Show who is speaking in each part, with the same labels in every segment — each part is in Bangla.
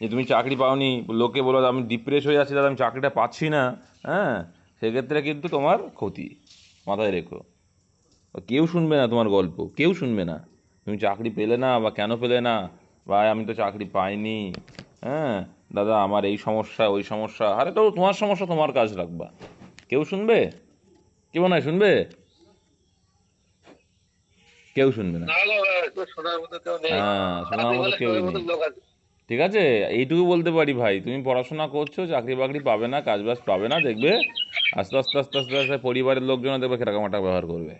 Speaker 1: যে তুমি চাকরি পাওনি, লোকে বলো আমি ডিপ্রেস হয়ে যাচ্ছি দাদা, আমি চাকরিটা পাচ্ছি না, হ্যাঁ, সেক্ষেত্রে কিন্তু তোমার ক্ষতি, মাথায় রেখো। কেউ শুনবে না তোমার গল্প, কেউ শুনবে না। তুমি চাকরি পেলে না বা কেন পেলে না, বা আমি তো চাকরি পাইনি, হ্যাঁ দাদা আমার এই সমস্যা ওই সমস্যা, আরে তো তোমার সমস্যা তোমার কাজ রাখবা, কেউ শুনবে? কি মনে হয় শুনবে? কেউ শুনবে না।
Speaker 2: না গো, শোনার মতো কেউ নেই।
Speaker 1: হ্যাঁ, শোনার
Speaker 2: আপনি
Speaker 1: মতো
Speaker 2: বলে
Speaker 1: কেউই
Speaker 2: শোনার মতো
Speaker 1: নেই।
Speaker 2: লোক আছে?
Speaker 1: ঠিক আছে, এইটুকু বলতে পারি ভাই, তুমি পড়াশোনা করছো, চাকরি বাকরি পাবে না, কাজ বাজ পাবে না, দেখবে আস্তে আস্তে আস্তে আস্তে আস্তে পরিবারের লোকজন দেখবে কিরকম একটা ব্যবহার করবে,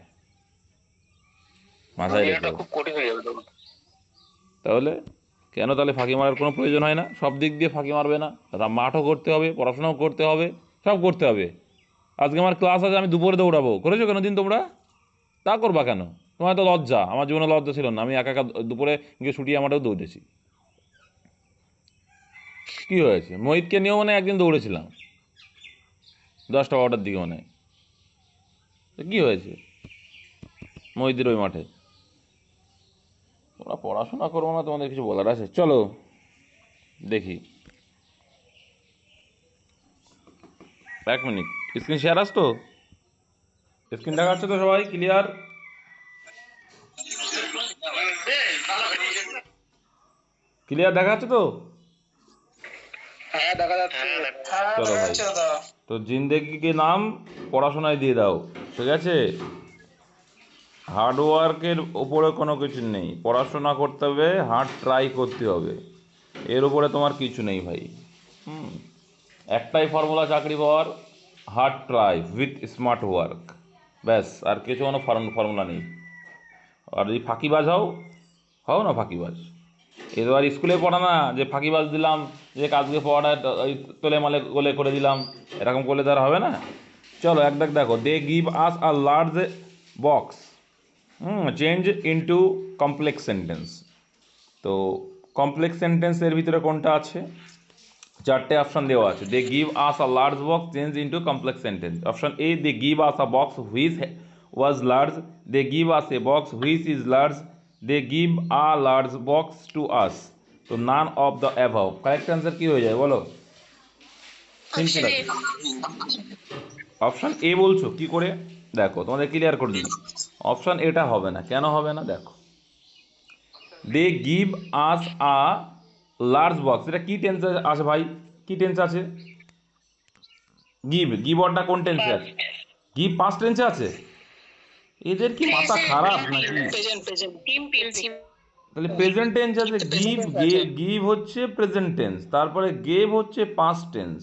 Speaker 1: মাথায়
Speaker 2: দুনিয়াটা
Speaker 1: রেখো।
Speaker 2: খুব কঠিন হয়ে যাবে তখন।
Speaker 1: তাহলে কেন তাহলে ফাঁকি মারার কোনো প্রয়োজন হয় না, সব দিক দিয়ে ফাঁকি মারবে না, মাঠও করতে হবে, পড়াশোনাও করতে হবে, সব করতে হবে। আজকে আমার ক্লাস আছে, আমি দুপুরে দৌড়াবো, করেছো কেন দিন তোমরা? তা করবা কেন? তোমার তো লজ্জা, আমার জীবনে লজ্জা ছিল না, আমি একা একা দুপুরে গিয়ে ছুটিয়ে আমারও দৌড়েছি। কি হয়েছে, মোহিতকে নিয়েও মানে একদিন দৌড়েছিলাম 10টা 12টার দিকে মানে, তো কী হয়েছে মহিদির ওই মাঠে? তোমরা পড়াশোনা করবো না, তোমাদের কিছু বলার আছে? চলো দেখি, 1 মিনিট, স্ক্রিন শেয়ার আসতো, স্ক্রিন দেখাচ্ছে তো সবাই ক্লিয়ার? ক্লিয়ার দেখাচ্ছে তো?
Speaker 2: হ্যাঁ দেখা যাচ্ছে। হ্যাঁ
Speaker 1: চলো
Speaker 2: দেখা
Speaker 1: ভাই,
Speaker 2: যাচ্ছে দাদা।
Speaker 1: তো জিন্দেগিকে নাম পড়াশোনায় দিয়ে দাও, ঠিক আছে? হার্ডওয়ার্কের ওপরে কোনো কিছু নেই, পড়াশোনা করতে হবে, হার্ড ট্রাই করতে হবে, এর উপরে তোমার কিছু নেই ভাই। হুম, একটাই ফর্মুলা চাকরি পাওয়ার, hard try with smart work, ব্যাস, আর কিছু কোনো ফর্মুলা নেই। আর যদি ফাঁকিবাজ হও, হও না ফাঁকিবাজ। এ তো আর স্কুলে পড়া না যে ফাঁকিবাজ দিলাম, যে কাজকে পড়াটা ওই তোলে মালে গোলে করে দিলাম, এরকম করলে তো আর হবে না। চলো এক দেখ, দেখো, they give us a large box, change into complex sentence. তো কমপ্লেক্স সেন্টেন্সের ভিতরে কোনটা আছে? 4টে অপশন দেওয়া আছে। They give us a large box change into complex sentence. Option A, they give us a box which was large, they give us a box which is large, they give a large box to us. তো none of the above, correct answer কি হয়ে যায় বলো? সিম্পল আছে। অপশন এ বলছো কি করে? দেখো তোমাদের ক্লিয়ার করে দিই, অপশন এটা হবে না, কেন হবে না দেখো। They give us a large box, এটা কি টেন্সে আছে ভাই? কি টেন্স আছে? গিভ, গিভ ওয়ার্ডটা কোন টেন্সে আছে? গিভ পাস্ট টেন্সে আছে? এদের কি মাথা খারাপ নাকি?
Speaker 2: Present present.
Speaker 1: তাহলে প্রেজেন্ট টেন্স আছে, গিভ, গিভ হচ্ছে প্রেজেন্ট টেন্স, তারপরে গেভ হচ্ছে পাস্ট টেন্স।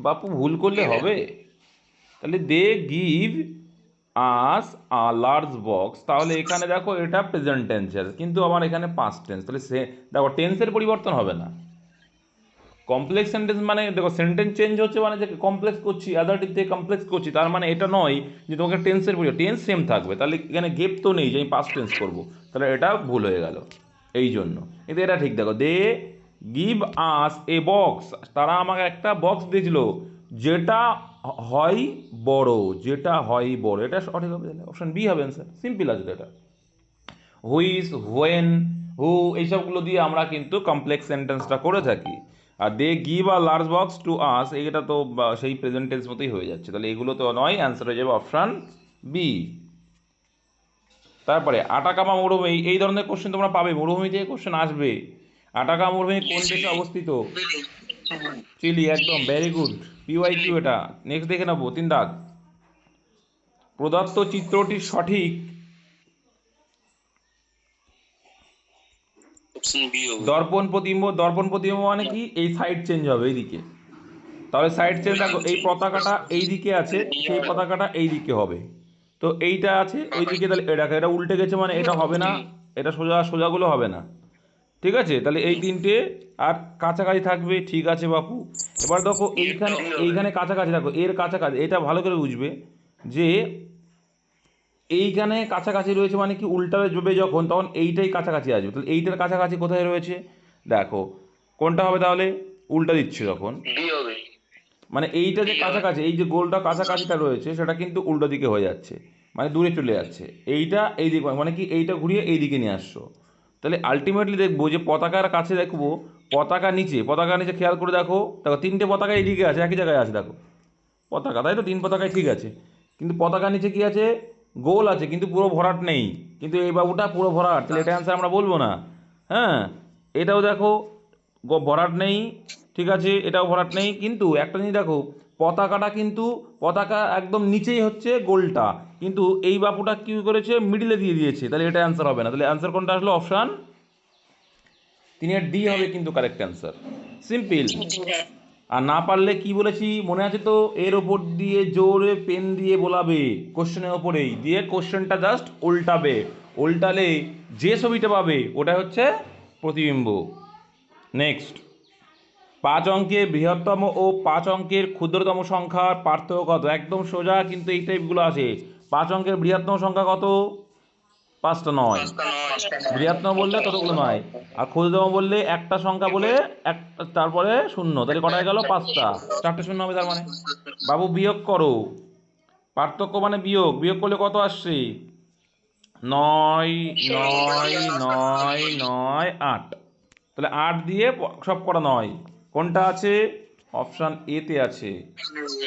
Speaker 1: বাপু ভুল করলে হবে? তাহলে they give us a large box, তাহলে এখানে দেখো এটা প্রেজেন্ট টেন্সে আছে, কিন্তু আমার এখানে পাস্ট টেন্স, তাহলে সে দেখো টেন্সের পরিবর্তন হবে না। কমপ্লেক্স সেন্টেন্স মানে দেখো সেন্টেন্স চেঞ্জ হচ্ছে মানে যে কমপ্লেক্স করছি, অ্যাডারটিভ থেকে কমপ্লেক্স করছি, তার মানে এটা নয় যে তোমাকে টেন্সের পরিবর্তন, টেন্স সেম থাকবে, তাহলে এখানে গেপ তো নেই যে আমি পাস্ট টেন্স করবো, তাহলে এটা ভুল হয়ে গেল। এই জন্য কিন্তু এটা ঠিক, দেখো, they give us a box, তারা আমাকে একটা বক্স দিয়েছিল, যেটা হয় বড়, যেটা হয় বড়, এটা সঠিক হবে, অপশন বি হবে অ্যান্সার, সিম্পল আছে তো এটা। হুইস, হোয়েন, হু, এইসবগুলো দিয়ে আমরা কিন্তু কমপ্লেক্স সেন্টেন্সটা করে থাকি। আর they give a large box to us, এটা তো সেই প্রেজেন্ট টেন্স মতোই হয়ে যাচ্ছে, তাহলে এগুলো তো নয়, অ্যান্সার হয়ে যাবে অপশান বি। তারপরে আটাকামা মরুভূমি, এই ধরনের কোশ্চেন তোমরা পাবে, মরুভূমি থেকে কোশ্চেন আসবে। আটাকামা মরুভূমি কোন দেশে অবস্থিত? চিলি, একদম ভেরি গুড, পিওয়াই কিউ এটা। নেক্সট দেখে নেবো, 3 দাগ। প্রদত্ত চিত্রটি সঠিক,
Speaker 2: অপশন বি হবে।
Speaker 1: দর্পণ প্রতিবিম্ব, দর্পণ প্রতিবিম্ব মানে কি, এই সাইড চেঞ্জ হবে এইদিকে, তাহলে সাইড চেঞ্জ দেখো, এই পতাকাটা এই দিকে আছে, সেই পতাকাটা এই দিকে হবে, তো এইটা আছে ওই দিকে, তাহলে এটা উল্টে গেছে মানে এটা হবে না, এটা সোজা, সোজাগুলো হবে না, ঠিক আছে? তাহলে এই তিনটে আর কাছাকাছি থাকবে, ঠিক আছে বাপু। এবার দেখো এইখানে, এইখানে কাছাকাছি দেখো, এর কাছাকাছি, এটা ভালো করে বুঝবে যে এইখানে কাছাকাছি রয়েছে মানে কি, উল্টাবে জবে যখন, তখন এইটাই কাছাকাছি আসবে, তাহলে এইটার কাছাকাছি কোথায় রয়েছে দেখো, কোনটা হবে তাহলে? উল্টা দিচ্ছে যখন,
Speaker 2: বি হবে।
Speaker 1: মানে এইটা যে কাছাকাছি, এই যে গোলটা কাছাকাছিটা রয়েছে সেটা কিন্তু উল্টো দিকে হয়ে যাচ্ছে, মানে দূরে চলে যাচ্ছে, এইটা এই দিকে মানে কি, এইটা ঘুরিয়ে এই দিকে নিয়ে আসছো, তাহলে আলটিমেটলি দেখবো যে পতাকার কাছে দেখবো পতাকা নিচে খেয়াল করে দেখো, দেখো তিনটে পতাকা এইদিকে আছে, একই জায়গায় আছে, দেখো পতাকা, তাই তো 3 পতাকায় ঠিক আছে, কিন্তু পতাকা নিচে কি আছে, গোল আছে কিন্তু পুরো ভরাট নেই, কিন্তু এই বাবুটা পুরো ভরাট, তাহলে এটা অ্যান্সার আমরা বলবো না। হ্যাঁ, এটাও দেখো ভরাট নেই, ঠিক আছে, এটাও ভরাট নেই, কিন্তু একটা জিনিস দেখো, পতাকাটা কিন্তু পতাকা একদম নিচেই হচ্ছে গোলটা, কিন্তু এই বাবুটা কি করেছে, মিডিলে দিয়ে দিয়েছে, তাহলে এটা অ্যান্সার হবে না, তাহলে অ্যান্সার কোনটা আসলো, অপশান 3 ডি হবে কিন্তু কারেক্ট অ্যান্সার, সিম্পল। আর না পারলে কি বলেছি মনে আছে তো, এর ওপর দিয়ে জোরে পেন দিয়ে বোলাবে, কোশ্চেনের ওপরেই দিয়ে কোশ্চেনটা জাস্ট উল্টাবে, উল্টালে যে ছবিটা পাবে ওটা হচ্ছে প্রতিবিম্ব। নেক্সট, 5 অঙ্কের বৃহত্তম ও 5 অঙ্কের ক্ষুদ্রতম সংখ্যার পার্থক্য কত, একদম সোজা, কিন্তু এই টাইপগুলো আছে। 5 অঙ্কের বৃহত্তম সংখ্যা কত, 5টা নয়, বৃহত্তম বললে ততগুলো নয়, আর ক্ষুদ্রতম বললে একটা সংখ্যা বলে একটা তারপরে শূন্য, তাহলে কটায় গেল, 5টা, 4টে শূন্য হবে তার মানে। বাবু বিয়োগ করো, পার্থক্য মানে বিয়োগ, বিয়োগ করলে কত আসছে, 9 9 9 9 8, তাহলে 8 দিয়ে সব করা 9, কোনটা আছে, অপশান এতে আছে,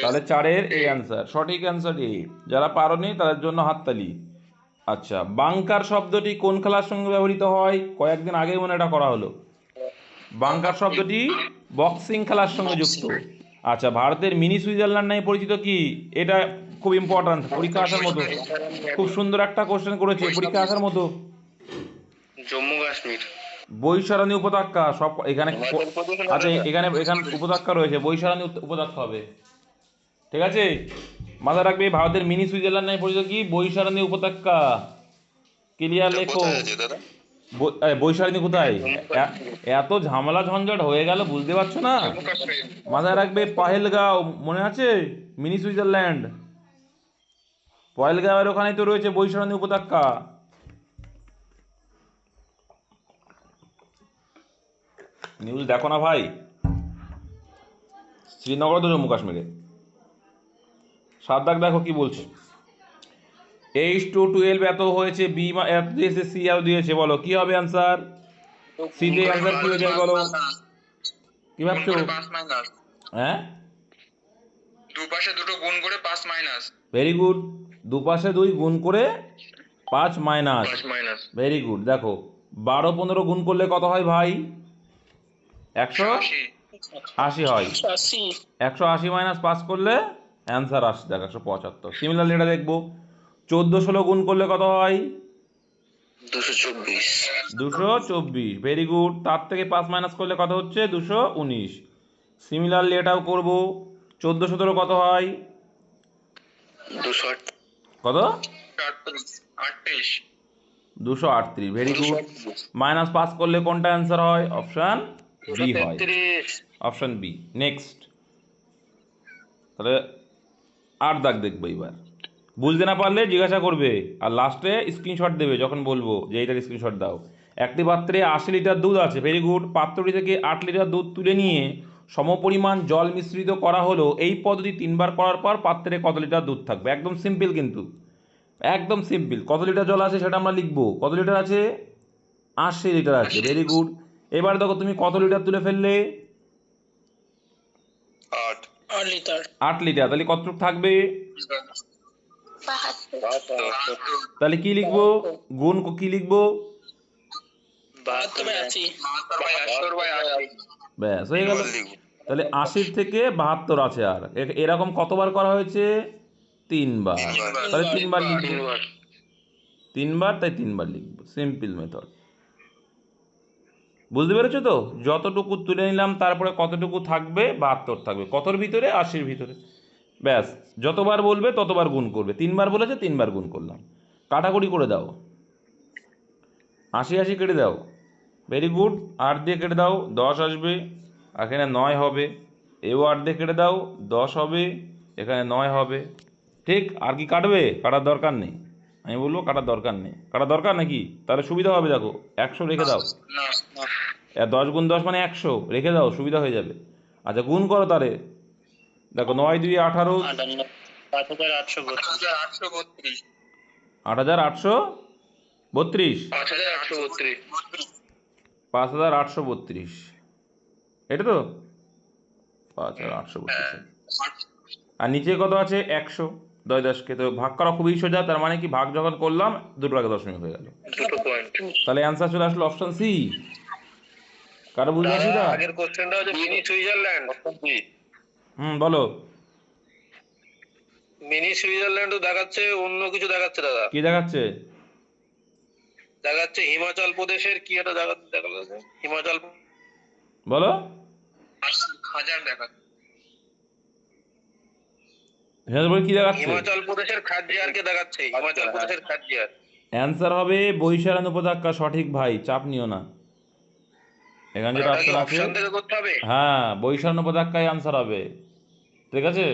Speaker 1: তাহলে 4-এর এই অ্যান্সার, সঠিক অ্যান্সার এ। যারা পারোনি তাদের জন্য হাততালি। আচ্ছা, বাংকার শব্দটি কোন খেলার সঙ্গে ব্যবহৃত হয়, কয়েকদিন আগে মনে এটা করা হলো, বাংকার শব্দটি বক্সিং খেলার সঙ্গে যুক্ত। আচ্ছা, ভারতের মিনি সুইজারল্যান্ড নামে পরিচিত কি, এটা খুব ইম্পর্ট্যান্ট, পরীক্ষা আসার মতো, খুব সুন্দর একটা কোশ্চেন করেছে, পরীক্ষা আসার মতো।
Speaker 2: জম্মু কাশ্মীর,
Speaker 1: বৈশারণী উপত্যকা, সব এখানে আচ্ছা, এখানে এখানে উপত্যকা রয়েছে, বৈশারণী উপত্যকা হবে, ঠিক আছে, মাথায় রাখবে, ভারতের মিনি সুইজারল্যান্ড নামে পরিচিত কি, বৈশারণী উপত্যকা, ক্লিয়ার লেখো।
Speaker 2: কোথায় আছে দাদা?
Speaker 1: বৈশারণী কোথায়, এত ঝামেলা ঝঞ্ঝট হয়ে গেল বুঝতে পারছো না,
Speaker 2: জম্মু কাশ্মীর।
Speaker 1: মাথায় রাখবে, পাহেলগাঁও, মনে আছে, মিনি সুইজারল্যান্ড, পহেলগাঁওয়ের ওখানেই তো রয়েছে বৈশারণী উপত্যকা। নিউজ দেখো না ভাই, শ্রীনগর তো জম্মু কাশ্মীরে। 7 দাগ দেখো কি বলছে, H212 এত হয়েছে, বি এত দিয়েছে, সি এত দিয়েছে, বলো কি হবে অ্যান্সার, সিতে অ্যান্সার কি হয়ে যাবে বলো, কি ভাবছো, হ্যাঁ,
Speaker 2: দুপাশে দুটো গুণ করে 5 মাইনাস।
Speaker 1: ভেরি গুড, দুপাশে 2 গুণ করে 5 মাইনাস,
Speaker 2: 5 মাইনাস
Speaker 1: ভেরি গুড। দেখো 12 15 গুণ করলে কত হয় ভাই, 180 হয়, 180 মাইনাস 5 করলে অ্যান্সার আসছে দেখ 175। সিমিলারলি এটা দেখবো, 14 16 গুণ করলে কত হয়,
Speaker 2: 224।
Speaker 1: 224, ভেরি গুড, তার থেকে 5 মাইনাস করলে কত হচ্ছে, 219। সিমিলারলি এটাও করব, 14 17 কত হয়,
Speaker 2: 228।
Speaker 1: কত,
Speaker 2: 28।
Speaker 1: 238, ভেরি গুড, মাইনাস 5 করলে কোনটা অ্যান্সার হয়, অপশান বি হয়, অপশান বি। নেক্সট, তাহলে 8 দাগ দেখবো এবার, বুঝতে না পারলে জিজ্ঞাসা করবে, আর লাস্টে স্ক্রিনশট দেবে যখন বলবো যে এইটার স্ক্রিনশট দাও। একটি পাত্রে 80 লিটার দুধ আছে, ভেরি গুড, পাত্রটি থেকে 8 লিটার দুধ তুলে নিয়ে সমপরিমাণ জল মিশ্রিত করা হলো, এই পদ্ধতি 3বার করার পর পাত্রে কত লিটার দুধ থাকবে, একদম সিম্পল, কিন্তু একদম সিম্পল, কত লিটার জল আছে সেটা আমরা লিখবো, কত লিটার আছে, 80 লিটার আছে, ভেরি গুড। এবার দেখো তুমি কত লিটার তুলে ফেললে,
Speaker 2: 8 লিটার।
Speaker 1: 8 লিটার, তাহলে কতটুকু থাকবে,
Speaker 2: 72।
Speaker 1: তাহলে কি লিখবো, গুণ কি লিখবো,
Speaker 2: 72/80।
Speaker 1: ব্যাস হয়ে গেল। তাহলে 80 থেকে 72 আছে, আর এরকম কতবার করা হয়েছে, 3বার, তাহলে 3বার লিখবো, 3বার, তাই 3বার লিখবো, সিম্পল মেথড। বুঝতে পেরেছো তো, যতটুকু তুলে নিলাম তারপরে কতটুকু থাকবে, 72 থাকবে, কতর ভিতরে, 80-র ভিতরে, ব্যাস, যতবার বলবে ততবার গুণ করবে, 3বার বলেছে 3বার গুণ করলাম, কাটাকুটি করে দাও, 80 80 কেটে দাও, ভেরি গুড, 8 দিয়ে কেটে দাও, 10 আসবে, এখানে 9 হবে, এও 8 দিয়ে কেটে দাও, 10 হবে, এখানে 9 হবে, ঠিক, আর কি কাটবে, কাটার দরকার নেই, আমি বলবো কাটার দরকার নেই, কাটার দরকার নাকি, তাহলে সুবিধা হবে, দেখো 100 রেখে দাও, 10 গুণ 10 মানে 100, রেখে দাও, সুবিধা হয়ে যাবে। আচ্ছা গুণ করো তাহলে, দেখো 9 2 18,
Speaker 2: 8832।
Speaker 1: 8832,
Speaker 2: 5832।
Speaker 1: 5832, এটা তো 5,832।
Speaker 2: হ্যাঁ
Speaker 1: আর নিচে কত আছে 100, 10কে তো ভাগ করা খুবই সোজা, তার মানে কি ভাগ যখন করলাম দুটোর আগে দশমিক হয়ে গেল,
Speaker 2: দুটো পয়েন্ট।
Speaker 1: তাহলে অ্যান্সার চলে আসলো অপশন সি। কারো বুঝতে
Speaker 2: দাদা
Speaker 1: অসুবিধা?
Speaker 2: আগের কোশ্চেনটা হচ্ছে মিনি সুইজারল্যান্ড।
Speaker 1: বলো
Speaker 2: মিনি সুইজারল্যান্ড তো দেখাচ্ছে, অন্য কিছু দেখাচ্ছে দাদা।
Speaker 1: কি দেখাচ্ছে?
Speaker 2: দেখাচ্ছে হিমাচল প্রদেশের কি একটা দেখালো যে? হিমাচল
Speaker 1: বলো
Speaker 2: হাজার দেখাচ্ছে।
Speaker 1: কি দেখাচ্ছে?
Speaker 2: হিমাচল প্রদেশের খাদ্যারকে দেখাচ্ছে, হিমাচল প্রদেশের খাদ্যার।
Speaker 1: অ্যান্সার হবে বৈশালান উপত্যকা, সঠিক ভাই, চাপ নিও না। এখানে যেটা
Speaker 2: ওটা কি
Speaker 1: অপশন আছে,
Speaker 2: অপশন থেকে করতে হবে?
Speaker 1: হ্যাঁ বৈশালান উপত্যকায় আনসার হবে, ঠিক আছে?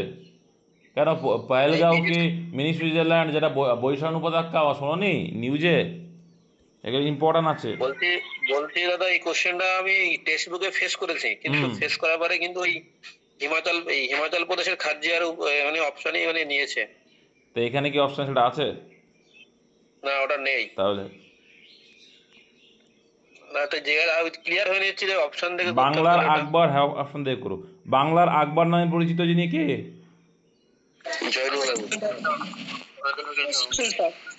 Speaker 1: কেন পায়েলগাঁও কি মিনি সুইজারল্যান্ড, যেটা বৈশালান উপত্যকা শোনোনি নিউজে? এগুলো ইম্পর্টেন্ট আছে।
Speaker 2: বলছি বলছি দাদা, এই কোশ্চেনটা আমি টেক্সট বুকে ফেস করেছি, কিন্তু ফেস করার পরে কিন্তু ওই হিমাচল প্রদেশের খাদ্যার মানে অপশনই মানে নিয়েছে।
Speaker 1: তো এখানে কি অপশন সেটা আছে?
Speaker 2: না ওটা নেই।
Speaker 1: তাহলে
Speaker 2: না তো জায়গা ক্লিয়ার হয়ে নিচ্ছি যে অপশন থেকে করতে হবে
Speaker 1: বাংলার
Speaker 2: তাহলে ওটা।
Speaker 1: আকবর, হ্যাঁ অপশন দিয়ে করো। বাংলার আকবর নামে পরিচিত যিনি কে?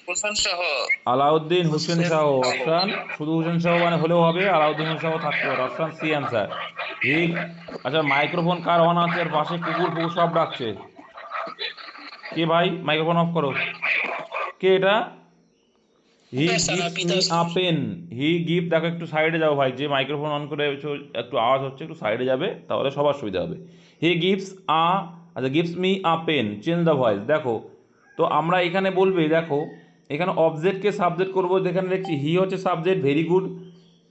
Speaker 2: হোসেন শাহ।
Speaker 1: আলাউদ্দিন হোসেন শাহ। অপশন শুধু হোসেন শাহ মানে হলেও হবে, আলাউদ্দিন হোসেন শাহ থাকতে পারে। Option C answer. হি, আচ্ছা মাইক্রোফোন কার অন আছে? আর পাশে কুকুর ফুকুর সব ডাকছে, কে ভাই? মাইক্রোফোন অফ করো। কে এটা? He gives me a pen. He give, দেখো একটু সাইডে যাও ভাই, যে মাইক্রোফোন অন করে একটু আওয়াজ হচ্ছে একটু সাইডে যাবে, তাহলে সবার সুবিধা হবে। হি গিভস আ, আচ্ছা gives me a pen, change the voice. দেখো তো আমরা এখানে বলবে, দেখো এখানে অবজেক্টকে সাবজেক্ট করবো, যেখানে দেখছি হি হচ্ছে সাবজেক্ট, ভেরি গুড।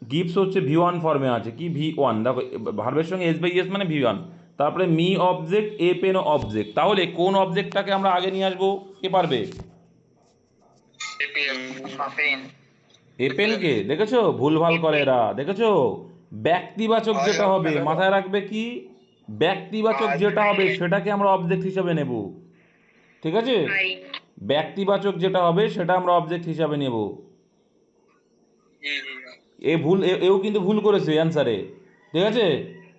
Speaker 1: গিভস হচ্ছে V1 ফর্মে আছে, কি V1, দেখো ভার্বের সঙ্গে এস বাই এস মানে V1, তারপরে me object, a pen object. তাহলে কোন অবজেক্টটাকে আমরা আগে নিয়ে আসবো, কে পারবে? এপেনকে, দেখেছো ভুলভাল করে এরা, দেখেছো? ব্যক্তিবাচক যেটা হবে মাথায় রাখবে, কি ব্যক্তিবাচক যেটা হবে সেটাকে আমরা অবজেক্ট হিসাবে নেব, ঠিক আছে? ব্যক্তিবাচক যেটা হবে সেটা আমরা অবজেক্ট হিসাবে নেব। এ ভুল, এও কিন্তু ভুল করেছে অ্যান্সারে, ঠিক আছে?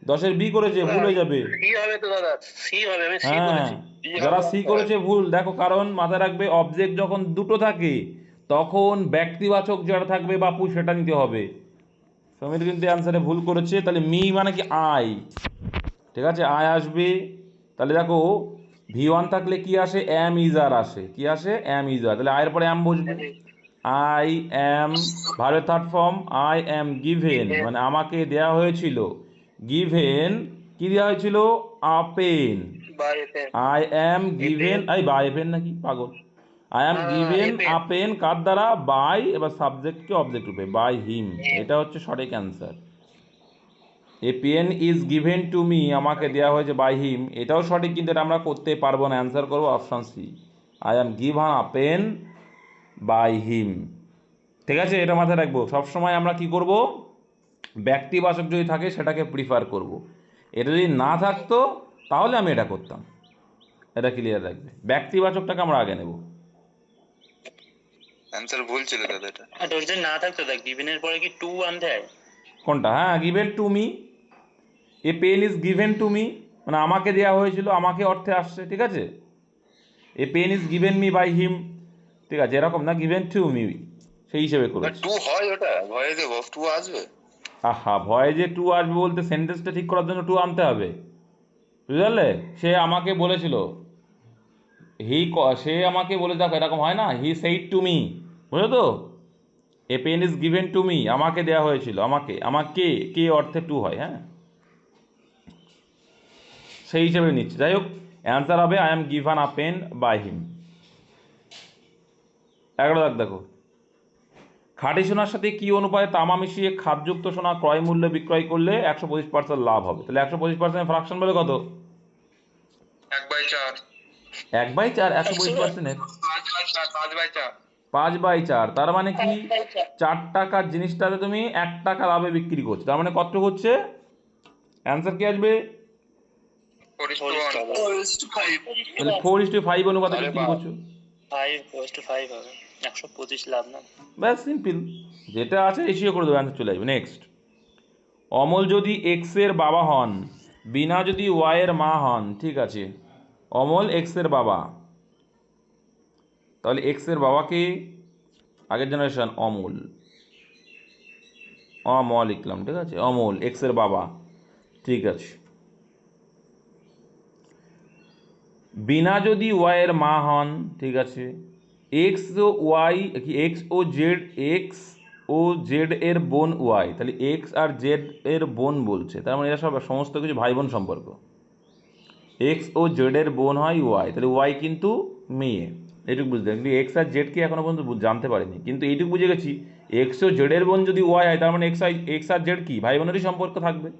Speaker 1: 10-এর বি করেছে, ভুল হয়ে যাবে।
Speaker 2: সি হবে তো দাদা, সি হবে, আমি সি
Speaker 1: হ্যাঁ,
Speaker 2: বলেছি।
Speaker 1: যারা সি করেছে ভুল, দেখো কারণ মাথায় রাখবে অবজেক্ট যখন দুটো থাকে তখন ব্যক্তিবাচক যেটা থাকবে বাপু সেটা নিতে হবে। সমীর কিন্তু অ্যান্সারে ভুল করেছে, তাহলে মি মানে কি আই, ঠিক আছে? আই আসবে। তাহলে দেখো V1 থাকলে কি আসে? অ্যাম ইজ আর আসে, কি আসে? Am is are. তাহলে আয়ের পরে অ্যাম বসবে। আই অ্যাম, ভার্বের third form, I am given মানে আমাকে দেয়া হয়েছিল। গিভেন, কি দেওয়া হয়েছিল? A pen. I am given, এই বাই পেন নাকি পাগল? I am given a pen কার দ্বারা? বাই, এবার সাবজেক্টকে অবজেক্ট রূপে, বাই হিম। এটা হচ্ছে সঠিক answer. A pen is given to me, আমাকে দেওয়া হয়েছে বাই হিম, এটাও সঠিক, কিন্তু এটা আমরা করতে পারবো না। অ্যান্সার করবো option C, I am given a pen by him, ঠিক আছে? এটা মাথায় রাখবো সবসময়। আমরা কি করব? ব্যক্তিবাচক যদি থাকে সেটাকে প্রিফার করব, এটা যদি না থাকতো তাহলে আমি এটা করতাম। এটা ক্লিয়ার রাখবে, ব্যক্তিবাচকটাকে আমরা আগে নেব।
Speaker 2: অ্যান্সার ভুল ছিল দাদা এটা।
Speaker 3: আর তোর যদি না থাকতো দেখ গিভেনের পরে কি টু আনতে হয়?
Speaker 1: কোনটা? হ্যাঁ, given to me, a pen is given to me মানে আমাকে দেওয়া হয়েছিল, আমাকে অর্থে আসছে, ঠিক আছে? A pen is given me by him, ঠিক আছে? এরকম না গিভেন টু মি, সেই হিসেবে করেছি।
Speaker 2: টু হয় ওটা, ভয়ে দেবো টু আসবে।
Speaker 1: আহা, ভয় যে টু আসবে বলতে সেন্টেন্সটা ঠিক করার জন্য টু আনতে হবে, বুঝতে পারলে? সে আমাকে বলেছিল, সে আমাকে বলে, দেখো এরকম হয় না, হি সেইড টু মি, বুঝলো তো? A pen is given to me, আমাকে দেওয়া হয়েছিল, আমাকে, আমাকে, কে অর্থে টু হয়, হ্যাঁ সেই হিসেবে নিচ্ছি। যাই হোক, অ্যান্সার হবে I am given a pen by him. 11 দাগ দেখো, খাঁটি সোনার সাথে কি অনুপাতে তামা মিশিয়ে খাদযুক্ত সোনা ক্রয় মূল্যে বিক্রয় করলে 125% লাভ হবে? তাহলে 125% ফ্রাকশন বলে কত?
Speaker 2: 1/4।
Speaker 1: 1/4, 125%-এর
Speaker 2: 5/4।
Speaker 1: 5/4, তার মানে কি 4 টাকার জিনিসটাতে তুমি 1 টাকা লাভে বিক্রি করছো, তার মানে কত হচ্ছে? অ্যান্সার কি আসবে?
Speaker 2: 4:1।
Speaker 1: তাহলে 4:5 অনুপাতে বিক্রি করছো।
Speaker 3: 5:5 হবে, 125 লাভ না।
Speaker 1: ব্যাস সিম্পল, যেটা আছে রেশিও করে দেবো, অ্যান্সার চলে আসবে। নেক্সট, অমল যদি এক্স এর বাবা হন, বিনা যদি ওয়াই এর মা হন, ঠিক আছে, অমল এক্স এর বাবা, তাহলে এক্স এর বাবাকে আগের জেনারেশন অমল, অমল লিখলাম, ঠিক আছে, অমল এক্স এর বাবা, ঠিক আছে। বিনা যদি ওয়াই এর মা হন, ঠিক আছে, এক্স ও ওয়াই কি এক্স ও জেড, এক্স ও জেড এর বোন ওয়াই, তাহলে এক্স আর জেড এর বোন বলছে, তার মানে এরা সব সমস্ত কিছু ভাই বোন সম্পর্ক। এক্স ও জেড এর বোন হয় ওয়াই, তাহলে ওয়াই কিন্তু মেয়ে, এইটুকু বুঝতে কিন্তু এক্স আর জেডকে এখনো পর্যন্ত জানতে পারিনি, কিন্তু এইটুকু বুঝে গেছি এক্স ও জেড এর বোন যদি ওয়াই হয়, তার মানে এক্স আর জেড কি ভাই বোনেরই সম্পর্ক থাকবে।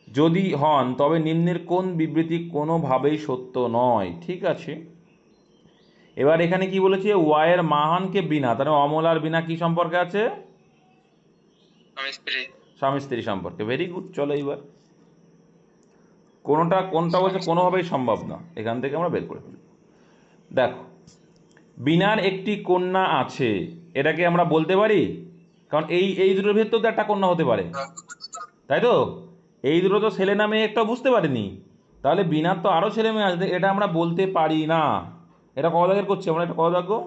Speaker 1: যদি হন তবে নিম্নের কোন বিবৃতি কোনোভাবেই সত্য নয়, ঠিক আছে। এবার এখানে কি বলেছে, ওয়াই এর মা হন কে বিনা, তাহলে অমল আর বিনা কি সম্পর্কে আছে, স্বামী স্ত্রী সম্পর্কে, ভেরি গুড। চলো এবার কোনটা বলছে কোনোভাবেই সম্ভব না, এখান থেকে আমরা বের করে ফেলব। দেখো, বিনার একটি কন্যা আছে, এটাকে আমরা বলতে পারি, কারণ এই দুটোর ভেতর তো একটা কন্যা হতে পারে, তাই তো, এই দুটো তো ছেলে না মেয়ে একটা বুঝতে পারিনি, তাহলে বিনার তো আরও ছেলে মেয়ে আছে, এটা আমরা বলতে পারি না। এটা কত দাগের করছি আমরা, এটা কত দাগ গো?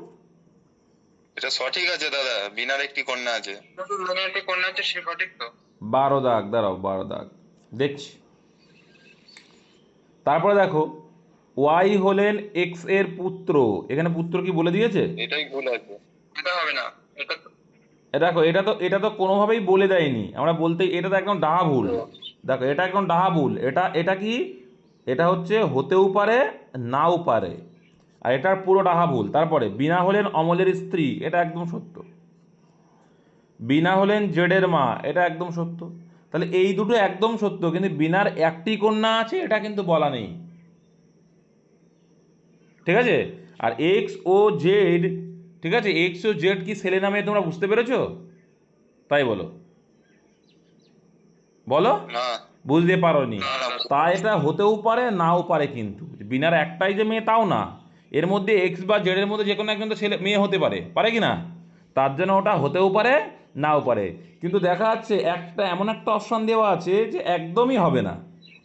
Speaker 4: এটা সঠিক আছে দাদা, বিনার একটি কন্যা আছে। বিনার একটি কন্যা আছে, সে সঠিক তো।
Speaker 1: 12 দাগ, দাঁড়াও 12 দাগ দেখছি। তারপরে দেখো, ওয়াই হলেন এক্স এর পুত্র, এখানে পুত্র কি বলে দিয়েছে?
Speaker 4: এটাই ভুল আছে, এটা হবে না। এটা
Speaker 1: দেখো এটা তো কোনোভাবেই বলে দেয়নি, আমরা বলতে, এটা তো একদম ডাহা ভুল। দেখো এটা একদম ডাহা ভুল, এটা কি, এটা হচ্ছে হতেও পারে নাও পারে, আর এটার পুরো ডাহা ভুল। তারপরে বিনা হলেন অমলের স্ত্রী, এটা একদম সত্য। বিনা হলেন জেডের মা, এটা একদম সত্য। তাহলে এই দুটো একদম সত্য, কিন্তু বিনার একটি কন্যা আছে এটা কিন্তু বলা নেই, ঠিক আছে। আর এক্স ও জেড, ঠিক আছে, এক্স ও জেড কি ছেলে নামে তোমরা বুঝতে পেরেছো? তাই বলো, বলো
Speaker 4: না,
Speaker 1: বুঝতে পারোনি,
Speaker 4: না, না।
Speaker 1: তা এটা হতেও পারে নাও পারে, কিন্তু বিনার একটাই যে মেয়ে তাও না, এর মধ্যে এক্স বা জেড এর মধ্যে যে কোনো একজন তো ছেলে মেয়ে হতে পারে, পারে কি না, তার জন্য ওটা হতেও পারে নাও পারে। কিন্তু দেখা যাচ্ছে একটা এমন একটা অপশন দেওয়া আছে যে একদমই হবে না,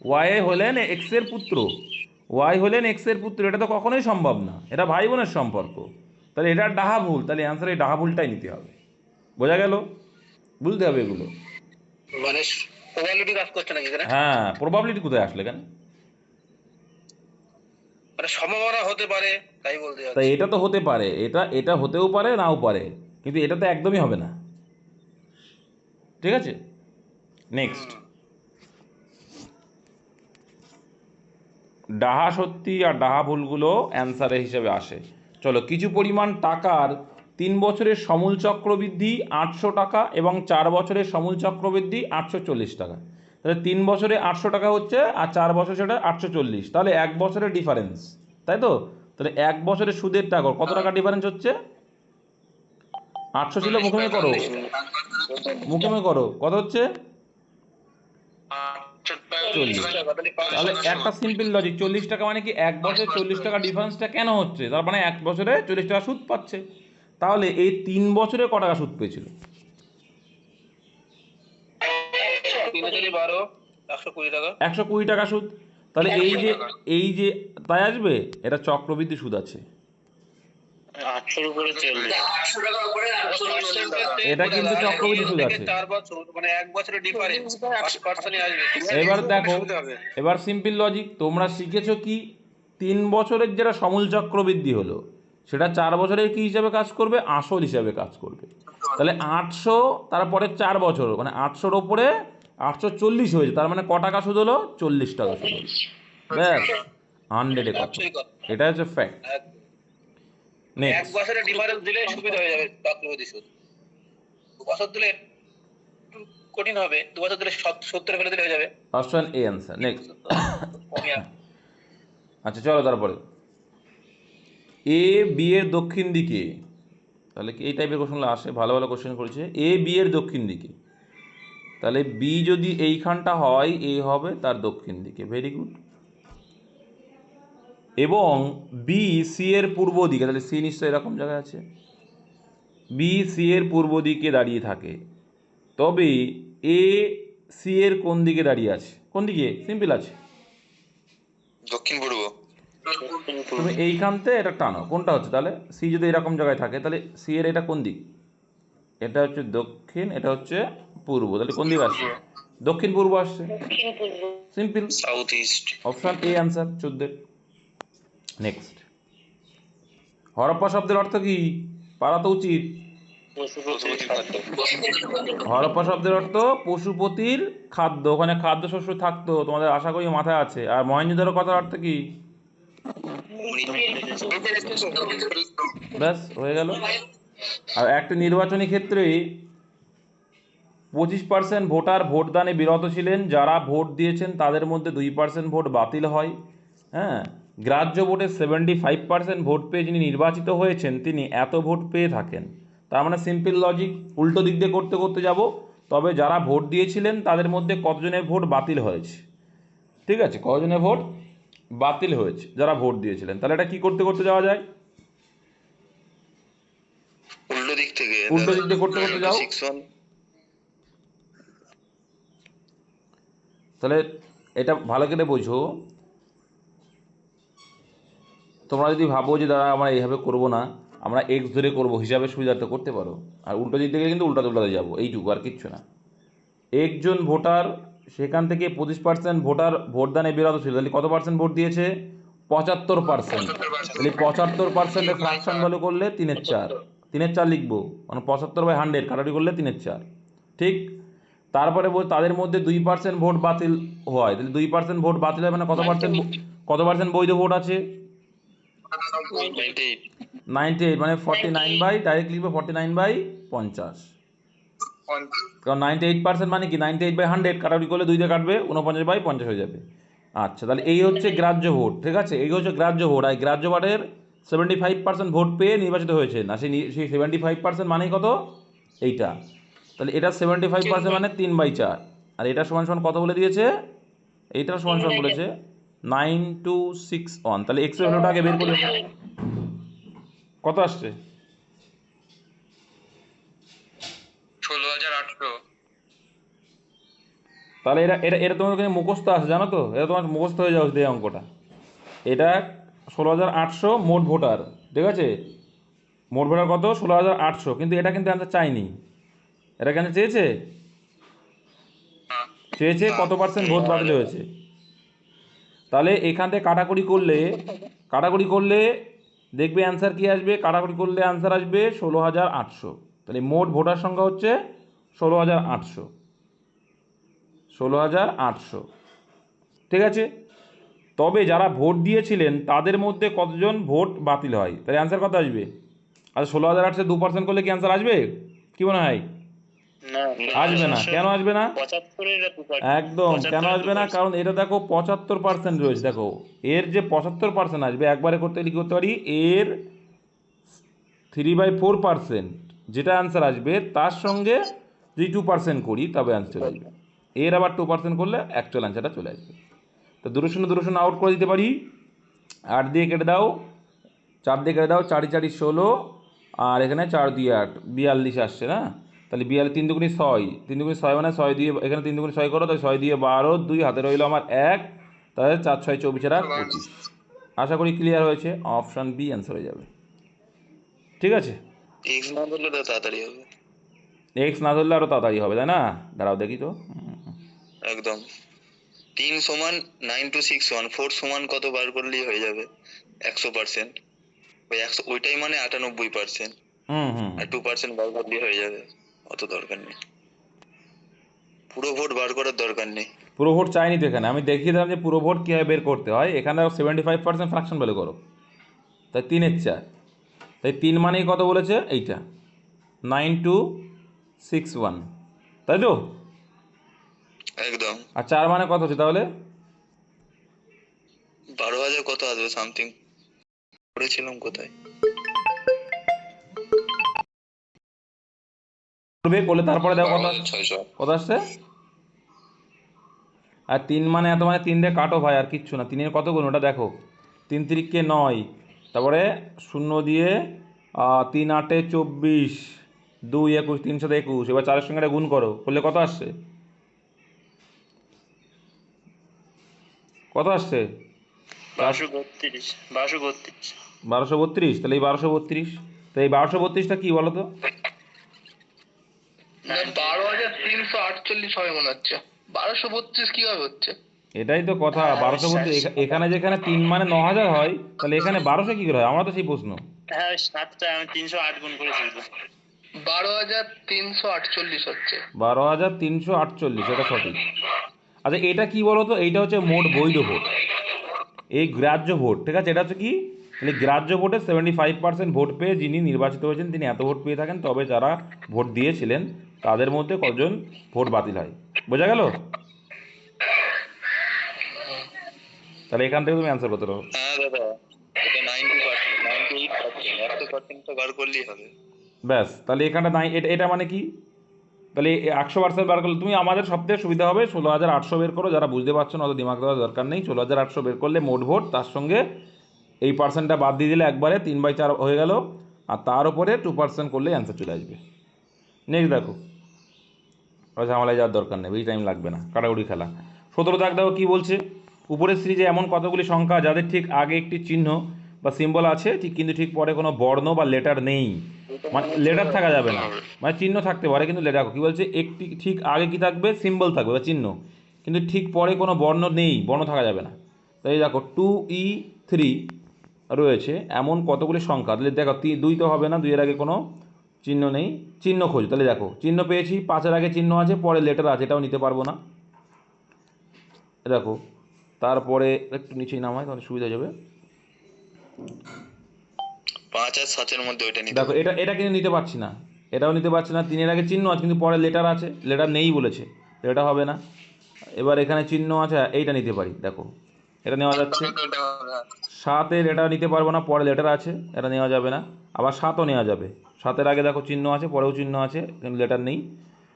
Speaker 1: ওয়াই হলেন এক্স এর পুত্র, ওয়াই হলেন এক্স এর পুত্র, এটা তো কখনোই সম্ভব না, এটা ভাই বোনের সম্পর্ক, তাহলে এটার ডাহা ভুল, তাহলে অ্যান্সার এই ডাহা ভুলটাই নিতে হবে। বোঝা গেল? বুঝতে হবে এগুলো।
Speaker 2: মানে প্রবাবিলিটি কাজ করছে নাকি এখানে?
Speaker 1: হ্যাঁ, প্রবাবিলিটি কোথায় আসলে কেন?
Speaker 2: মানে সম্ভাবনা হতে পারে, তাই বলতে
Speaker 1: তাই
Speaker 2: চাচ্ছি।
Speaker 1: এটা তো হতে পারে, এটা হতেও পারে নাও পারে, কিন্তু এটা তো একদমই হবে না, ঠিক আছে। নেক্সট, ডাহা সত্যি আর ডাহা ভুলগুলো অ্যান্সারের হিসেবে আসে। চলো, কিছু পরিমাণ টাকার 3 বছরের সমূল চক্রবৃদ্ধি 800 টাকা এবং 4 বছরের সমূল চক্রবৃদ্ধি 840 টাকা, তাহলে 3 বছরে 800 টাকা হচ্ছে আর 4 বছর সেটা 840, তাহলে 1 বছরের ডিফারেন্স, তাই তো। তাহলে 1 বছরের সুদের টাকা কত টাকা ডিফারেন্স হচ্ছে? 800 ছিল, মুখে করো, মুখে করো, কত হচ্ছে? 40। তাহলে একটা সিম্পল লজিক, 40 টাকা মানে কি 1 বছরে 40 টাকা ডিফারেন্সটা কেন হচ্ছে, তার মানে 1 বছরে 40 টাকা সুদ পাচ্ছে, তাহলে এই 3 বছরে ক টাকা সুদ পেয়েছিল?
Speaker 2: 3×12 120 টাকা।
Speaker 1: 120 টাকা সুদ। তাহলে এই যে তাই আসবে, এটা চক্রবৃদ্ধি সুদ আছে,
Speaker 3: 800 উপরে 40।
Speaker 1: এটা কিন্তু চক্রবৃদ্ধি সুদ আছে।
Speaker 2: 4 বছর মানে 1 বছরের ডিফারেন্স 8% আসবে।
Speaker 1: এবার দেখো, এবার সিম্পল লজিক, তোমরা শিখেছো কি 3 বছরের যেটা সমূল চক্রবৃদ্ধি হলো সেটা 4 বছরের কি হিসাবে কাজ করবে, আসল হিসাবে কাজ করবে। তাহলে 800 তারপরে 4 বছর মানে 800-র ওপরে 840 হয়েছে, তার মানে ক টাকা সুদ হলো? 40 টাকা সুদ হলো, ব্যাস 100-এ কথা, এটা হচ্ছে ফ্যাক্ট।
Speaker 2: 1
Speaker 1: নেক্সট,
Speaker 2: বছরের ডিফারেন্স দিলে সুবিধা হয়ে যাবে চক্রবৃদ্ধি সুদ। 2 বছর দিলে একটু কঠিন হবে, 2 বছর দিলে 70 ফেলে দিলে হয়ে যাবে।
Speaker 1: Option A answer. নেক্সট,
Speaker 2: কমই আসবে।
Speaker 1: আচ্ছা চলো, তারপরে এ বি এর দক্ষিণ দিকে, তাহলে কি এই টাইপের কোশ্চেনগুলো আসে, ভালো ভালো কোশ্চেন করেছে, এ বি এর দক্ষিণ দিকে, তাহলে বি যদি এইখানটা হয় এ হবে তার দক্ষিণ দিকে, ভেরি গুড। এবং বি সি এর পূর্ব দিকে, তাহলে সি নিশ্চয়ই এরকম জায়গায় আছে, বি সি এর পূর্ব দিকে দাঁড়িয়ে থাকে, তবে এ সি এর কোন দিকে দাঁড়িয়ে আছে? কোন দিকে? সিম্পল আছে,
Speaker 4: দক্ষিণ পূর্ব।
Speaker 1: তুমি এইখানতে এটা টানো, কোনটা হচ্ছে তাহলে? সি যদি এরকম জায়গায় থাকে তাহলে সি এর এটা কোন দিক? এটা হচ্ছে দক্ষিণ, এটা হচ্ছে পূর্ব, তাহলে কোন দিকে আসছে? দক্ষিণ পূর্ব আসছে, simple.
Speaker 3: South east.
Speaker 1: Option A answer 14। Next, Harappa শব্দের অর্থ কি? পারা তো উচিত।
Speaker 3: পশুপতির খাদ্য।
Speaker 1: হরপ্পা শব্দের অর্থ পশুপতির খাদ্য, ওখানে খাদ্যশস্য থাকতো, তোমাদের আশা করি মাথায় আছে। আর মহেঞ্জোদারো কথার অর্থ কি? ব্যাস হয়ে গেল। আর একটা নির্বাচনী ক্ষেত্রে 25% ভোটার ভোটদানে বিরত ছিলেন, যারা ভোট দিয়েছেন তাদের মধ্যে 2% ভোট বাতিল হয়। হ্যাঁ, গ্রাহ্য ভোটে 75% ভোট পেয়ে যিনি নির্বাচিত হয়েছেন তিনি এত ভোট পেয়ে থাকেন। তার মানে সিম্পল লজিক, উল্টো দিক দিয়ে করতে করতে যাব। তবে যারা ভোট দিয়েছিলেন তাদের মধ্যে কতজনের ভোট বাতিল হয়েছে, ঠিক আছে, কতজনের ভোট বাতিল হয়েছে যারা ভোট দিয়েছিলেন। তাহলে এটা কি করতে করতে যাওয়া যায়?
Speaker 4: উল্টো দিক থেকে
Speaker 1: উল্টো দিক দিয়ে করতে করতে যাও।
Speaker 4: 61।
Speaker 1: তাহলে এটা ভালো করে বোঝো। তোমরা যদি ভাবো যে দাদা আমরা এইভাবে করবো না, আমরা এক্স ধরে করবো, হিসাবে সুবিধার্থে করতে পারো। আর উল্টো দিক থেকে কিন্তু উল্টাতে উল্টাতে যাবো, এইটুকু আর কিচ্ছু না। একজন ভোটার, সেখান থেকে 25% ভোটার ভোটদানে বিরত ছিল, তাহলে কত পার্সেন্ট ভোট দিয়েছে? 75%। তাহলে 75%-এর ফ্র্যাকশন ভ্যালু করলে 3/4, 3/4 লিখবো, মানে 75/100 কাটারি করলে 3/4, ঠিক। তারপরে তাদের মধ্যে 2% ভোট বাতিল হয়, তাহলে 2% ভোট বাতিল হয় মানে কত পার্সেন্ট বৈধ ভোট আছে? 98, মানে 49 ডাইরেক্ট লিখবে 49/50। কারণ 98% মানে কি 98/100 কাটাকুটি করলে 2 দিয়ে কাটবে, 49/50 হয়ে যাবে। আচ্ছা, তাহলে এই হচ্ছে গ্রাহ্য ভোট, ঠিক আছে, এই হচ্ছে গ্রাহ্য ভোট। আর গ্রাহ্য ভোটের 75% ভোট পেয়ে নির্বাচিত হয়েছে না, সেই 75% মানেই কত? এইটা। তাহলে এটা 75% মানে 3/4। আর এটা সমান সমান কত বলে দিয়েছে? এইটা সমান সমান বলেছে 9261। তাহলে এক্স এর ভ্যালুটা আগে বের করি। কত আসছে?
Speaker 4: 16,800।
Speaker 1: তাহলে এটা এটা এটা তোমার কাছে মুখস্থ আছে, জানো তো, এটা তোমার মুখস্থ হয়ে যাচ্ছে এই অঙ্কটা। এটা 16,800 মোট ভোটার, ঠিক আছে, মোট ভোটার কত? 16,800। কিন্তু এটা কিন্তু অ্যান্সার চাইনি, এটা কেন চেয়েছে? চেয়েছে কত পার্সেন্ট ভোট বাতিল হয়েছে। তাহলে এখান থেকে কাটাকুটি করলে দেখবে অ্যান্সার কি আসবে? কাটাকুটি করলে অ্যান্সার আসবে 16,800। তাহলে মোট ভোটার সংখ্যা হচ্ছে 16,800, 16,800, ঠিক আছে। তবে যারা ভোট দিয়েছিলেন তাদের মধ্যে কতজন ভোট বাতিল হয়? তাহলে অ্যান্সার কত আসবে? আচ্ছা, 16,800 2% করলে কি অ্যান্সার আসবে? কি মনে হয়? আসবে না। কেন আসবে না? একদম কেন আসবে না? কারণ এটা দেখো 75% রয়েছে, দেখো এর যে 75% আসবে, একবারে করতে গেলে কি করতে পারি, এর 3/4% যেটা অ্যান্সার আসবে তার সঙ্গে যদি 2% করি তবে অ্যান্সার চলে আসবে। এর আবার 2% করলে অ্যাকচুয়াল অ্যান্সারটা চলে আসবে। তো 2 আউট করে দিতে পারি। 8 দিয়ে কেটে দাও, 4 দিয়ে কেটে দাও, 4 4 16, আর এখানে 4 দিয়ে 8 42 আসছে না? তাহলে 42, 3 দুগুণি 6, 3 দুগুণি 6 মানে 6 দিয়ে এখানে 3 দুগুণি 6 করো, তাই 6 দিয়ে 12, 2 হাতে রইলো আমার 1, তাহলে 4 6 24 আর 25। আশা করি ক্লিয়ার হয়েছে। অপশান বি অ্যান্সার হয়ে যাবে, ঠিক আছে।
Speaker 4: এক্স না ধরলে তো তাড়াতাড়ি হবে।
Speaker 1: এক্স না ধরলে আরও তাড়াতাড়ি হবে, তাই না? দাঁড়াও দেখি তো।
Speaker 4: একদম। 3 সমান 9261, 4 সমান কত বার করলেই হয়ে যাবে 100%। ওই 100, ওইটাই মানে 98%। আর 2% বার করলেই হয়ে যাবে, অত দরকার নেই, পুরো ভোট বার করার দরকার নেই।
Speaker 1: পুরো ভোট চাইনি তো এখানে, আমি দেখিয়ে দিলাম যে পুরো ভোট কীভাবে বের করতে হয়। এখানে 75% ফ্র্যাকশন ভ্যালু করো, তাই 3/4, তাই 3 মানেই কত বলেছে? এইটা 9261, তাই তো।
Speaker 4: একদম।
Speaker 1: আর 4 মানে কত হচ্ছে তাহলে?
Speaker 4: 12,000 কত আসবে সামথিং, করেছিলাম কোথায়?
Speaker 1: করলে তারপরে দেখো কত
Speaker 4: 600।
Speaker 1: কত আসছে। আর 3 মানে এত, মানে 3 দিয়ে কাটো ভাই, আর কিচ্ছু না। 3-এর কত গুণ ওটা দেখো, 3 3 9, তারপরে 0 দিয়ে 3 8 24, 2 21, 3 7 21। এবার 4-এর সঙ্গে এটা গুণ করো, করলে কত আসছে? কত আসছে?
Speaker 3: 1232
Speaker 1: 1232। তাহলে এই 1232, তো এই 1232টা কি বলো তো?
Speaker 5: 12,348 হবে মনে হচ্ছে। 1232 কিভাবে হচ্ছে?
Speaker 1: এটাই তো কথা,
Speaker 3: হ্যাঁ,
Speaker 1: 1232। এখানে যেখানে 3 মানে 9000 হয়, তাহলে এখানে 1200 কি করে হয়? আমার তো সেই প্রশ্ন।
Speaker 3: হ্যাঁ, 7টা আমি 308 গুণ করেছি তো।
Speaker 5: 12,348 হচ্ছে।
Speaker 1: 12,348, এটা সঠিক। আচ্ছা এটা কি বলো তো? এইটা হচ্ছে মোট বৈধ ভোট, এই গ্রাহ্য ভোট, ঠিক আছে? এটা হচ্ছে কি? তাহলে গ্রাহ্য ভোটে 75% ভোট পেয়ে যিনি নির্বাচিত হয়েছেন তিনি এত ভোট পেয়ে থাকেন, তবে যারা ভোট দিয়েছিলেন তাদের মধ্যে কজন ভোট বাতিল হয়। বোঝা গেল? তাহলে এখান থেকে তুমি অ্যান্সার করতে পারো।
Speaker 4: হ্যাঁ দাদা, এটা 90%, 98%, 100% তো বার করলেই হবে।
Speaker 1: ব্যাস, তাহলে এখানটা নাই। এটা এটা মানে কি? তাহলে 100% বার করলে তুমি আমাদের সবথেকে সুবিধা হবে 16,800 বের করো। যারা বুঝতে পারছো না অত দিমাগ দেওয়ার দরকার নেই। 16,800 বের করলে মোট ভোট, তার সঙ্গে এই পার্সেন্টটা বাদ দিয়ে দিলে একবারে 3/4 হয়ে গেল, আর তার উপরে 2% করলে অ্যান্সার চলে আসবে। নেক্সট দেখো, ওরা ঝামেলায় যাওয়ার দরকার নেই, বেশি টাইম লাগবে না, কাটাকুটি খেলা। 17 দাগ দেখো কী বলছে। উপরের সিরিজে এমন কতগুলি সংখ্যা যাদের ঠিক আগে একটি চিহ্ন বা সিম্বল আছে ঠিক কিন্তু ঠিক পরে কোনো বর্ণ বা লেটার নেই। মানে লেটার থাকা যাবে না, মানে চিহ্ন থাকতে পারে কিন্তু লেটার। কী বলছে? একটি ঠিক আগে কি থাকবে? সিম্বল থাকবে বা চিহ্ন, কিন্তু ঠিক পরে কোনো বর্ণ নেই, বর্ণ থাকা যাবে না। তাই দেখো 2E3 রয়েছে এমন কতগুলি সংখ্যা। তাহলে দেখো 2 তো হবে না, 2-এর আগে কোনো চিহ্ন নেই, চিহ্ন খোঁজ। তাহলে দেখো চিহ্ন পেয়েছি, 5-এর আগে চিহ্ন আছে, পরে লেটার আছে, এটাও নিতে পারবো না। দেখো তারপরে একটু নিচেই নামায় তাহলে সুবিধা হয়ে যাবে।
Speaker 4: 5 আর 7-এর মধ্যে ওইটা নিতে
Speaker 1: দেখো
Speaker 4: হবে।
Speaker 1: এটা এটা কিন্তু নিতে পারছি না, এটাও নিতে পারছি না। 3-এর আগে চিহ্ন আছে কিন্তু পরে লেটার আছে, লেটার নেই বলেছে, এটা হবে না। এবার এখানে চিহ্ন আছে, এইটা নিতে পারি, দেখো এটা নেওয়া যাচ্ছে। 7-এর এটা নিতে পারবো না, পরে লেটার আছে, এটা নেওয়া যাবে না। আবার 7ও নেওয়া যাবে, 7-এর আগে দেখো চিহ্ন আছে, পরেও চিহ্ন আছে, কিন্তু লেটার নেই।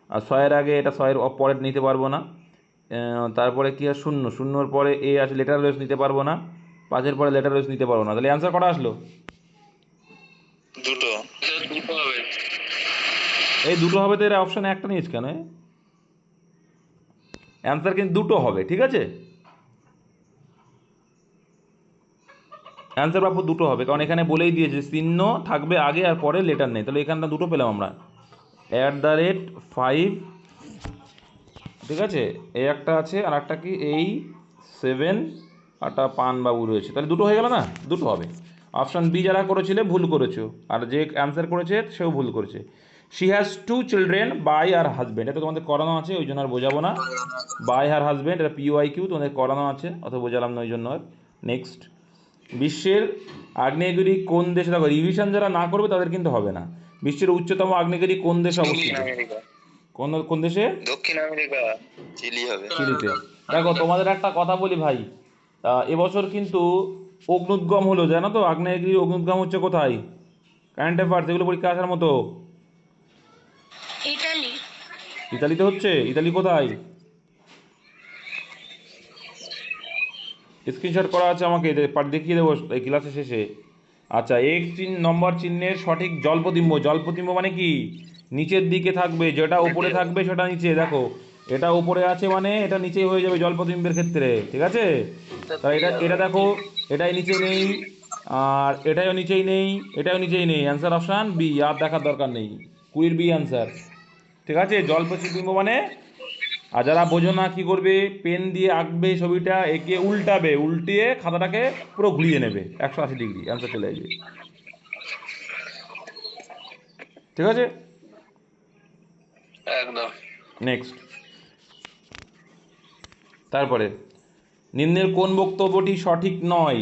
Speaker 1: আর 6-এর আগে, এটা 6-এর পরে নিতে পারবো না। তারপরে কি আর 0-0-র পরে এ আছে, লেটার রয়েছে, নিতে পারবো না। 5-এর পরে লেটার রয়েছে, নিতে পারবো না। তাহলে অ্যান্সার কটা আসলো?
Speaker 4: দুটো।
Speaker 2: হবে।
Speaker 1: এই দুটো হবে, তো এর অপশানে একটা নিয়েছ কেন? অ্যান্সার কিন্তু দুটো হবে, ঠিক আছে? অ্যান্সার বাপু দুটো হবে, কারণ এখানে বলেই দিয়েছে চিহ্ন থাকবে আগে আর পরে লেটার নেই। তাহলে এখানটা দুটো পেলাম আমরা, @5, ঠিক আছে? এই একটা আছে, আর একটা কি এই 7, একটা পানবাবু রয়েছে, তাহলে দুটো হয়ে গেল না? দুটো হবে। অপশান বি যারা করেছিলে ভুল করেছো, আর যে অ্যান্সার করেছে সেও ভুল করেছে। She has 2 children by her husband, এটা তোমাদের করানো আছে, ওই জন্য আর বোঝাবো না। বাই হার হাজব্যান্ড, এটা PYQ তোমাদের করানো আছে, অত বোঝালাম না ওই জন্য আর। নেক্সট, বিশ্বের আগ্নেয়গিরি কোন দেশে? দেখো রিভিশন যারা না করবে তাদের কিন্তু হবে না। বিশ্বের উচ্চতম আগ্নেয়গিরি কোন দেশে অবস্থিত?
Speaker 4: আমেরিকা।
Speaker 1: কোন কোন দেশে?
Speaker 4: দক্ষিণ আমেরিকা, চিলি হবে।
Speaker 1: চিলিতে। দেখো তোমাদের একটা কথা বলি ভাই, এবছর কিন্তু অগ্নুদ্গম হলো, জানো তো? আগ্নেয়গিরি অগ্নুদ্গম হচ্ছে কোথায়? কারেন্ট অ্যাফেয়ার্স, এগুলো পরীক্ষা আসার মতো।
Speaker 6: ইতালি।
Speaker 1: ইতালিতে হচ্ছে? ইতালি কোথায়? স্ক্রিনশট করা আছে, আমাকে দেখিয়ে দেবো এই ক্লাসের শেষে। আচ্ছা, নম্বর চিহ্নের সঠিক জলপ্রতিম্ব। জলপ্রতিম্ব মানে কি? নিচের দিকে থাকবে, যেটা উপরে থাকবে সেটা নিচে। দেখো এটা উপরে আছে মানে এটা নিচেই হয়ে যাবে জলপ্রতিম্বের ক্ষেত্রে, ঠিক আছে? তাই এটা এটা দেখো, এটাই নিচে নেই, আর এটাও নিচেই নেই, এটাও নিচেই নেই। অ্যান্সার অপশান বি, আর দেখার দরকার নেই, 20 বি অ্যান্সার, ঠিক আছে? জলপ্রতিবিম্ব মানে, আর যারা বোঝো না কী করবে, পেন দিয়ে আঁকবে ছবিটা, এঁকে উল্টাবে, উল্টিয়ে খাতাটাকে পুরো ঘুরিয়ে নেবে 180 ডিগ্রি, অ্যান্সার চলে আসবে, ঠিক আছে?
Speaker 2: একদম।
Speaker 1: নেক্সট, তারপরে নিম্নের কোন বক্তব্যটি সঠিক নয়?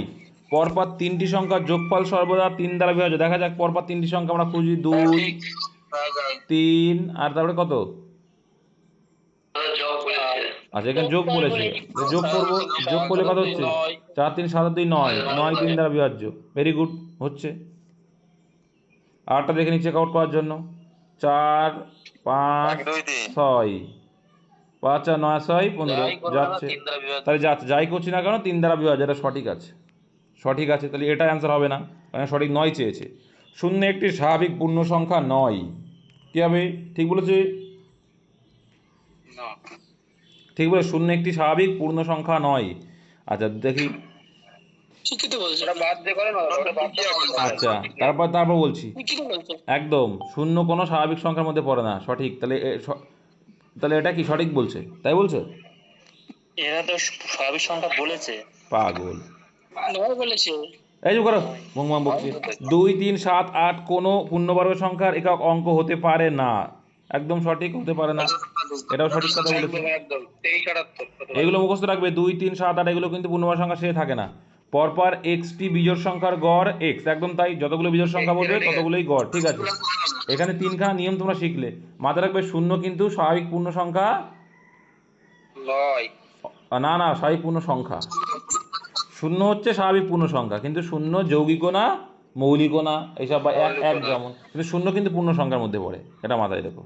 Speaker 1: পরপর 3টি সংখ্যার যোগফল সর্বদা 3 দ্বারা বিভাজ্য। দেখা যাক, পরপর 3টি সংখ্যা আমরা খুঁজি, 2, 3, আর তারপরে কত? আচ্ছা, এখানে যোগ বলেছে, যোগ করবো, যোগ করলে কত হচ্ছে? 4, 3, 7, 2, 9, 9 3 দ্বারা বিভাজ্য। ভেরি গুড, হচ্ছে। আরটা দেখে নিচ্ছে কাউন্ট করার জন্য, 4, 5, 6, 5 আর 9, 6, 15 যাচ্ছে। তাহলে যাচ্ছে, যাই করছি না কেন 3 দ্বারা বিভাজ্য, এটা সঠিক আছে, সঠিক আছে। তাহলে এটা অ্যান্সার হবে না, কারণ সঠিক 9 চেয়েছে। শূন্য একটি স্বাভাবিক পূর্ণ সংখ্যা নয়, কী হবে? ঠিক বলেছে, ঠিক বলে, শূন্য একটি স্বাভাবিক পূর্ণ সংখ্যা নয়। আচ্ছা দেখি।
Speaker 5: ঠিকই তো বলছো।
Speaker 2: ওটা বাদ দিয়ে করে না, ওটা বাদ দিয়ে
Speaker 1: আচ্ছা তারপর বলছি।
Speaker 5: ঠিকই তো বলছো।
Speaker 1: একদম শূন্য কোনো স্বাভাবিক সংখ্যার মধ্যে পড়ে না, সঠিক। তাহলে এটা কি সঠিক বলছে, তাই বলছো?
Speaker 3: এরা তো স্বাভাবিক সংখ্যা বলেছে।
Speaker 1: পাগল।
Speaker 5: নয় বলেছে।
Speaker 1: এই যে করো মুংমাং বকছি। 2, 3, 7, 8 কোনো পূর্ণবর্গ সংখ্যার একক অঙ্ক হতে পারে না। একদম সঠিক, হতে পারে না, এটাও সঠিক কথা বলেছে।
Speaker 2: একদম 2378
Speaker 1: এগুলো মুখস্থ রাখবে, 2, 3, 7, 8 এগুলো কিন্তু পূর্ণবর্গ সংখ্যা সে থাকে না। পরপর এক্সটি বিজোড় সংখ্যার গড় এক্স, একদম তাই, যতগুলো বিজোড় সংখ্যা বলবে ততগুলোই গড়, ঠিক আছে। এখানে তিনখানা নিয়ম তোমরা শিখলে। মাথায় রাখবে শূন্য কিন্তু স্বাভাবিক পূর্ণ সংখ্যা
Speaker 2: নয়।
Speaker 1: না, না, স্বাভাবিক পূর্ণ সংখ্যা। শূন্য হচ্ছে স্বাভাবিক পূর্ণ সংখ্যা, কিন্তু শূন্য যৌগিকও না, মৌলিকও না, এইসব বা এক এক যেমন, কিন্তু শূন্য কিন্তু পূর্ণ সংখ্যার মধ্যে পড়ে, এটা মাথায় রেখো,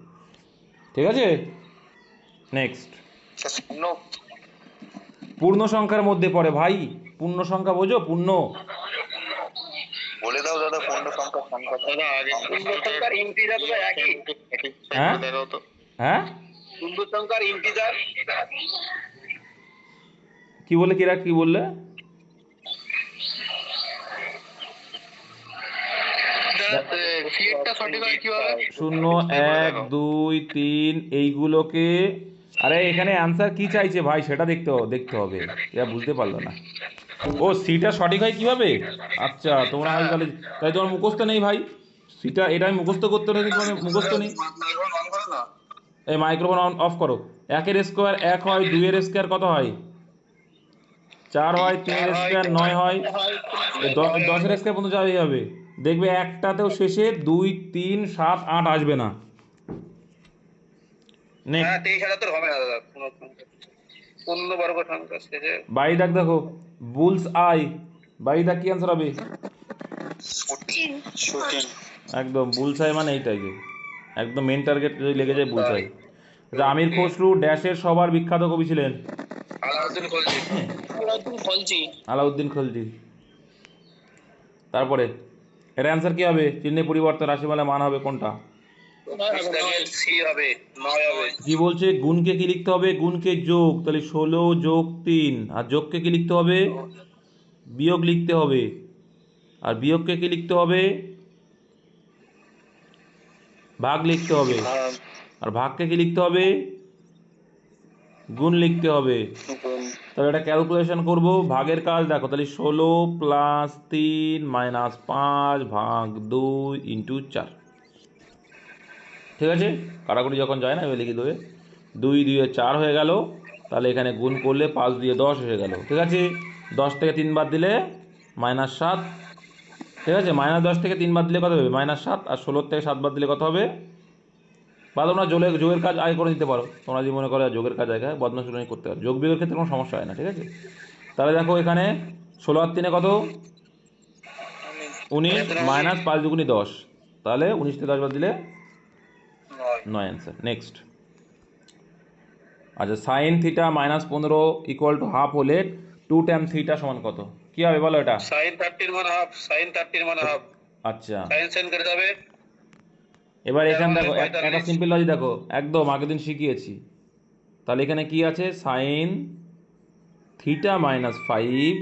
Speaker 1: ঠিক আছে। নেক্সট,
Speaker 2: শূন্য
Speaker 1: পূর্ণ সংখ্যার মধ্যে পড়ে ভাই, পূর্ণ সংখ্যা বোঝো, পূর্ণ।
Speaker 4: বলে দাও দাদা পূর্ণ সংখ্যা সংখ্যা।
Speaker 3: দাদা আগে
Speaker 2: পূর্ণ সংখ্যার ইন্টিজার তো একই।
Speaker 1: হ্যাঁ?
Speaker 3: দেখাও তো।
Speaker 1: হ্যাঁ,
Speaker 2: পূর্ণ সংখ্যার ইন্টিজার
Speaker 1: কি বললে, কি বললে?
Speaker 5: সিএরটা সঠিক হয় কিভাবে?
Speaker 1: 0, 1, 2, 3 এইগুলোকে, আরে এখানে অ্যান্সার কি চাইছে ভাই সেটা দেখতে হবে, এরা বুঝতে পারলো না। ও সিটা সঠিক হয় কিভাবে? আচ্ছা তোমরা হয় তাহলে, তাই তোমার মুখস্থ নেই ভাই, সিটা এটা আমি মুখস্থ করতে হলে কিন্তু তোমার মুখস্থ নেই। এই মাইক্রোফোন অফ করো। 1 এর স্কোয়ার 1 হয়, 2 এর স্কোয়ার কত হয়? 4 হয়, 3 এর স্কোয়ার 9 হয়, 10 এর স্কোয়ার পর্যন্ত যাবেই হবে। দেখবে একটাতেও শেষে 2, 3, 7, 8 আসবে না।
Speaker 2: হ্যাঁ
Speaker 1: নেক্সট,
Speaker 2: 2378 হবে না দাদা, পূর্ণবর্গ সংখ্যা শেষে
Speaker 1: বাই দাগ দেখো, বুলস আই, বাই দাগ কি অ্যান্সার হবে?
Speaker 3: শুটিং।
Speaker 1: একদম বুলস আই মানে এইটাই, যে একদম মেন টার্গেট যদি লেগে যায় বুলস আই। আচ্ছা, আমির খসরু ড্যাশের সবার বিখ্যাত কবি ছিলেন?
Speaker 2: আলাউদ্দিন খলজি।
Speaker 5: ফলজি।
Speaker 1: আলাউদ্দিন খলজি। তারপরে এর অ্যান্সার কি হবে? চিহ্নের পরিবর্তন রাশিমালা মান হবে কোনটা?
Speaker 2: সি হবে, 9 হবে।
Speaker 1: কি বলছে? গুণকে কি লিখতে হবে? গুণকে যোগ, তাহলে 16 যোগ 3, আর যোগকে কি লিখতে হবে? বিয়োগ লিখতে হবে। আর বিয়োগকে কি লিখতে হবে? ভাগ লিখতে হবে। আর ভাগকে কি লিখতে হবে? গুণ লিখতে হবে। তাহলে এটা ক্যালকুলেশন করব, ভাগের কাজ দেখো, তাহলে 16 + 3 - 5 ভাগ 2 × 4, ঠিক আছে। কাটাকুটি যখন যায় না এবার লিখে দেবে, 2 2 এ 4 হয়ে গেল, তাহলে এখানে গুণ করলে 5 2 এ 10 হয়ে গেল, ঠিক আছে। 10 থেকে 3 বাদ দিলে -7, ঠিক আছে। -10 থেকে 3 বাদ দিলে কত হবে? -7, আর 16 থেকে 7 বাদ দিলে কত হবে? বা তোমরা যোগের কাজ আগে করে নিতে পারো, তোমরা যদি মনে করো যোগের কাজ আগে বদমাশি করতে পারো, যোগ বিয়োগের ক্ষেত্রে কোনো সমস্যা হয় না, ঠিক আছে। তাহলে দেখো এখানে 16 আর 3 কত? 19, -5 2 10, তাহলে 19 থেকে 10 বাদ দিলে 9 অ্যান্সার। নেক্সট, আচ্ছা সাইন থিটা -15 = হাফ হলে 2 tan থিটা সমান কত? কি হবে বলো এটা?
Speaker 2: sin 30 এর মান হাফ, sin 30 এর মান হাফ,
Speaker 1: আচ্ছা
Speaker 2: sin কেটে যাবে।
Speaker 1: এবার এখানে দেখো একটা
Speaker 2: 45।
Speaker 1: সিম্পল লজিক দেখো, একদম আগের দিন শিখিয়েছি। তাহলে এখানে কি আছে? সাইন থিটা -5,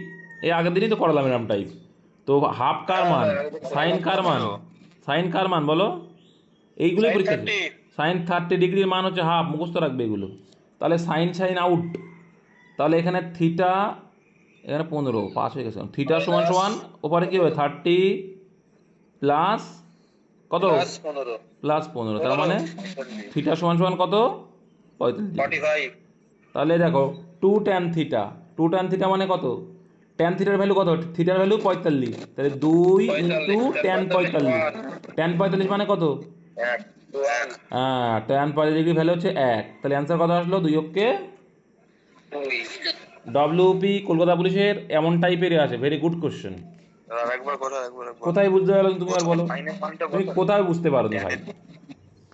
Speaker 1: এই আগের দিনই তো করালাম এরকম টাইপ। তো হাফ কার মান? সাইন কার মান? সাইন কার মান বলো? এইগুলোই
Speaker 2: sin
Speaker 1: পরীক্ষা।
Speaker 2: 30
Speaker 1: সাইন 30 ডিগ্রির মান হচ্ছে হাফ, মুখস্থ রাখবে এগুলো। তাহলে সাইন আউট, তাহলে এখানে থিটা, এখানে 15 পাস হয়ে গেছে, থিটা সমান সমান ওপারে কি হবে? 30 প্লাস কত?
Speaker 2: +15
Speaker 1: +15, তার মানে থিটা সমান সমান কত? 45।
Speaker 2: 45।
Speaker 1: তাহলে দেখো 2 tan থিটা, 2 tan থিটা মানে কত? tan থিটার ভ্যালু কত? থিটার ভ্যালু 45, তাহলে 2 × tan 45, tan 45 মানে কত?
Speaker 2: 1
Speaker 1: হ্যাঁ, tan 45 ডিগ্রি ভ্যালু হচ্ছে 1, তাহলে অ্যান্সার কত আসলো? 2 অক্ষে
Speaker 2: 2।
Speaker 1: WP কলকাতা পুলিশের এমন টাইপেরই আছে, ভেরি গুড কোশ্চেন।
Speaker 4: একবার
Speaker 1: কোথায় বুঝতে পারো তুমি আর বলো,
Speaker 4: সাইনের মানটা
Speaker 1: তুমি কোথায় বুঝতে পারো নি ভাই,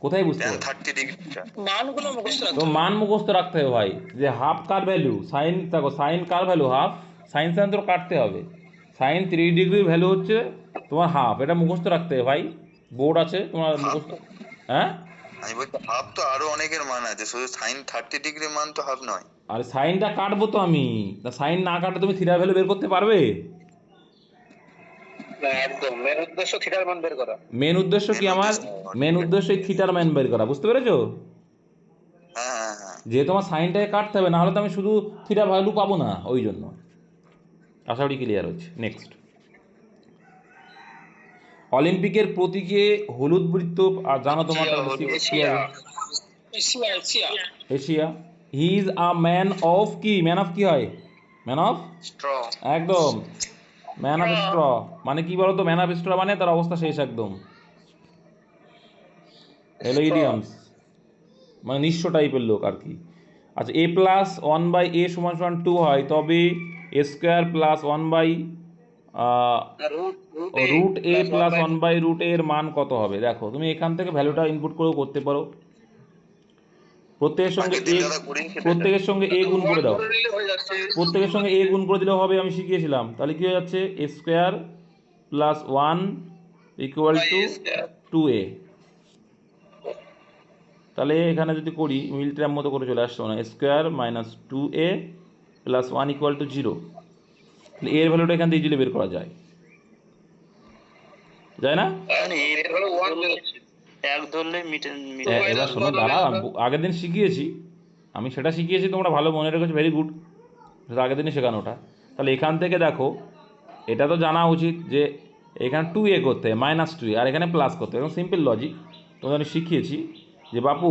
Speaker 1: কোথায় বুঝতে পারো?
Speaker 4: 30 ডিগ্রিটা
Speaker 5: মানগুলো মুখস্থ রাখতে
Speaker 1: তো
Speaker 5: হবে।
Speaker 1: মান মুখস্থ রাখতে হবে ভাই, যে হাফ কার ভ্যালু, সাইন দেখো সাইন কার ভ্যালু হাফ, সাইন সাইন তো কাটতে হবে, সাইন 3 ডিগ্রির ভ্যালু হচ্ছে তোমার হাফ, এটা মুখস্থ রাখতে হবে ভাই, বোর্ড আছে তোমার মুখস্থ। হ্যাঁ
Speaker 4: আমি বলছি হাফ তো আরো অনেকের মান আছে, শুধু সাইন 30 ডিগ্রি মান তো হাফ নয়।
Speaker 1: আর সাইনটা কাটবো তো আমি, তা সাইন না কাটলে তুমি থিটা ভ্যালু বের করতে পারবে?
Speaker 2: না, একদম মেন উদ্দেশ্য থিটার মান বের করা।
Speaker 1: মেন উদ্দেশ্য কি আমার? মেন উদ্দেশ্য এই থিটার মান বের করা, বুঝতে পেরেছো?
Speaker 4: হ্যাঁ হ্যাঁ হ্যাঁ।
Speaker 1: যে তোমার সাইনটাকে কাটতে হবে, না হলে তো আমি শুধু থিটা ভ্যালু পাবো না, ওই জন্য। আশা করি ক্লিয়ার হচ্ছে। নেক্সট, অলিম্পিকের প্রতীকে হলুদ বৃত্ত, আর জানো তোমার তো
Speaker 2: Asia.
Speaker 5: Asia Asia
Speaker 1: Asia. He is a man of কি? ম্যান অফ কি হয়? Man of,
Speaker 2: straw.
Speaker 1: একদম ম্যান অফ স্ট্র। মানে কি বলতো, ম্যান অফ স্ট্র মানে তার অবস্থা শেষ একদম। এলো ইডিয়ামস, মানে নিঃস্ব টাইপের লোক আর কি। আচ্ছা, a plus one by a সমান সমান টু হয়, তবে a square plus one by root a plus one by root এর মান কত হবে? দেখো তুমি এখান থেকে ভ্যালুটা ইনপুট করেও করতে পারো। প্রত্যেকের সঙ্গে
Speaker 4: আগের দিন
Speaker 1: এ,
Speaker 4: দাদা করিনি সেটা।
Speaker 1: প্রত্যেকের সঙ্গে এ গুণ করে দাও।
Speaker 2: ধরে নিলে হয়ে যাচ্ছে।
Speaker 1: প্রত্যেকের সঙ্গে এ গুণ করে দিলেও হবে, আমি শিখিয়েছিলাম। তাহলে কি হয়ে যাচ্ছে? A square plus one equal to two a. তাহলে এখানে যদি করি মিলট্রাম মতো করে চলে আসছে না, square minus two A plus one equal to zero. তাহলে এর ভ্যালুটা এখান থেকে ইজিলি বের করা যায়, যায় না?
Speaker 3: মানে
Speaker 2: এর হলো 1 বেরোচ্ছে।
Speaker 3: এক ধরলে মিটে
Speaker 1: এবার শোনো, দাঁড়া, আগের দিন শিখিয়েছি আমি, সেটা শিখিয়েছি, তোমরা ভালো মনে রেখেছো, ভেরি গুড। সেটা আগের দিনই শেখানোটা। তাহলে এখান থেকে দেখো, এটা তো জানা উচিত যে এখানে টু এ করতে হয়, মাইনাস টু এ, আর এখানে প্লাস করতে হয়। এবং সিম্পল লজিক তোমাদের আমি শিখিয়েছি যে বাপু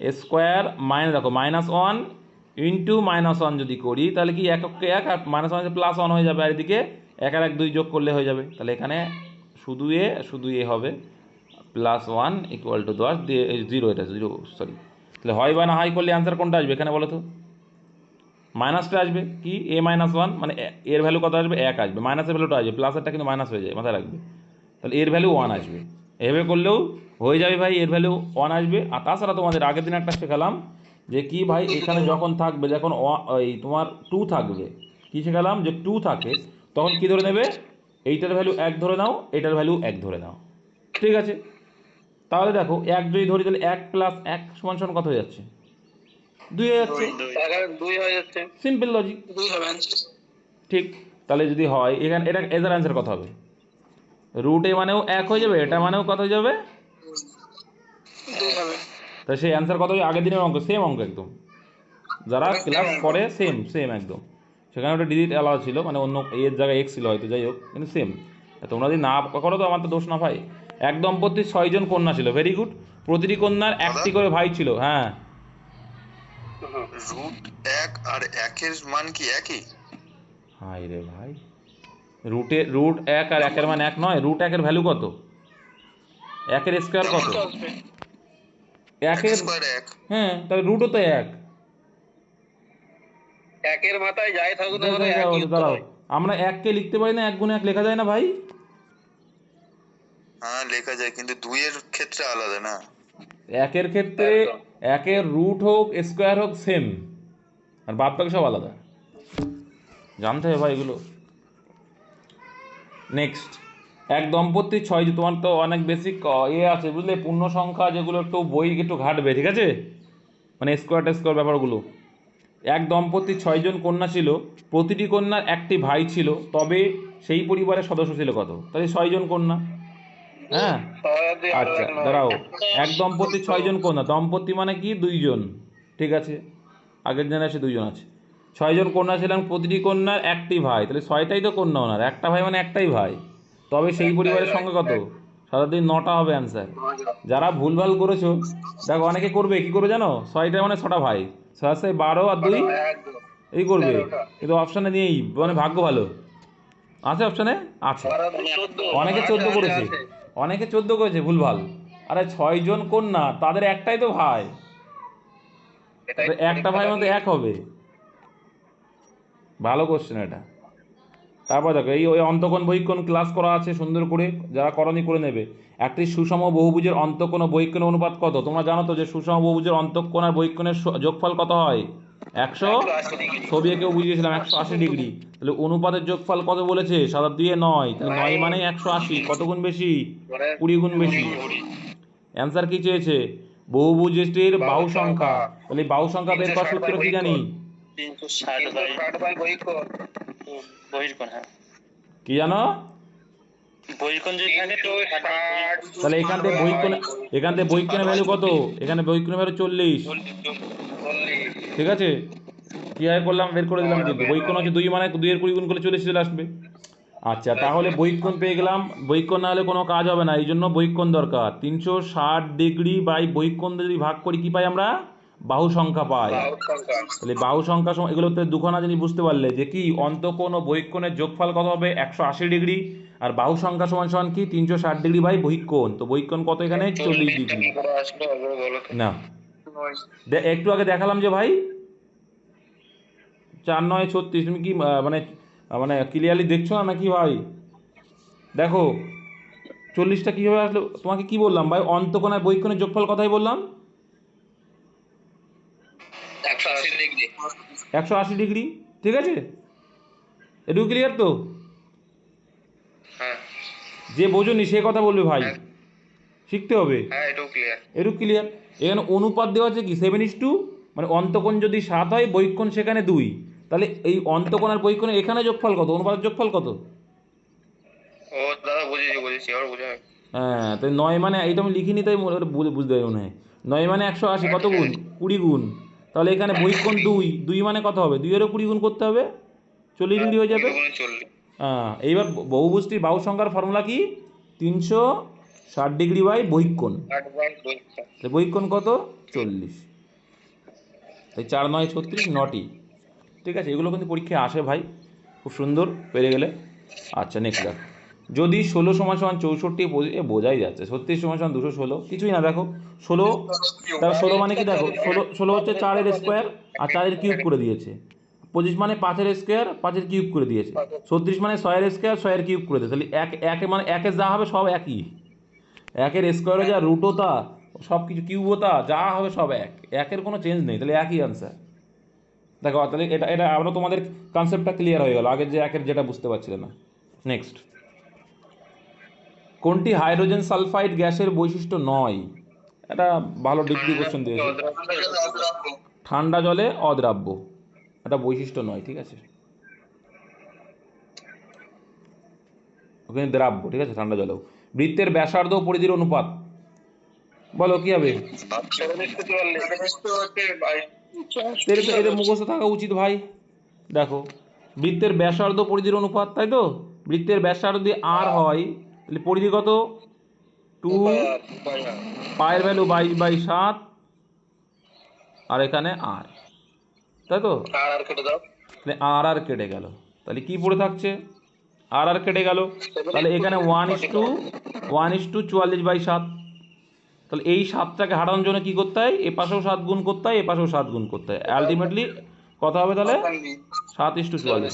Speaker 1: এ স্কোয়ার মাইনাস, দেখো minus one into minus one যদি করি, তাহলে কি এককে এক, আর মাইনাস ওয়ান প্লাস ওয়ান হয়ে যাবে, আর এদিকে এক আর এক দুই যোগ করলে হয়ে যাবে। তাহলে এখানে শুধু এ হবে, প্লাস ওয়ান ইকুয়াল টু 10 দিয়ে জিরো, এটা জিরো, সরি। তাহলে হয় বা না হয় করলে অ্যান্সার কোনটা আসবে এখানে বলো তো? মাইনাসটা আসবে। কি? এ মাইনাস ওয়ান, মানে এর ভ্যালু কত আসবে? এক আসবে। মাইনাসের ভ্যালুটা আসবে, প্লাসেরটা কিন্তু মাইনাস হয়ে যায়, মাথায় রাখবে। তাহলে এর ভ্যালু ওয়ান আসবে। এভাবে করলেও হয়ে যাবে ভাই, এর ভ্যালু ওয়ান আসবে। আর তাছাড়া তোমাদের আগের দিন একটা শেখালাম যে কি ভাই, এখানে যখন থাকবে, যখন এই তোমার টু থাকবে, কি শেখালাম? যে টু থাকে তখন কি ধরে নেবে? এইটার ভ্যালু এক ধরে নাও, এটার ভ্যালু এক ধরে নাও, ঠিক আছে? তাহলে দেখো, এক যদি ধরি, তাহলে এক প্লাস এক সমান সমান কত হয়ে যাচ্ছে? দুই হয়ে যাচ্ছে।
Speaker 2: এখানে 2 হয়ে যাচ্ছে।
Speaker 1: সিম্পল লজিক,
Speaker 5: 2 হবে
Speaker 1: ঠিক? তাহলে যদি হয় এখানে, এটা এদের অ্যান্সার কত হবে? রুট এ মানেও এক হয়ে যাবে, এটা মানেও কত হয়ে যাবে?
Speaker 5: 2 হবে।
Speaker 1: তাই সেই অ্যান্সার কত হবে? আগের দিনের অঙ্ক, সেম অঙ্ক একদম, যারা ক্লাস করে সেম সেম একদম। সেখানে ওটা ডিজিট আলাদা ছিল, মানে অন্য এর জায়গায় এক্স ছিল হয়তো, যাই হোক, কিন্তু সেম। তোমরা যদি না করো তো আমার তো দোষ না ভাই। এক দম্পতির 6 জন কন্যা ছিল, ভেরি গুড। প্রতিটি কন্যার একটি করে ভাই ছিল। হ্যাঁ,
Speaker 4: রুট এক আর একের মান কি একই?
Speaker 1: হাই রে ভাই, রুট এক আর একের মান এক নয়? রুট একের ভ্যালু কত? একের স্কোয়ার কত?
Speaker 5: আসবে
Speaker 1: একের,
Speaker 4: স্কোয়ার এক।
Speaker 1: হ্যাঁ, তাহলে রুটও তো এক।
Speaker 2: একের মাথায় যাই থাকুক না কেন
Speaker 1: দাঁড়াও,
Speaker 2: একই উত্তর
Speaker 1: দাঁড়াও,
Speaker 2: হয়।
Speaker 1: আমরা এককে লিখতে পারি না? এক গুণে এক লেখা যায় না ভাই?
Speaker 4: হ্যাঁ লেখা যায়, কিন্তু দুইয়ের ক্ষেত্রে আলাদা না।
Speaker 1: একের ক্ষেত্রে একের রুট হোক স্কোয়ার হোক সেম, আর বাদ বাকি সব আলাদা, জানতে হবে ভাই এগুলো। নেক্সট, এক দম্পতি 6, তোমার তো অনেক বেসিক আছে বুঝলে, পূর্ণ সংখ্যা যেগুলো একটু বই একটু ঘাটবে, ঠিক আছে? মানে স্কোয়ার ব্যাপারগুলো। এক দম্পতির 6 জন কন্যা ছিল, প্রতিটি কন্যার একটি ভাই ছিল, তবে সেই পরিবারের সদস্য ছিল কত? তাহলে 6 জন কন্যা। হ্যাঁ, আচ্ছা দাঁড়াও, এক দম্পতির 6 জন কন্যা, দম্পতি মানে কি? 2 জন, ঠিক আছে? আগের জেনারেশনে 2 জন আছে। 6 জন কন্যা ছিলেন, প্রতিটি কন্যার একটি ভাই, তাহলে 6টাই তো কন্যা ওনার, একটা ভাই মানে একটাই ভাই, তবে সেই পরিবারের সংখ্যা কত? 9টা হবে অ্যান্সার। যারা ভুলভাল করেছো, দেখো অনেকে করবে কি করবে জানো, 6টা মানে 6টা ভাই, 6 12 আর 2 এই করবে, কিন্তু অপশানে নেই, মানে ভাগ্য ভালো আছে, অপশানে আছে। অনেকে 14 করেছে, অনেকে 14 করেছে ভুলভাল। আরে 6 জন কন্যা, তাদের একটাই তো ভাই, তাহলে একটা ভাই মানে তো এক হবে। ভালো কোশ্চেন এটা। তারপর দেখো, এই ওই অন্তঃকোণ বহিঃকোণ ক্লাস করা আছে সুন্দর করে, যারা করনি করে নেবে। একটি সুষম বহুভুজের অন্তঃকোণ ও বহিঃকোণের অনুপাত কত? তোমরা জানো তো যে সুষম বহুভুজের অন্তঃকোণ আর বহিঃকোণের যোগফল কত হয়? 100, ছবি এঁকেও বুঝিয়েছিলাম, 180 ডিগ্রি। তাহলে অনুপাতের যোগফল কত বলেছে? 7 2 9, তাহলে 9 মানে 180, কত গুণ বেশি? 20 গুণ বেশি। অ্যান্সার কি চেয়েছে? বহুভুজটির বাহু সংখ্যা। তাহলে বাহু সংখ্যা বের করার সূত্র কি জানি?
Speaker 3: 360 বাই
Speaker 2: 360 বাই বহিঃকোণ
Speaker 3: বহির্কোণ, হ্যাঁ
Speaker 1: কি জানো?
Speaker 3: বহির্কোণ যদি থাকে
Speaker 2: 360
Speaker 1: তাহলে এখান থেকে বহিঃকোণের ভ্যালু কত? এখানে বহিঃকোণের ভ্যালু 40।
Speaker 2: 40।
Speaker 1: ঠিক আছে, কিভাবে করলাম বের করে দিলাম, কিন্তু বহিঃকোণ হচ্ছে 2 মানে 2 এর 20 গুণ করলে 40 চলে আসবে। আচ্ছা, তাহলে বহিঃকোণ পেয়ে গেলাম। বহিঃকোণ না হলে কোনো কাজ হবে না, এই জন্য বহিঃকোণ দরকার। 360 ডিগ্রি বাই বহিঃকোণ দিয়ে যদি ভাগ করি কি পাই আমরা? বাহু সংখ্যা পাই।
Speaker 2: বাহুর সংখ্যা
Speaker 1: তাহলে বাহু সংখ্যা এগুলোতে দুখানা জিনিস বুঝতে পারলে যে কি অন্তঃকোণ ও বহিঃকোণের যোগফল কত হবে? 180 ডিগ্রি। আর বাহু সংখ্যা সমান সমান কি? 360 ডিগ্রি বাই বহিঃকোণ। তো বহিঃকোণ কত এখানে? 40 ডিগ্রি।
Speaker 2: করে আসলো একবার বলো তো।
Speaker 1: না, একটু আগে দেখালাম যে ভাই 4 9 36। তুমি কি মানে মানে ক্লিয়ারলি দেখছো না নাকি ভাই? দেখো 40টা কীভাবে আসলো? তোমাকে কি বললাম ভাই? অন্তঃকোণ আর বহিঃকোণের যোগফল কথাই বললাম,
Speaker 2: 180 ডিগ্রি।
Speaker 1: 180 ডিগ্রি। ঠিক আছে, এটুকু ক্লিয়ার তো?
Speaker 2: হ্যাঁ
Speaker 1: যে বোঝোনি সে কথা বলবে ভাই, শিখতে হবে।
Speaker 2: হ্যাঁ, এটাও ক্লিয়ার।
Speaker 1: এটুকু ক্লিয়ার। এখানে অনুপাত দেওয়া আছে কি 7:2। মানে অন্তঃকোণ যদি 7 হয়, বহিঃকোণ সেখানে 2, তাহলে এই অন্তঃকোণ আর বহিঃকোণের এখানে যোগফল কত? অনুপাতের যোগফল কত?
Speaker 2: ও দাদা, বুঝেছি, এবার বোঝা।
Speaker 1: হ্যাঁ, তাই 9 মানে এইটা আমি লিখিনি, তাই বুঝতে পারি মনে হয়। 9 মানে 180, কত গুণ? 20 গুণ। তাহলে এখানে বহিঃকোণ 2 মানে কত হবে? 2 এরও 20 গুণ করতে হবে, 40 ডিগ্রি হয়ে যাবে।
Speaker 2: 40।
Speaker 1: হ্যাঁ, এইবার বহুভুজটির বাহু সংখ্যার ফর্মুলা কি? 360 ডিগ্রি বাই বহিঃকোণ।
Speaker 2: 60 বাই বহিঃকোণ।
Speaker 1: তাই বহিঃকোণ কত? 40। তাই 4 9 36, 9টি। ঠিক আছে, এগুলো কিন্তু পরীক্ষায় আসে ভাই, খুব সুন্দর পেরে গেলে। আচ্ছা, নেক্সট দেখো, যদি 16 সমান সমান 64, বোঝাই যাচ্ছে। 36 সমান সমান 216, কিছুই না। দেখো 16, দেখো 16 মানে কি? দেখো 16 হচ্ছে 4-এর স্কোয়ার, আর 4-এর কিউব করে দিয়েছে। 25 মানে 5-এর স্কোয়ার, 5-এর কিউব করে দিয়েছে। 36 মানে 6-এর স্কোয়ার, 6-এর কিউব করে দিয়েছে। তাহলে একে মানে একের যা হবে সব একই। একের স্কোয়ারও যা, রুটও তা, সব কিছু কিউবও তা, যা হবে সব একের কোনো চেঞ্জ নেই। তাহলে একই আনসার। দেখো, তাহলে এটা এটা আমরা তোমাদের কনসেপ্টটা ক্লিয়ার হয়ে গেল, আগের যে একের যেটা বুঝতে পারছিলে না। নেক্সট, কোনটি হাইড্রোজেন সালফাইড গ্যাসের বৈশিষ্ট্য নয়? এটা ভালো ডিগ্রি কোশ্চেন দিয়েছে। ঠান্ডা জলে অদ্রাব্য, এটা বৈশিষ্ট্য নয়। ঠিক আছে, ওখানে দ্রাব্য। ঠিক আছে, ঠান্ডা জলেও। বৃত্তের ব্যাসার্ধ ও পরিধির অনুপাত বলো কি হবে? এদের মুখস্থ থাকা উচিত ভাই। দেখো, বৃত্তের ব্যাসার্ধ পরিধির অনুপাত, তাই তো? বৃত্তের ব্যাসার্ধ যদি আর হয়, তাহলে পরিধি কত? 2, পায়ের ভ্যালু 22/7, আর এখানে আর, তাই তো?
Speaker 2: আর কেটে দাও।
Speaker 1: তাহলে আর কেটে গেল, তাহলে কি পড়ে থাকছে? আর কেটে গেল, তাহলে এখানে 1:44/7। তাহলে এই 7টাকে হারানোর জন্য কি করতে হয়? এ পাশেও 7 গুণ করতে হয়, এ পাশেও 7 গুণ করতে হয়। আলটিমেটলি কত হবে তাহলে? 7:44।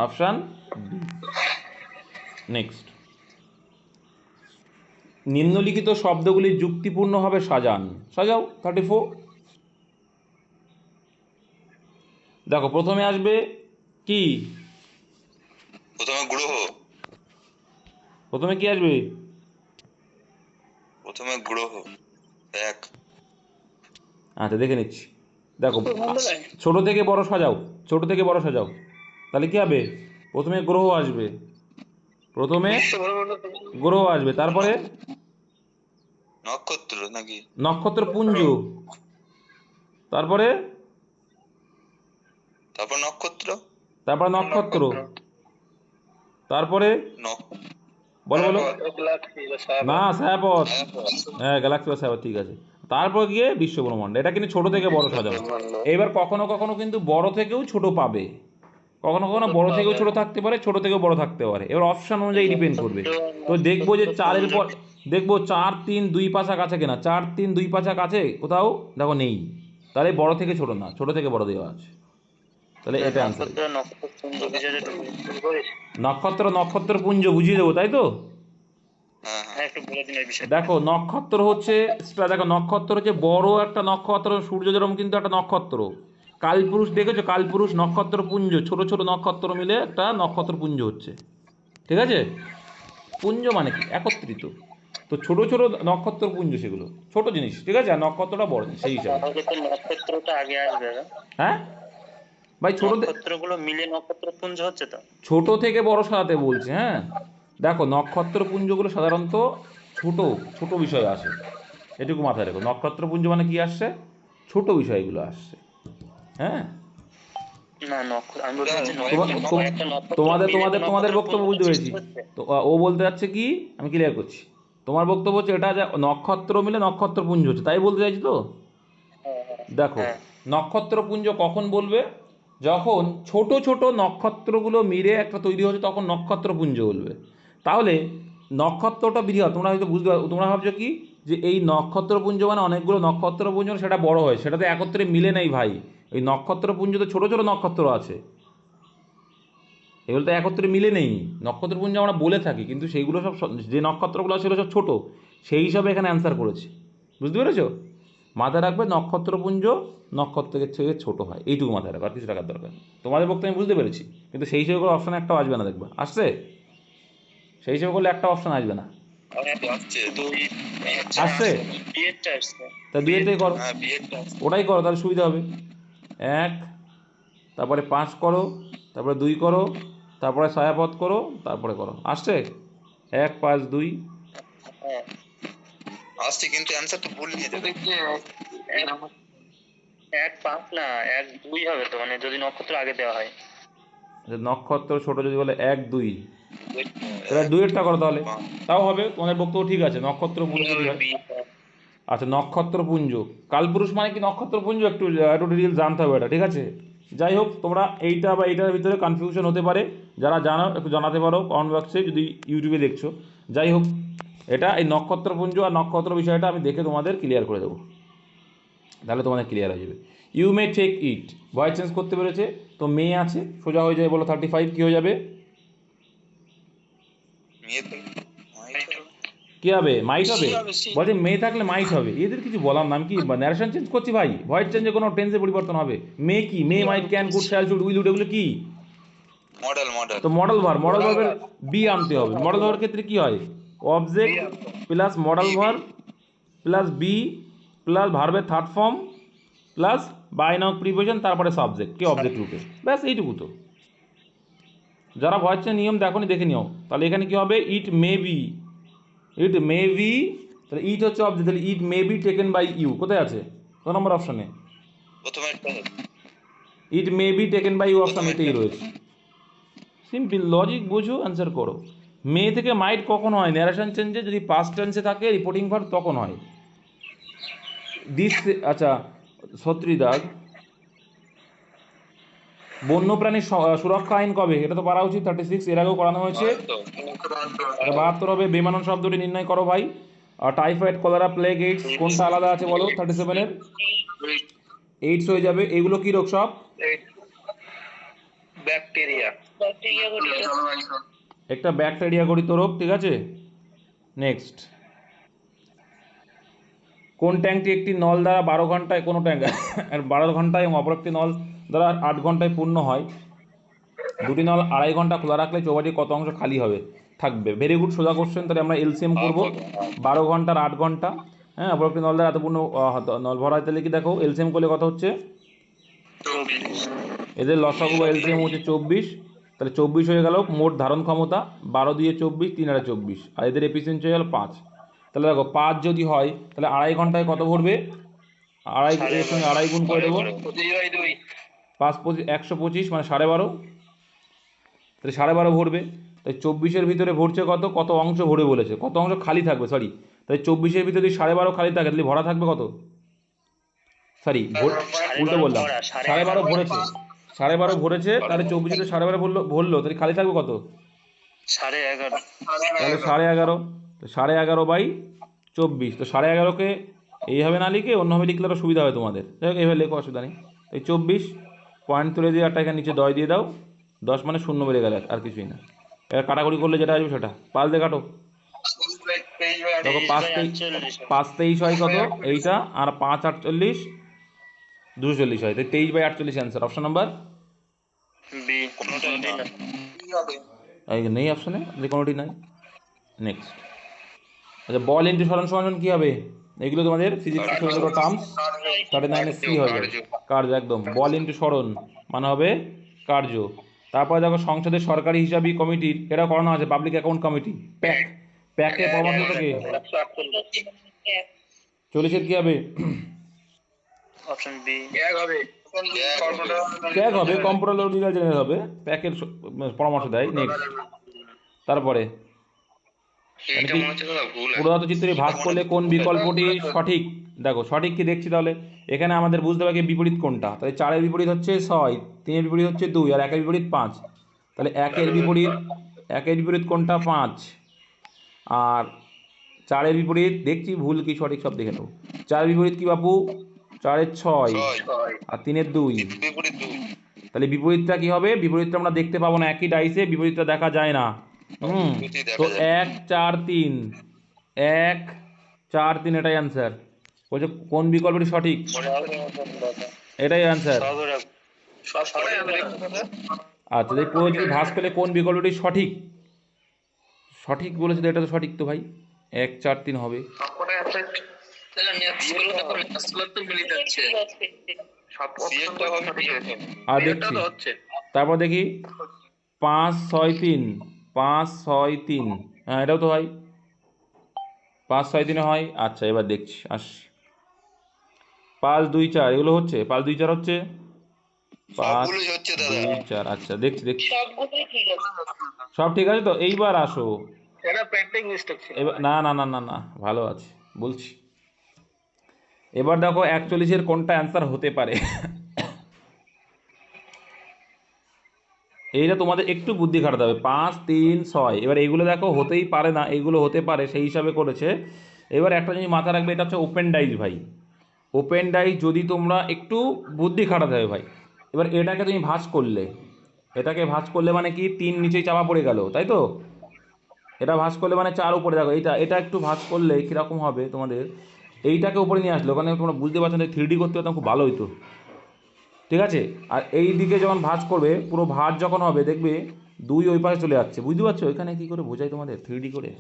Speaker 1: Option D. নেক্সট, নিম্নলিখিত শব্দগুলি যুক্তিপূর্ণভাবে সাজান। সাজাও। 34। দেখো, প্রথমে আসবে কি?
Speaker 4: প্রথমে গ্রহ।
Speaker 1: প্রথমে কি আসবে?
Speaker 4: প্রথমে গ্রহ 1।
Speaker 1: আচ্ছা, দেখে নিচ্ছি। দেখো, ছোট থেকে বড় সাজাও, ছোট থেকে বড় সাজাও। তাহলে কি হবে? প্রথমে গ্রহ আসবে, প্রথমে গ্রহ আসবে, তারপরে
Speaker 4: নক্ষত্র নাকি?
Speaker 1: নক্ষত্রপুঞ্জ, তারপরে
Speaker 4: তারপর নক্ষত্র।
Speaker 1: তারপর নক্ষত্র, তারপরে বলো বলো। না, ছায়াপথ। হ্যাঁ, গ্যালাক্সি বা ছায়াপথ, ঠিক আছে। তারপর গিয়ে বিশ্বব্রহ্মাণ্ড। এটা কিন্তু ছোট থেকে বড় সাজানো। এবার কখনো কখনো কিন্তু বড় থেকেও ছোট পাবে, কখনো কখনো বড় থেকেও ছোট থাকতে পারে, ছোট থেকেও বড় থাকতে পারে। এবার অপশন অনুযায়ী ডিপেন্ড করবে। তো দেখবো যে 4-এর পর দেখবো 4 3 2 পাশা কাছে কিনা। 4 3 2 পাশা কাছে কোথাও দেখো নেই, তাহলে বড় থেকে ছোট না, ছোট থেকে বড় দেওয়া আছে। তাহলে এটা আনসার। নক্ষত্রপুঞ্জ বুঝিয়ে দেবো, তাই তো?
Speaker 4: হ্যাঁ হ্যাঁ,
Speaker 3: একটু বলে দিন এই বিষয়ে।
Speaker 1: দেখো, নক্ষত্র হচ্ছে দেখো, নক্ষত্র হচ্ছে বড় একটা নক্ষত্র, সূর্য যেরকম কিন্তু একটা নক্ষত্র। কালপুরুষ দেখেছো? কালপুরুষ নক্ষত্রপুঞ্জ, ছোট ছোট নক্ষত্র মিলে একটা নক্ষত্রপুঞ্জ হচ্ছে। ঠিক আছে, পুঞ্জ মানে কি? একত্রিত। তো ছোট ছোট নক্ষত্রপুঞ্জ সেগুলো ছোট জিনিস, ঠিক আছে, আর নক্ষত্রটা বড় জিনিস সেই হিসাবে।
Speaker 3: তাহলে তো নক্ষত্রটা আগে আসবে না?
Speaker 1: হ্যাঁ ভাই,
Speaker 3: নক্ষত্রগুলো মিলে নক্ষত্রপুঞ্জ হচ্ছে তো।
Speaker 1: ছোট থেকে বড় সাজাতে বলছে। হ্যাঁ দেখো, নক্ষত্রপুঞ্জগুলো সাধারণত ছোট ছোট বিষয় আসে, এটুকু মাথায় রেখো। নক্ষত্রপুঞ্জ মানে কি আসছে? ছোট বিষয়গুলো আসছে। হ্যাঁ
Speaker 3: না আমি বলতে চাচ্ছি একটা নক্ষত্র
Speaker 1: তোমাদের
Speaker 3: মিলে
Speaker 1: তোমাদের
Speaker 3: তো
Speaker 1: তোমাদের
Speaker 3: নক্ষত্রপুঞ্জটা
Speaker 1: বক্তব্য বুঝতে পেরেছি।
Speaker 3: সৃষ্টি হচ্ছে।
Speaker 1: তো ও বলতে যাচ্ছে কি, আমি ক্লিয়ার করছি। তোমার বক্তব্য হচ্ছে এটা যে নক্ষত্র মিলে নক্ষত্রপুঞ্জ হচ্ছে, তাই বলতে চাইছি তো।
Speaker 3: হ্যাঁ, হ্যাঁ,
Speaker 1: দেখো,
Speaker 3: হ্যাঁ।
Speaker 1: নক্ষত্রপুঞ্জ কখন বলবে? যখন ছোট ছোট নক্ষত্রগুলো মিলে একটা তৈরি হচ্ছে, তখন নক্ষত্রপুঞ্জ বলবে। তাহলে নক্ষত্রটা বৃহৎ, তোমরা হয়তো বুঝতে পারো, তোমরা ভাবছো কি যে এই নক্ষত্রপুঞ্জ মানে অনেকগুলো নক্ষত্রপুঞ্জ, সেটা বড় হয়, সেটাতে একত্রে মিলে নেই ভাই। এই নক্ষত্রপুঞ্জ তো ছোট ছোট নক্ষত্র আছে, এগুলো তো একত্রে মিলে নেই। নক্ষত্রপুঞ্জ আমরা বলে থাকি, কিন্তু সেইগুলো সব যে নক্ষত্রগুলো আছে সেগুলো সব ছোটো, সেই হিসাবে এখানে অ্যান্সার করেছি। বুঝতে পেরেছো? মাথায় রাখবে নক্ষত্রপুঞ্জ নক্ষত্রের থেকে ছোট হয়, এইটুকু মাথায় রাখবে, আর কিছু রাখার দরকার নেই। তোমাদের বক্তব্য আমি বুঝতে পেরেছি, কিন্তু সেই হিসেবে করে অপশানে একটাও আসবে না, দেখবা আসছে। সেই হিসেবে করলে একটা অপশান আসবে না, আসছে।
Speaker 3: বিয়েরটা আসছে।
Speaker 1: তা দুইটাই করো,
Speaker 4: হ্যাঁ বিয়েরটা
Speaker 1: ওটাই করো, তাহলে সুবিধা হবে। 1, তারপরে 5 করো, তারপরে 2 করো, তারপরে ছায়াপথ করো, তারপরে করো। আসছে 1, 5, 2।
Speaker 3: হ্যাঁ,
Speaker 4: আসছে, কিন্তু অ্যান্সার তো ভুল নিয়ে যাবে।
Speaker 3: 1-5 না 1-2 হবে তো, মানে যদি নক্ষত্র আগে দেওয়া হয়।
Speaker 1: নক্ষত্র ছোট যদি বলে 1, 2, তাহলে 2-এরটা করো তাহলে, তাও হবে। তোমাদের বক্তব্য ঠিক আছে, নক্ষত্রপুঞ্জ যদি হয়। আচ্ছা, নক্ষত্রপুঞ্জ, কালপুরুষ মানে কি নক্ষত্রপুঞ্জ, একটু একটু ডিটেলস জানতে হবে এটা, ঠিক আছে। যাই হোক, তোমরা এইটা বা এইটার ভিতরে কনফিউশন হতে পারে, যারা জানো একটু জানাতে পারো কমেন্ট বক্সে, যদি ইউটিউবে দেখছো। যাই হোক, এটা এই নক্ষত্রপুঞ্জ আর নক্ষত্র বিষয়টা আমি দেখে তোমাদের ক্লিয়ার করে দেবো, তাহলে তোমাদের ক্লিয়ার হয়ে যাবে। You may take it, voice change করতে পেরেছে তো, মেয়ে আছে, সোজা হয়ে যাবে, বলো 35 কী হয়ে যাবে?
Speaker 4: মেয়ে তো
Speaker 1: কী হবে? মাইট হবে।
Speaker 5: সি হবে, সি।
Speaker 1: বলছে মেয়ে থাকলে মাইট হবে, এদের কিছু বলার নাম কি? ন্যারেশন চেঞ্জ করছি ভাই, ভয়েস চেঞ্জে কোনো টেন্সে পরিবর্তন হবে? মেয়ে কি? May, might, can, could, shall, should, will, would, এগুলো কি?
Speaker 4: মডেল
Speaker 1: তো মডেল ভার্বের বি আনতে হবে। মডেল ভার্বের ক্ষেত্রে কি হয়? Object plus modal verb plus be plus ভার্বের third form plus by now preposition, তারপরে সাবজেক্ট কে অবজেক্ট রূপে, ব্যাস এইটুকু তো। যারা ভয়েস নিয়ম দেখোনি দেখে নিও। তাহলে এখানে কি হবে? ইট মে বি, ইট মে বি, তাহলে ইট হচ্ছে অবজেক্ট, তাহলে it may be taken by you, কোথায় আছে? কত নম্বর অপশানে?
Speaker 4: প্রথমে
Speaker 1: it may be taken by you option এটাই রয়েছে। সিম্পল লজিক বুঝো, অ্যান্সার করো। মে থেকে মাইট কখন হয়? ন্যারেশন চেঞ্জে যদি পাস্ট টেন্সে থাকে রিপোর্টিং ভার্ব তখন হয়। দিস, আচ্ছা, ছত্রিদাগ, বন্যপ্রাণী সুরক্ষা আইন কবে? এটা তো পারা উচিত 36, এর আগেও করানো হয়েছে। 72 হবে। বেমানন শব্দটি নির্ণয় করো ভাই। আর টাইফয়েড, কলেরা, প্লেগ, এইডস কোনটা আলাদা আছে বলো? 37-এর এইডস হয়ে যাবে। এগুলো কি রোগ সব?
Speaker 2: ব্যাকটেরিয়া।
Speaker 1: একটা ব্যাকটেরিয়া গঠিত রোগ, ঠিক আছে। নেক্সট, কোন ট্যাঙ্কটি একটি নল দ্বারা 12 ঘন্টায়, কোনো ট্যাঙ্ক 12 ঘন্টায় এবং অপর একটি নল দ্বারা 8 ঘন্টায় পূর্ণ হয়? দুটি নল 2.5 ঘন্টা খোলা রাখলে চৌবাটির কত অংশ খালি হবে থাকবে? ভেরি গুড, সোজা কোশ্চেন। তাহলে আমরা এলসিএম করবো, 12 ঘন্টার 8 ঘন্টা, হ্যাঁ, অপর একটি নল দ্বারা এত পূর্ণ নল ভরা হয়, তাহলে কি দেখো এলসিএম করলে কত হচ্ছে? এদের লসাগু বা এলসিএম হচ্ছে 24, তাহলে 24 হয়ে গেল মোট ধারণ ক্ষমতা। 12 দিয়ে 24, 3 আর 24, আর এদের এফিসিয়েন্সি হয়ে গেল 5। তাহলে দেখো 5 যদি হয় তাহলে 2.5 ঘন্টায় কত ভরবে? এর সঙ্গে 2.5 গুণ করে দেবো, 5 25 125, মানে 12.5, তাহলে 12.5 ভরবে। তাই 24-এর ভিতরে ভরছে কত? কত অংশ ভরে বলেছে, কত অংশ খালি থাকবে, সরি। তাই 24-এর ভিতরে যদি 12.5 খালি থাকে তাহলে ভরা থাকবে কত? সরি, উল্টো বললাম, 12.5 ভরেছে, 12.5 ভরেছে, তাহলে 24-এ 12.5 ভরলো, তাহলে খালি থাকবে কত?
Speaker 3: 11.5।
Speaker 1: তাহলে 11.5, তো 11.5/24, তো 11.5কে এইভাবে না লিখে অন্যভাবে লিখলে আরও সুবিধা হবে তোমাদের। যাই হোক, এইভাবে লেখো, অসুবিধা নেই। এই 24 পয়েন্ট তুলে দিয়ে একটা এখানে নিচে 10 দিয়ে দাও, 10 মানে 0 বেড়ে গেলে, আর কিছুই না। এবার কাটাকুটি করলে যেটা আসবে সেটা পাল দিয়ে কাটো। দেখো 5-23 হয় কত? এইটা, আর 5-48 240 হয়, তাই 23/48 অ্যান্সার। অপশন নাম্বার
Speaker 3: বি, কোনোটাই না।
Speaker 1: নেই অপশানে, যে কোনোটি নাই। নেক্সট, আচ্ছা, বল ইন্টু সরণ সমান কি হবে? এগুলো তোমাদের ফিজিক্সের ছোটো ছোটো টার্মস। 39 সি হয়ে যাবে, কার্য একদম। বল ইন্টু সরণ মানে হবে কার্য। তারপরে দেখো সংসদের সরকারি হিসাবি কমিটির এটা করানো আছে, পাবলিক অ্যাকাউন্ট কমিটি, প্যাক। প্যাকের পরামর্শ থেকে 40-এর কি হবে?
Speaker 3: Option B.
Speaker 5: এক হবে
Speaker 1: প্যাক হবে, কম্পিউটার লিগাল জেনারেল হবে, প্যাকের পরামর্শ দেয়। নেক্সট, তারপরে
Speaker 2: এইটা মনে হচ্ছে দাদা ভুল আছে।
Speaker 1: পুরোধাতু চিত্রে ভাগ করলে কোন বিকল্পটি সঠিক? দেখো সঠিক কি দেখছি তাহলে, এখানে আমাদের বুঝতে হবে কি বিপরীত কোনটা। তাহলে 4-এর বিপরীত হচ্ছে 6, 3-এর বিপরীত হচ্ছে 2, আর 1-এর বিপরীত 5। তাহলে 1-এর বিপরীত কোনটা? 5। আর 4-এর বিপরীত দেখছি ভুল কি সঠিক সব দেখে নেবো। 4-এর বিপরীত কি বাপু? 4-এর 6 আর 3-এর 2।
Speaker 4: বিপরীত 2।
Speaker 1: তাহলে বিপরীতটা কি হবে? বিপরীতটা আমরা দেখতে পাবো না, একই ডাইসে বিপরীতটা দেখা যায় না। তো 1 4 3, 1 4 3 এটাই অ্যান্সার। বলছে কোন বিকল্পটি সঠিক? এটাই অ্যান্সার। আচ্ছা, এই পুরো যদি ভাঁজ পেলে কোন বিকল্পটি সঠিক? সঠিক বলেছে তো, এটা তো সঠিক তো ভাই, 1 4 3 হবে। আর দেখছি, তারপর দেখি 5 6 3, 5 6 3, হ্যাঁ এটাও তো হয়, 5 6 3 হয়। আচ্ছা এবার দেখছি, 5 2 4 এগুলো হচ্ছে, 5 2 4 হচ্ছে, 5
Speaker 4: সবগুলোই হচ্ছে দাদা।
Speaker 1: 2 4। আচ্ছা দেখছি সব ঠিক আছে তো। এইবার আসো,
Speaker 5: এটা প্রিন্টিং মিস্টেক ছিল
Speaker 1: এবার না না না না না, ভালো আছে বলছি। এবার দেখো 41-এর কোনটা অ্যান্সার হতে পারে? এইটা তোমাদের একটু বুদ্ধি খাটাতে হবে। 5 3 6, এবার এইগুলো দেখো হতেই পারে না, এইগুলো হতে পারে, সেই হিসাবে করেছে। এবার একটা জিনিস মাথা রাখবে, এটা হচ্ছে ওপেন ডাইস ভাই। ওপেন ডাইস যদি তোমরা একটু বুদ্ধি খাটাতে হবে ভাই। এবার এটাকে তুমি ভাঁজ করলে, এটাকে ভাঁজ করলে মানে কি 3 নিচেই চাপা পড়ে গেল, তাই তো? এটা ভাঁজ করলে মানে 4 উপরে, দেখো এটা একটু ভাঁজ করলে কীরকম হবে তোমাদের, এইটাকে উপরে নিয়ে আসলো, ওখানে তোমরা বুঝতে পারছো না, 3D করতে পারতাম খুব ভালো হইতো, ঠিক আছে? আর এই দিকে যখন ভাঁজ করবে, পুরো ভাঁজ যখন হবে দেখবে 2 ওই পাশে চলে যাচ্ছে, বুঝতে পারছো? এখানে কী করে বোঝাই তোমাদের 3D করে,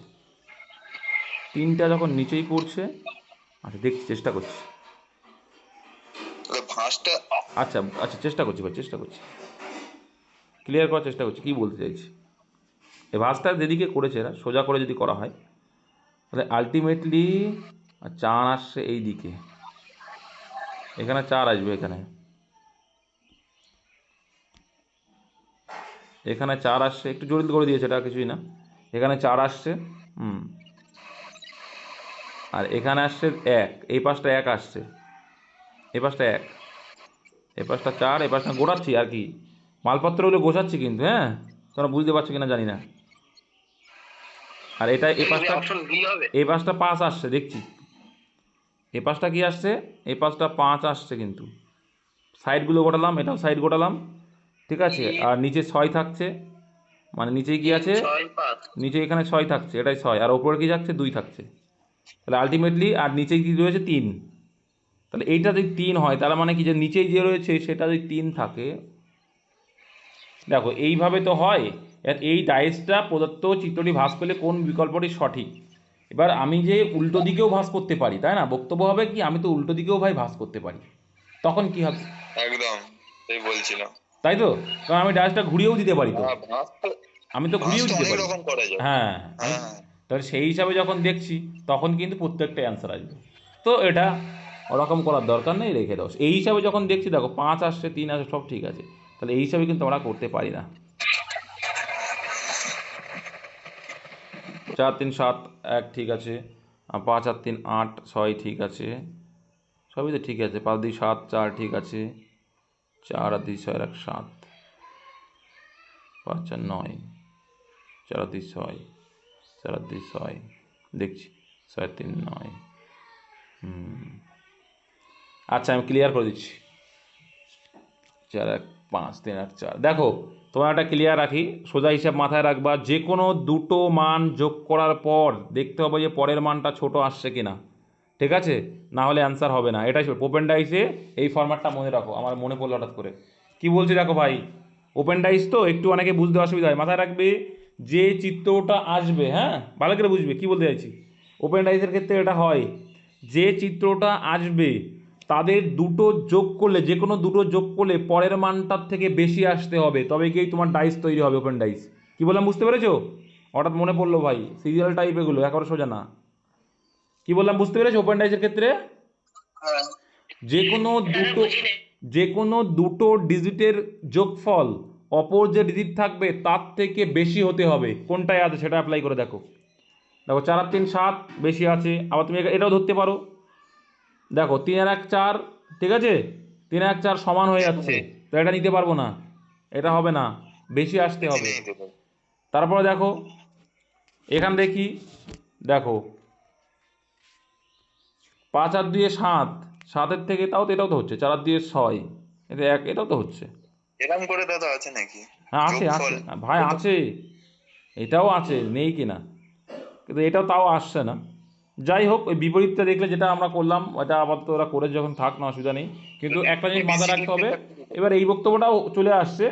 Speaker 1: 3টা যখন নিচেই পড়ছে। আচ্ছা দেখছি, চেষ্টা করছি।
Speaker 4: ভাঁজটা
Speaker 1: আচ্ছা আচ্ছা, চেষ্টা করছি ভাই, চেষ্টা করছি ক্লিয়ার করার চেষ্টা করছি কী বলতে চাইছি। এই ভাঁজটা যেদিকে করেছে এরা, সোজা করে যদি করা হয়, তাহলে আলটিমেটলি 4 আসছে এই দিকে, এখানে 4 আসবে, এখানে 4 আসছে, একটু জটিল করে দিয়েছে, এটা কিছুই না। এখানে 4 আসছে, আর এখানে আসছে 1, এই পাশটা 1 আসছে, এই পাশটা 1, এই পাশটা 4, এই পাশটা গোড়াচ্ছি আর কি, মালপত্রগুলো গোছাচ্ছি কিন্তু, হ্যাঁ তোমরা বুঝতে পারছো কিনা জানি না। আর এটা এই পাশটা 5 আসছে দেখছি, এই পাশটা কি আসছে? এই পাশটা 5 আসছে, কিন্তু সাইডগুলো গোটালাম, এটাও সাইড গোটালাম, ঠিক আছে? আর নিচে 6 থাকছে, মানে নিচে কি আছে? নিচে এখানে 6 থাকছে, এটাই 6, আর ওপরে কি থাকছে? 2 থাকছে। তাহলে আলটিমেটলি আর নিচে কি রয়েছে? 3। তাহলে এইটা যদি 3 হয়, তার মানে কি যে নিচেই যে রয়েছে সেটা যদি 3 থাকে, দেখো এইভাবে তো হয়। এই ডাইসটা প্রদত্ত চিত্রটি ভাঁজ করলে কোন বিকল্পটি সঠিক? এবার আমি যে উল্টো দিকেও ভাঁজ করতে পারি, তাই না? বক্তব্য হবে কি আমি তো উল্টো দিকেও ভাই ভাঁজ করতে পারি, তখন কি হবে?
Speaker 4: একদম এই বলছিলাম,
Speaker 1: তাই তো, কারণ আমি ডাইসটা ঘুরিয়েও দিতে পারি তো,
Speaker 4: ভাঁজ তো
Speaker 1: আমি তো ঘুরিয়েও দিতে
Speaker 4: অনেক
Speaker 1: পারি।
Speaker 4: রকম করা যায়।
Speaker 1: হ্যাঁ,
Speaker 4: হ্যাঁ
Speaker 1: তাহলে সেই হিসাবে যখন দেখছি, তখন কিন্তু প্রত্যেকটা অ্যান্সার আসবে। তো এটা ওরকম করার দরকার নেই, রেখে দাও। এই হিসাবে যখন দেখছি, দেখো 5 আসছে, 3 আসছে, সব ঠিক আছে, তাহলে এই হিসাবে কিন্তু আমরা করতে পারি না। 4 3 7 1 ঠিক আছে, 5 আর 3 8 6 ঠিক আছে, সবই তো ঠিক আছে। 5 2 7 4 ঠিক আছে, 4 আর 2 6 1 7, 5 4 9, 4 আর 2 6, 4 আর 2 6, দেখছি 6 3 9। আচ্ছা আমি ক্লিয়ার করে দিচ্ছি, 4 1 5 3 1 4। দেখো তোমার একটা ক্লিয়ার রাখি, সোজা হিসাব মাথায় রাখবা, যে কোনো দুটো মান যোগ করার পর দেখতে হবে যে পরের মানটা ছোট আসছে কিনা, ঠিক আছে? না হলে অ্যান্সার হবে না। এটাই ওপেন ডাইসে এই ফরম্যাটটা মনে রাখো, আমার মনে পড়লো হঠাৎ করে। কি বলছি দেখো ভাই, ওপেন ডাইস তো একটু অনেকে বুঝতে অসুবিধা হয়, মাথায় রাখবে যে চিত্রটা আসবে, হ্যাঁ ভালো করে বুঝবে কি বলতে চাইছি। ওপেন ডাইসের ক্ষেত্রে এটা হয়, যে চিত্রটা আসবে তাদের দুটো যোগ করলে, যে কোনো দুটো যোগ করলে পরের মানটার থেকে বেশি আসতে হবে, তবে গিয়েই তোমার ডাইস তৈরি হবে, ওপেন ডাইস। কি বললাম বুঝতে পেরেছো? হঠাৎ মনে পড়লো ভাই, সিরিয়াল টাইপ এগুলো, একেবারে সোজা না। কি বললাম বুঝতে পেরেছো? ওপেন ডাইসের ক্ষেত্রে যে কোনো দুটো, যে কোনো দুটো ডিজিটের যোগফল অপর যে ডিজিট থাকবে তার থেকে বেশি হতে হবে। কোনটায় আছে সেটা অ্যাপ্লাই করে দেখো। দেখো 4 আর 3 7 বেশি আছে, আবার তুমি এটাও ধরতে পারো। দেখো 3 আর 1 4, ঠিক আছে, 3 আর 1 4 সমান হয়ে যাচ্ছে, তো এটা নিতে পারবো না, এটা হবে না, বেশি আসতে হবে।
Speaker 4: নেই তো।
Speaker 1: তারপরে দেখো এখান দেখি, দেখো 5 আর 2 7, 7-এর থেকে তাও তো এটাও তো হচ্ছে, 4 আর 2 6, এটা এক, এটাও তো হচ্ছে।
Speaker 4: এরকম করে দাদা আছে নাকি?
Speaker 1: হ্যাঁ আছে আছে
Speaker 4: যোগফল
Speaker 1: ভাই, আছে, এটাও আছে, নেই কিনা, কিন্তু এটাও তাও আসছে না। যাই হোক, ওই বিপরীতটা দেখলে যেটা আমরা করলাম ওটা আপাতত ওরা করে যখন থাক না, অসুবিধা নেই। কিন্তু একটা জিনিস মাথায় রাখতে হবে, এবার এই বক্তব্যটাও চলে আসছে,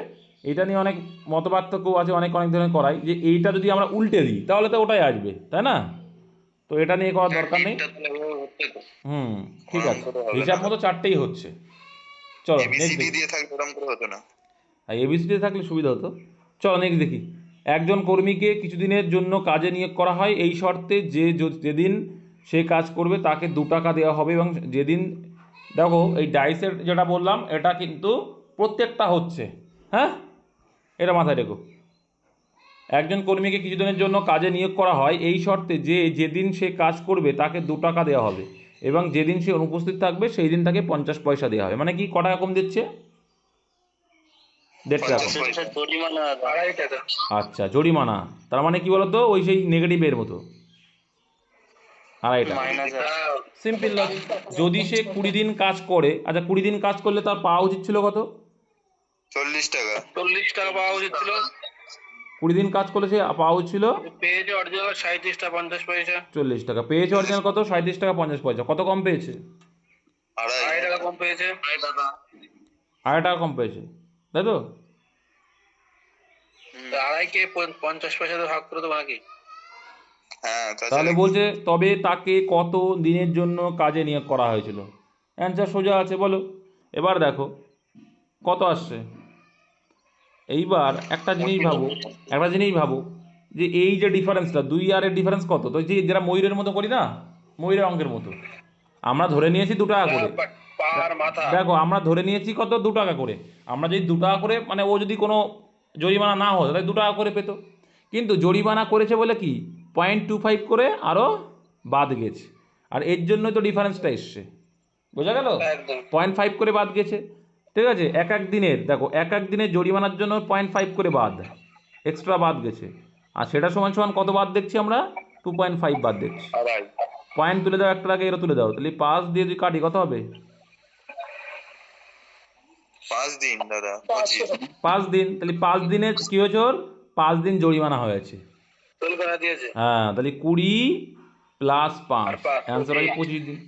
Speaker 1: এটা নিয়ে অনেক মতপার্থক্য আছে, অনেক অনেক ধরনের করাই, যে এইটা যদি আমরা উল্টে দিই তাহলে তো ওটাই আসবে, তাই না? তো এটা নিয়ে করার দরকার নেই। হুম, ঠিক আছে, হিসাব মতো 4টেই হচ্ছে। চলো নেক্সট
Speaker 4: এবিসিডি
Speaker 1: দেখি।
Speaker 4: দিয়ে থাকলে এরকম করে হতো না।
Speaker 1: আর এবিসিডি থাকলে সুবিধা হতো। চলো নেক্সট দেখি। একজন কর্মীকে কিছুদিনের জন্য কাজে নিয়োগ করা হয় এই শর্তে যে যেদিন সে কাজ করবে তাকে 2 টাকা দেওয়া হবে, এবং যেদিন, দেখো এই ডাইসের যেটা বললাম এটা কিন্তু প্রত্যেকটা হচ্ছে, হ্যাঁ, এটা মাথায় রেখো। একজন কর্মীকে কিছুদিনের জন্য কাজে নিয়োগ করা হয় এই শর্তে যে যেদিন সে কাজ করবে তাকে 2 টাকা দেওয়া হবে, এবং যেদিন সে অনুপস্থিত থাকবে সেই দিন তাকে 50 পয়সা দেওয়া হবে। মানে কি, ক টাকা কম দিচ্ছে? 1.5 টাকা কম।
Speaker 3: সেটা জরিমানা
Speaker 5: 2.5 টাকা।
Speaker 1: আচ্ছা, জরিমানা, তার মানে কি বলতো, ওই সেই নেগেটিভের মতো, 2.5 টাকা।
Speaker 3: Minus
Speaker 1: simple logic. যদি সে 20 দিন কাজ করে, আচ্ছা 20 দিন কাজ করলে তার পাওয়া উচিত ছিল কত?
Speaker 4: 40 টাকা।
Speaker 2: 40 টাকা পাওয়া উচিত ছিল,
Speaker 1: 20 দিন কাজ করলে সে পাওয়া উচিত ছিল
Speaker 2: পেয়েছে অরিজিনাল 37 টাকা 50 পয়সা।
Speaker 1: 40 টাকা, পেয়েছে অরিজিনাল কত? 37 টাকা 50 পয়সা। কত কম পেয়েছে?
Speaker 4: আড়াই।
Speaker 2: 2.5 টাকা কম পেয়েছে।
Speaker 1: 2.5 টাকা কম পেয়েছে, তাই তো?
Speaker 2: তো 2.5 কে 50 পয়সাতে ভাগ করে দেবো নাকি?
Speaker 4: হ্যাঁ,
Speaker 1: তাহলে
Speaker 4: তাহলে
Speaker 1: বলছে তবে তাকে কত দিনের জন্য কাজে নিয়োগ করা হয়েছিল। অ্যান্সার সোজা আছে, বলো। এবার দেখো কত আসছে। এইবার একটা জিনিস ভাবো, একটা জিনিস ভাবো, যে এই যে ডিফারেন্সটা 2 আর এর ডিফারেন্স কত, তো যে যারা ময়ূরের মতো করি না, ময়ূরের অঙ্কের মতো, আমরা ধরে নিয়েছি 2 টাকা করে।
Speaker 2: পার মাথা।
Speaker 1: দেখো আমরা ধরে নিয়েছি কত, 2 টাকা করে। আমরা যদি 2 টাকা করে, মানে ও যদি কোনো জরিমানা না হতো তাহলে 2 টাকা করে পেতো, কিন্তু জরিমানা করেছে বলে কি 0.25 করে আরও বাদ গেছে, আর এর জন্যই তো ডিফারেন্সটা এসছে, বোঝা গেল?
Speaker 2: একদম।
Speaker 1: 0.5 করে বাদ গেছে, ঠিক আছে। এক এক দিনের, দেখো এক এক দিনের জরিমানার জন্য 0.5 করে বাদ, এক্সট্রা বাদ গেছে, আর সেটা সমান সমান কত বাদ দেখছি আমরা? 2.5 বাদ দেখছি।
Speaker 2: আড়াই।
Speaker 1: পয়েন্ট তুলে দাও, একটা আগে এরও তুলে দাও, তাহলে 5 দিয়ে যদি কাটি কত হবে?
Speaker 4: 5 দিন দাদা 25।
Speaker 1: 5 দিন, তাহলে 5 দিনে কি হয়েছে ওর? 5 দিন জরিমানা হয়েছে।
Speaker 2: কলকাতা দিয়েছে।
Speaker 1: হ্যাঁ, তাহলে 20 প্লাস 5,
Speaker 2: আর 5
Speaker 1: অ্যান্সার হয় 25 দিন।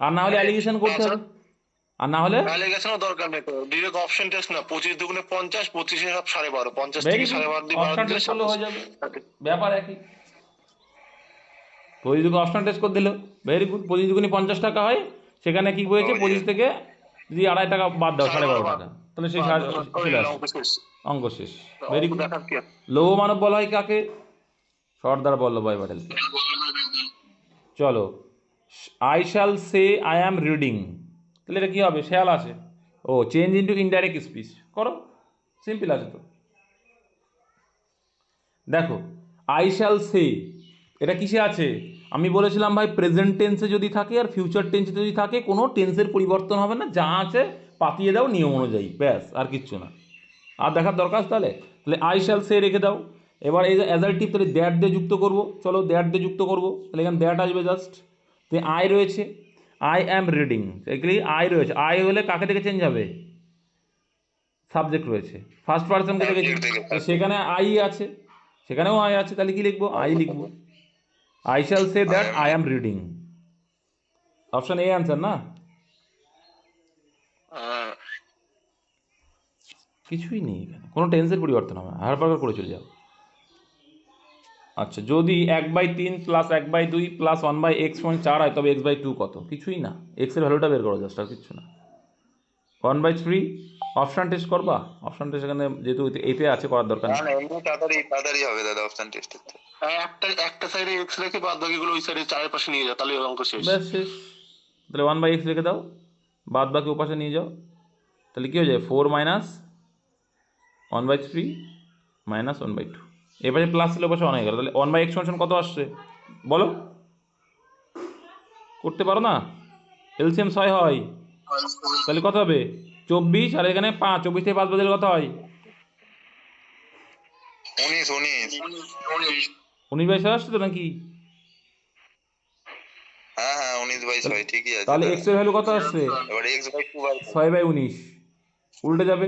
Speaker 1: আর না হলে অ্যালিগেশন করতে হবে, আর না হলে
Speaker 5: অ্যালিগেশনও দরকার নেই তো, ডিরেক্ট অপশন টেস্ট না, 25 দুগুণে 50, 25 সব 12.5, 50
Speaker 1: ভেরি
Speaker 5: থেকে
Speaker 1: গুড,
Speaker 5: 12.5 দিয়ে 12
Speaker 1: অপশন
Speaker 5: দিলে
Speaker 1: টেস্ট করলে হয়ে যাবে,
Speaker 5: 27।
Speaker 1: ব্যাপার একই। পঁচিশ অপশন টেস্ট করে দিল, ভেরি গুড। 25 দুগুণে 50 টাকা হয়, সেখানে কি হয়েছে, 25 থেকে যদি 2.5 টাকা বাদ দাও, 12.5 টাকা, তাহলে সেই চলে আসে, অঙ্ক শেষ। Very good. লৌহ মানব বলা হয় কাকে? সর্দার বল্লভভাই প্যাটেলকে। চলো, I shall say I am reading, তাহলে এটা কী হবে? শ্যাল আছে, ও চেঞ্জ ইন্টু ইনডাইরেক্ট স্পিচ করো, সিম্পল আছে তো। দেখো আই শ্যাল সে, এটা কিসে আছে? আমি বলেছিলাম ভাই প্রেজেন্ট টেন্সে যদি থাকে আর ফিউচার টেন্সে যদি থাকে কোনো টেন্সের পরিবর্তন হবে না, যা আছে পাতিয়ে দাও নিয়ম অনুযায়ী, ব্যাস, আর কিচ্ছু না। আর দেখার দরকার তাহলে, তাহলে আই শ্যাল সে রেখে দাও। এবার এই যে অ্যাডজেক্টিভ, তাহলে দ্যাট দিয়ে যুক্ত করবো, চলো দ্যাট দিয়ে যুক্ত করবো, তাহলে এখানে দ্যাট আসবে জাস্ট। তো আই রয়েছে, আই অ্যাম রিডিং, এগুলি আই রয়েছে, আই হলে কাকে থেকে চেঞ্জ হবে? সাবজেক্ট রয়েছে, ফার্স্ট পার্সনকে দেখেছি, তো সেখানে আই আছে, সেখানেও আই আছে, তাহলে কি লিখবো? আই লিখবো। I shall say that I am reading, option A answer না, কিছুই নেই এখানে, কোনো টেন্সের পরিবর্তন হবে না, হার পার করে চলে যাও। আচ্ছা, যদি 1/3 প্লাস 1/2 প্লাস 1/x সমান 4 হয়, তবে x/2 কত? কিছুই না, এক্সের ভ্যালুটা বের করো জাস্ট, আর কিছু না। 1/3 অপশান টেস্ট করবা? অপশান টেস্ট এখানে যেহেতু এতে আছে, করার দরকার
Speaker 4: না
Speaker 1: নেই।
Speaker 4: না, এমনি তাড়াতাড়ি তাড়াতাড়ি হবে দাদা অপশন টেস্টের তো।
Speaker 5: একটা সাইডে এক্স রেখে বাদ বাকিগুলো ওই সাইডে চারের পাশে নিয়ে যা, তাহলে অঙ্ক শেষ।
Speaker 1: ব্যাস শেষ। তাহলে 1/x রেখে দাও, বাদ বাকি ওপাশে নিয়ে যাও, তাহলে কী হয়ে যায়? 4 মাইনাস 1/3 মাইনাস 1/2, এবারে প্লাস ছিল ওপাশে 1 হয়ে গেল। তাহলে 1/x সমান কত আসছে বলো? করতে পারো না? এলসিএম 6 হয়, তাহলে কত হবে? 24, আর এখানে 5, 24 থেকে 5 বাদ দিলে কত হয়?
Speaker 4: 19
Speaker 1: 19/6 আসছে তো নাকি?
Speaker 4: হ্যাঁ হ্যাঁ, 19/6 ঠিকই আছে
Speaker 1: তাহলে
Speaker 4: দাদা।
Speaker 1: এক্স এর ভ্যালু কত আসছে?
Speaker 4: এবার x/2 বার করো।
Speaker 1: 6/19 উল্টে যাবে,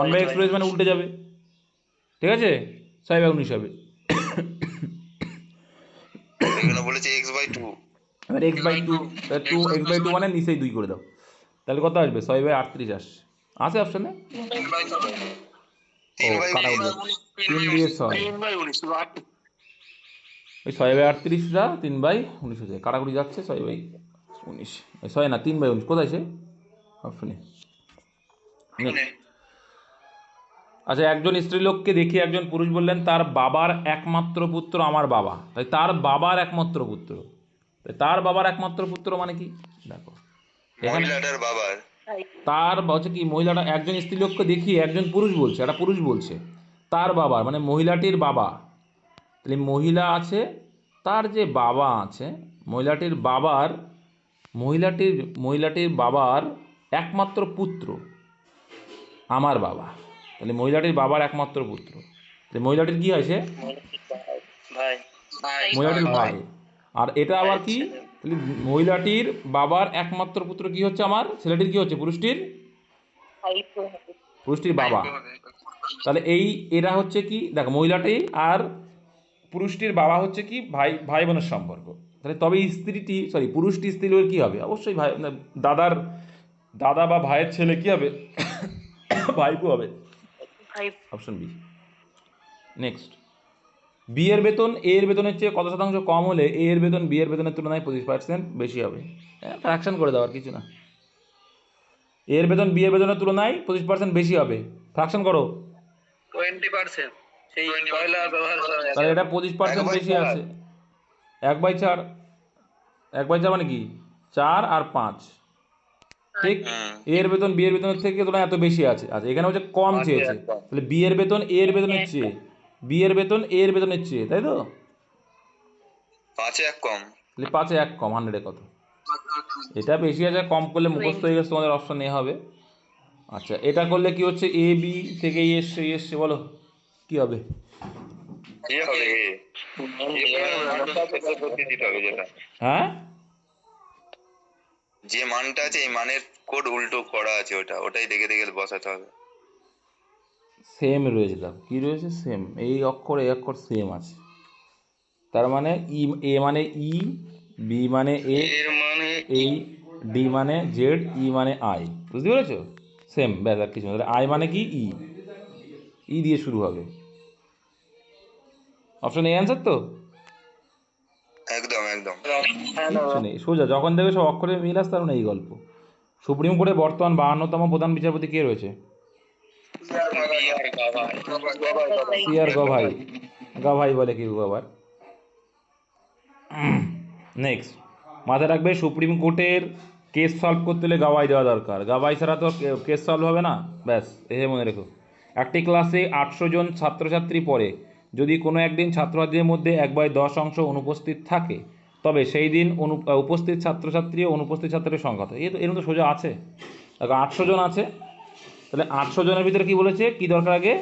Speaker 1: 1/x রয়েছে মানে উল্টে যাবে, ঠিক আছে? 6/19 হবে।
Speaker 4: এখানে বলেছে x/2।
Speaker 1: এবার x/2, 2x/2 মানে নিচেই 2 করে দাও, তাহলে কত আসবে? 6/38 আসছে, আছে অপশানে। ও কাটাকুটি হচ্ছে, 3 দিয়ে 6,
Speaker 5: 3/19
Speaker 1: ওই 6/38টা 3/19 হয়ে যায়, কাটাকুটি যাচ্ছে। 6/19, 6 না 3/19 কোথায় সে অপশানে? আচ্ছা, একজন স্ত্রীলোককে দেখিয়ে একজন পুরুষ বললেন, তার বাবার একমাত্র পুত্র আমার বাবা। তাই তার বাবার একমাত্র পুত্র, তাই তার বাবার একমাত্র পুত্র মানে কি? দেখো এখানে
Speaker 4: মহিলাটার বাবার।
Speaker 1: তার হচ্ছে কি, মহিলাটা একজন স্ত্রীলোককে দেখিয়ে একজন পুরুষ বলছে, একটা পুরুষ বলছে তার বাবার মানে মহিলাটির বাবা, তাহলে মহিলা আছে, তার যে বাবা আছে, মহিলাটির বাবার একমাত্র পুত্র আমার বাবা, তাহলে মহিলাটির বাবার একমাত্র পুত্র, তাহলে মহিলাটির কি হয়? সে
Speaker 3: ভাই
Speaker 1: মহিলাটির ভাই। আর এটা আবার কি? তাহলে মহিলাটির বাবার একমাত্র পুত্র কি হচ্ছে? আমার ছেলেটির কি হচ্ছে? পুরুষটির বাবা। তাহলে এরা হচ্ছে কি, দেখো মহিলাটি আর পুরুষটির বাবা হচ্ছে কি ভাই, ভাই বোনের সম্পর্ক। তাহলে তবে পুরুষটি স্ত্রীলোকের কি হবে? অবশ্যই ভাই, দাদা বা ভাইয়ের ছেলে কি হবে? ভাইপো হবে, অপশন বি। নেক্সট, বি এর বেতন এ এর বেতনের চেয়ে কত শতাংশ কম হলে এ এর বেতন বি এর বেতনের তুলনায় 25% বেশি হবে? ফ্র্যাকশন করে দেওয়ার কিছু না। এ এর বেতন বি এর বেতনের তুলনায় 25% বেশি হবে, ফ্র্যাকশন করো।
Speaker 2: 20% সেই কয়লা ব্যবহার করা যায়।
Speaker 1: তাহলে এটা 25% বেশি আছে। 1/4, 1/4 মানে কি? 4 আর 5, ঠিক? এ এর বেতন বি এর বেতনের থেকে তুলনায় এত বেশি আছে। আচ্ছা, এখানে হচ্ছে কম চেয়েছে, তাহলে বি এর বেতন এ এর বেতনের চেয়ে, বি এর বেতন এ এর বেতনের চেয়ে, তাই তো?
Speaker 4: 5-1 কম।
Speaker 1: তাহলে 5-1 কম, 100-এ কত? এটা বেশি আছে, কম করলে মুখস্থ হয়ে গেছে, তোমাদের অপশন এ হবে। আচ্ছা, এটা করলে কি হচ্ছে? এ বি থেকে এসছে বলো কি হবে?
Speaker 4: কি হবে? দিতে হবে যেটা,
Speaker 1: হ্যাঁ,
Speaker 4: যে মানটা আছে এই মানের কোড উল্টো করা আছে, ওটাই দেখে দেখে বসাতে হবে।
Speaker 1: সেম রয়েছে, দেখো কি রয়েছে? সেম, এই অক্ষর সেম আছে, তার মানে এ মানে ই, বি মানে এ,
Speaker 4: এর মানে
Speaker 1: এই ডি মানে জেড, ই মানে আই, বুঝতে পেরেছো? সেম, ব্যাস, আর কিছু না। তাহলে আই মানে কি? ই দিয়ে শুরু হবে। অপশন এ অ্যান্সার তো?
Speaker 4: একদম একদম।
Speaker 1: কিচ্ছু নেই, সোজা, যখন দেখবে সব অক্ষরে মিল আসতে পারবে না। এই গল্প। সুপ্রিম কোর্টে বর্তমান 52তম প্রধান বিচারপতি কে রয়েছে? সি আর গাভাই বলে কি আবার। নেক্সট, মাথায় রাখবে, সুপ্রিম কোর্টের কেস সলভ করতে হলে গাওয়াই দেওয়া দরকার, গাওয়াই ছাড়া তো কেস সলভ হবে না। ব্যাস, মনে রেখো। একটি ক্লাসে 800 জন ছাত্রছাত্রী পড়ে, যদি কোনো একদিন ছাত্রছাত্রীদের মধ্যে 1/10 অংশ অনুপস্থিত থাকে, তবে সেই দিন উপস্থিত ছাত্রছাত্রী ও অনুপস্থিত ছাত্রের সংখ্যা কত? এর মধ্যে সোজা আছে। দেখো 800 জন আছে, তাহলে 800 জনের ভিতরে কি বলেছে? কি দরকার? আগে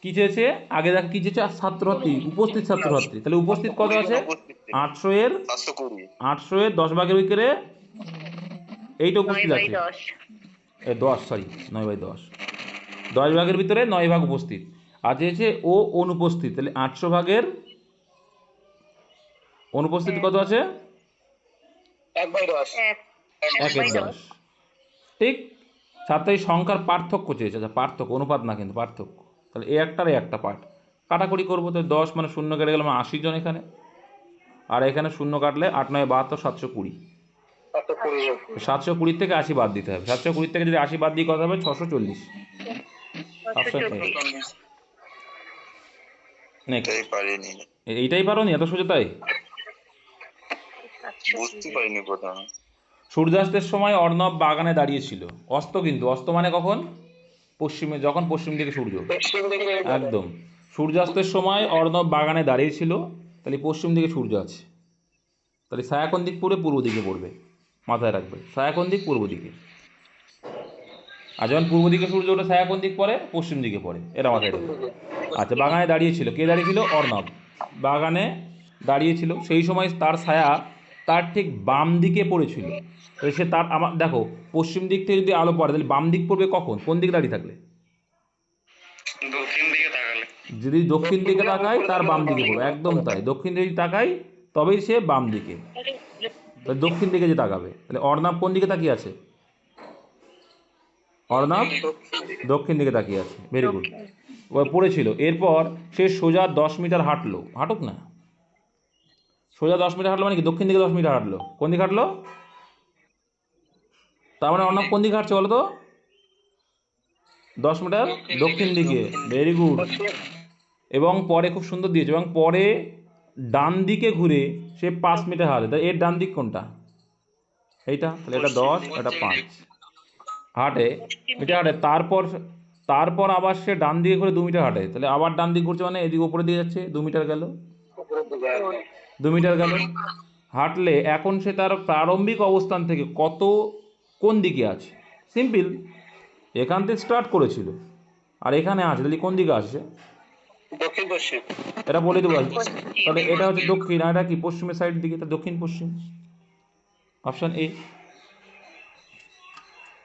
Speaker 1: কি চেয়েছে? আগে দেখ কি চেয়েছে? ছাত্রছাত্রী, উপস্থিত ছাত্রছাত্রী। তাহলে উপস্থিত কত আছে? 800 এর 10 ভাগের ভিতরে এইটা উপস্থিত আছে, 9/10, 10 ভাগের ভিতরে 9 ভাগ উপস্থিত। আর চেয়েছে ও অনুপস্থিত, তাহলে 800 ভাগের অনুপস্থিত কত আছে?
Speaker 2: 1/10।
Speaker 1: 1/10, ঠিক। ছাত্রের সংখ্যার পার্থক্য চেয়েছে। আচ্ছা, পার্থক্য, অনুপাত না কিন্তু পার্থক্য। তাহলে এ একটা আর এ একটা পার্ট, কাটাকুটি করবো, তো 10 মানে শূন্য কেটে গেল, মানে 80 জন এখানে, আর এখানে শূন্য কাটলে 8 9 72 720। 720 থেকে 80 বাদ দিতে হবে। 720 থেকে যদি 80 বাদ দিয়ে কত হবে? 640। Option A. নেক্সট।
Speaker 4: এটাই পারিনি,
Speaker 1: এইটাই পারো নি? এত সোজা তাই?
Speaker 4: বুঝতে পারিনি প্রথমে।
Speaker 1: সূর্যাস্তের সময় অর্ণব বাগানে দাঁড়িয়েছিল। অস্ত, কিন্তু অস্ত মানে কখন? পশ্চিমে, যখন পশ্চিম দিকে সূর্য। একদম। সূর্যাস্তের সময় অর্ণব বাগানে দাঁড়িয়েছিল, তাহলে পশ্চিম দিকে সূর্য আছে, তাহলে ছায়া কোন দিক পড়বে? পূর্ব দিকে পড়বে, মাথায় রাখবে। ছায়া কোন দিক? পূর্ব দিকে। আর যখন পূর্ব দিকে সূর্য ওঠে, ছায়া কোন দিক পড়ে? পশ্চিম দিকে পড়ে, এটা মাথায় রাখবে। আচ্ছা, বাগানে দাঁড়িয়েছিল, কে দাঁড়িয়েছিল? অর্ণব বাগানে দাঁড়িয়েছিল, সেই সময় তার ছায়া তার ঠিক বাম দিকে পড়েছিল। তাহলে সে তার, আমার দেখো, পশ্চিম দিক থেকে যদি আলো পড়ে তাহলে বাম দিক পড়বে কখন? কোন দিকে দাঁড়িয়ে থাকলে?
Speaker 3: দক্ষিণ দিকে তাকালে।
Speaker 1: যদি দক্ষিণ দিকে তাকায় তার বাম দিকে পড়বে, একদম তাই। দক্ষিণ দিকে যদি তাকায় তবেই সে বাম দিকে, তাহলে দক্ষিণ দিকে যে তাকাবে। তাহলে অর্ণব কোন দিকে তাকিয়ে আছে? অর্ণব দক্ষিণ দিকে তাকিয়ে আছে, ভেরি গুড। ও পড়েছিল। এরপর সে সোজা 10 মিটার হাঁটলো, হাঁটুক না, সোজা 10 মিটার হাঁটলো মানে কি? দক্ষিণ দিকে 10 মিটার হাঁটলো। কোন দিকে হাঁটলো? তার মানে অর্ণব কোন দিকে হাঁটছে বলো তো? 10 মিটার দক্ষিণ দিকে, ভেরি গুড। এবং পরে খুব সুন্দর দিয়েছে, এবং পরে ডান দিকে ঘুরে সে 5 মিটার হাঁটে। তাই এর ডান দিক কোনটা? এইটা। তাহলে এটা 10, এটা 5 হাঁটে, মিটার হাঁটে। তারপর আবার সে ডান দিকে ঘুরে 2 মিটার হাঁটে, তাহলে আবার ডান দিকে ঘুরছে মানে এদিকে উপরে দিয়ে যাচ্ছে, 2 মিটার গেল, 2 মিটার গেল। হাঁটলে এখন সে তার প্রারম্ভিক অবস্থান থেকে কোন দিকে আছে? সিম্পল, এখান থেকে স্টার্ট করেছিল আর এখানে আছে, তাহলে কোন দিকে আসছে?
Speaker 2: দক্ষিণ পশ্চিম।
Speaker 1: এটা বলে দেবো। তাহলে এটা হচ্ছে দক্ষিণ, আর এটা কি? পশ্চিমের সাইড দিকে, তা দক্ষিণ পশ্চিম। Option A.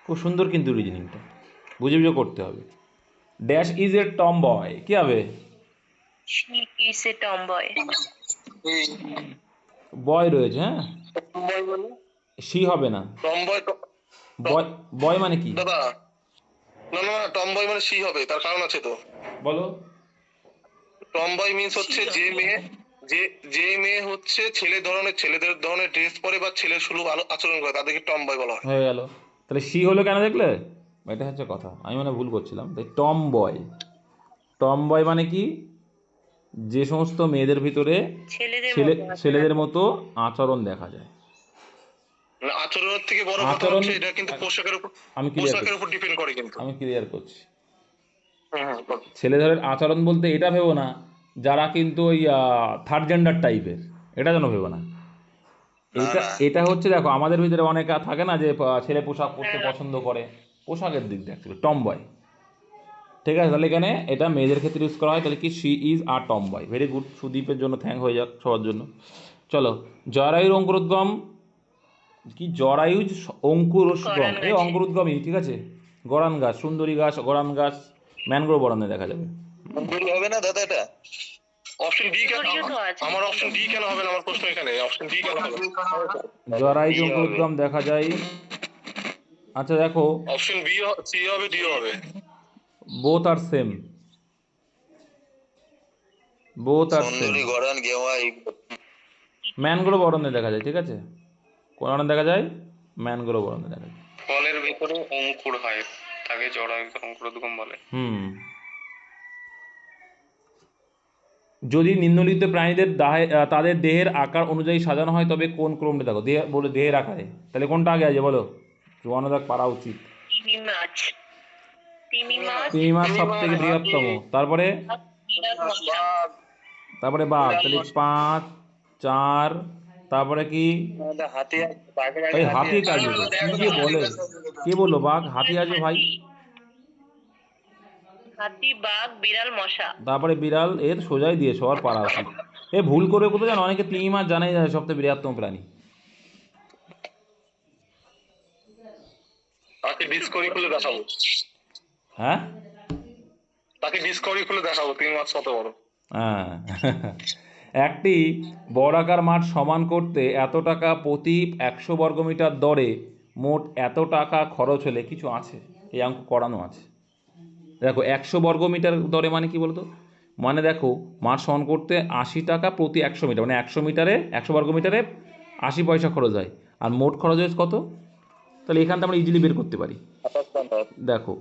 Speaker 1: খুব সুন্দর কিন্তু রিজনিংটা, বুঝে বুঝে করতে হবে। ড্যাশ ইজ এ টম বয়, কি হবে?
Speaker 6: She is a tomboy.
Speaker 1: বয় রয়েছে, হ্যাঁ,
Speaker 2: টমবয় মানে?
Speaker 1: সি হবে না।
Speaker 2: টমবয়
Speaker 1: বয়, বয় মানে কি?
Speaker 5: দাদা, না না, টমবয় মানে সি হবে, তার কারণ আছে তো।
Speaker 1: বলো।
Speaker 5: টমবয় মিন্স হচ্ছে যে মেয়ে হচ্ছে ছেলেদের ধরনের ড্রেস পরে বা ছেলের সুলভ আচরণ করে তাদেরকে টমবয় বলা হয়।
Speaker 1: হয়ে গেল। তাহলে সি হলো কেন দেখলে? এটা হচ্ছে কথা, আমি মানে ভুল করছিলাম। তাই টম বয়, টম বয় মানে কি? যে সমস্ত মেয়েদের ভিতরে ছেলেদের মতো আচরণ দেখা যায়।
Speaker 5: মানে আচরণের থেকে বড় কথা
Speaker 1: আচরণ,
Speaker 5: হচ্ছে এটা কিন্তু পোশাকের উপর ডিপেন্ড করে কিন্তু।
Speaker 1: আমি ক্লিয়ার করছি।
Speaker 5: বল।
Speaker 1: ছেলেদের আচরণ বলতে এটা ভেবো না যারা কিন্তু ওই থার্ড জেন্ডার টাইপের, এটা যেন ভেবো না। এটা হচ্ছে, দেখো আমাদের ভিতরে অনেক থাকে না যে ছেলে পোশাক পরতে পছন্দ করে, পোশাকের দিক দিয়ে অ্যাকচুয়ালি টম বয়। ঠিক আছে, তাহলে এখানে এটা মেয়েদের ক্ষেত্রে ইউজ করা হয়, তাহলে কি? She is a tomboy. Very good, সুদীপের জন্য থ্যাংক হয়ে যাক সবার জন্য। চলো, জরায়ুর অঙ্কুরোদ্গম কি? জরায়ুজ অঙ্কুরোদ্গম, এই অঙ্কুরোদ্গমই, ঠিক আছে। গরান গাছ, সুন্দরী গাছ, গরান গাছ ম্যানগ্রোভ অরণ্যে দেখা যাবে।
Speaker 4: হবে না দাদা এটা?
Speaker 5: অপশন ডি কেন?
Speaker 6: ভিক্টোরিয়া তো আছে।
Speaker 5: আমার অপশন ডি কেন হবে না? আমার প্রশ্ন এখানে অপশন ডি কেন হবে?
Speaker 1: জরায়ুজ অঙ্কুরোদ্গম দেখা যায়। আচ্ছা দেখো,
Speaker 5: অপশন বি, সি হবে, ডি হবে।
Speaker 1: বোথ আর সেম, বোথ আর সেম।
Speaker 4: সুন্দরী গড়ান গেওয়া
Speaker 1: ম্যানগ্রোভ অরণ্যে দেখা যায়, ঠিক আছে। কোন অরণ্যে দেখা যায়? ম্যানগ্রোভ অরণ্যে দেখা যায়।
Speaker 3: ফলের ভিতরে অঙ্কুর হয়, তাকে জরায়ু অঙ্কুরোদ্গম বলে।
Speaker 1: যদি নিম্নলিখিত প্রাণীদের তাদের দেহের আকার অনুযায়ী সাজানো হয় তবে কোন ক্রমটা? দেখো, দেহের আকারে, তাহলে কোনটা আগে আছে বলো? জোয়ানদাক পারা উচিত। তিমি মাছ সব থেকে বৃহত্তম, তারপরে বাঘ, তাহলে 5 4, তারপরে কি? এই হাতি কাজ, কি যে বলে, কে বললো বাঘ? হাতি আছে ভাই,
Speaker 6: হাতি, বাঘ, বিড়াল, মশা।
Speaker 1: তারপরে বিড়াল, এর সোজাই দিয়ে সবার পারা উচিত। এ ভুল করে কোথাও জানো, অনেকে তিমি মাছ জানাই যায় সবথেকে বৃহত্তম প্রাণী।
Speaker 5: তাকে ডিসকভারি খুলে দেখাবো।
Speaker 1: হ্যাঁ,
Speaker 5: তাকে ডিসকভারি খুলে দেখাবো 3 মাস কত বড়।
Speaker 1: হ্যাঁ। একটি বর্গাকার মাঠ সমান করতে এত টাকা প্রতি 100 বর্গমিটার দরে মোট এত টাকা খরচ হলে, কিছু আছে এই অঙ্ক করানো আছে। দেখো 100 বর্গমিটার দরে মানে কি বলতো? মানে দেখো মাঠ সমান করতে 80 টাকা প্রতি 100 মিটার, মানে 100 মিটারে 100 বর্গ মিটারে 80 পয়সা খরচ হয়। আর মোট খরচ হয় কত? তাহলে এখান থেকে আমরা ইজিলি বের করতে পারি। দেখো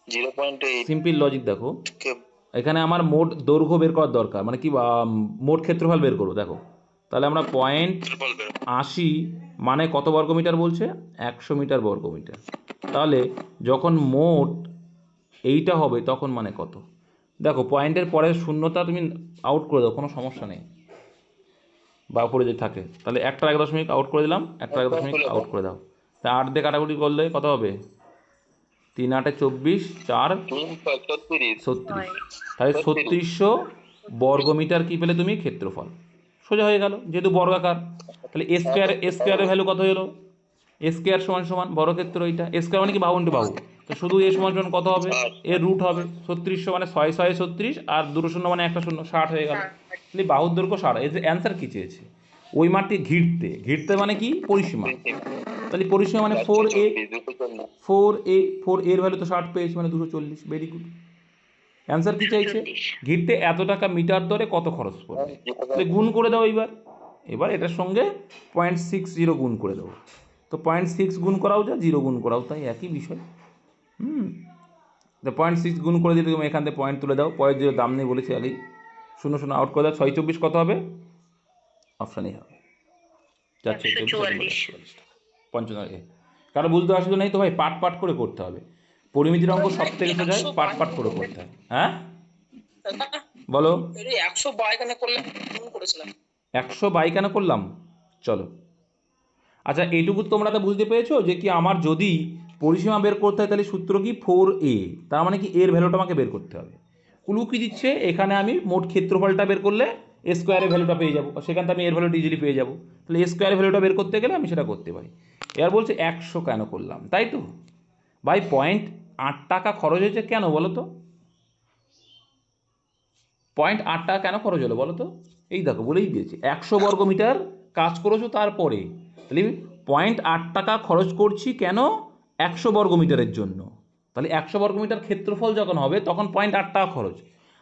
Speaker 4: 0.8
Speaker 1: সিম্পল লজিক দেখো,
Speaker 4: কে
Speaker 1: এখানে আমার মোট দৈর্ঘ্য বের করার দরকার, মানে কি মোট ক্ষেত্রফল বের করবো। দেখো তাহলে আমরা 0.80 মানে কত বর্গ মিটার বলছে? 100 মিটার বর্গ মিটার। তাহলে যখন মোট এইটা হবে তখন মানে কত? দেখো পয়েন্টের পরে শূন্যতা তুমি আউট করে দাও, কোনো সমস্যা নেই, বা উপরে যে থাকে, তাহলে 1.1 আউট করে দিলাম, 1.1 আউট করে দাও। তা 8 দিয়ে কাটাকুটি করলে কত হবে? 3 8 24, 4 36, তাহলে 3600 বর্গ মিটার কি পেলে তুমি? ক্ষেত্রফল। সোজা হয়ে গেল, যেহেতু বর্গাকার। তাহলে স্কোয়ারের ভ্যালু কত হলো? স্কোয়ার সমান সমান বর্গক্ষেত্র, এইটা স্কোয়ার মানে কি বাহু ইন্টু বাহু, তো শুধু এ সমান সমান কত হবে? এর রুট হবে। 3600 মানে 6 6 36, আর 2 শূন্য মানে 1 শূন্য, 60 হয়ে গেল। তাহলে বাহুর দৈর্ঘ্য 60। এই যে অ্যান্সার কি চেয়েছে? ওই মাঠটি ঘিরতে মানে কি? পরিসীমা। তাহলে পরিসীমা মানে 4a, 4 এর ভ্যালু তো 60 পেয়েছি, মানে 240। Very good. অ্যান্সার কি চাইছে?
Speaker 6: 240।
Speaker 1: ঘিরতে এত টাকা মিটার দরে কত খরচ পড়বে? তাহলে গুণ করে দাও এবার এটার সঙ্গে 0.60 গুণ করে দেবো। তো 0.6 গুণ করাও যা, 0 গুণ করাও তাই, একই বিষয়। তো 0.6 গুণ করে দিলে তুমি এখান থেকে পয়েন্ট তুলে দাও, পয়েন্ট 0 দাম নেই বলেছি আগেই, 0 0 আউট করে দাও। 6 24 কত হবে? অপশানই হবে
Speaker 6: 144।
Speaker 1: 4 55। কারো বুঝতে অসুবিধা নেই তো ভাই, পাট করে করতে হবে। পরিমিতির অঙ্ক সব থেকে সোজা, পাট করে করতে হয়। হ্যাঁ বলো। 100 কেন করলাম? চলো, আচ্ছা এইটুকু তোমরা তো বুঝতে পেরেছো যে কি আমার যদি পরিসীমা বের করতে হয় তাহলে সূত্র কি? 4a, তার মানে কি এর ভ্যালুটা আমাকে বের করতে হবে। কুলু কি দিচ্ছে? এখানে আমি মোট ক্ষেত্রফলটা বের করলে স্কোয়ারের ভ্যালুটা পেয়ে যাবো, সেখান থেকে আমি এর ভ্যালুটা ইজিলি পেয়ে যাবো। তাহলে স্কোয়ারের ভ্যালুটা বের করতে গেলে আমি সেটা করতে পারি। এবার বলছে 100 কেন করলাম, তাই তো ভাই। 0.8 টাকা খরচ হয়েছে কেন বলো তো? 0.8 টাকা কেন খরচ হলো বলো তো? এই দেখো বলেই দিয়েছে 100 বর্গ মিটার কাজ করেছো, তারপরে তাহলে 0.8 টাকা খরচ করছি কেন? 100 বর্গ মিটারের জন্য। তাহলে 100 বর্গ মিটার ক্ষেত্রফল যখন হবে তখন 0.8 টাকা খরচ।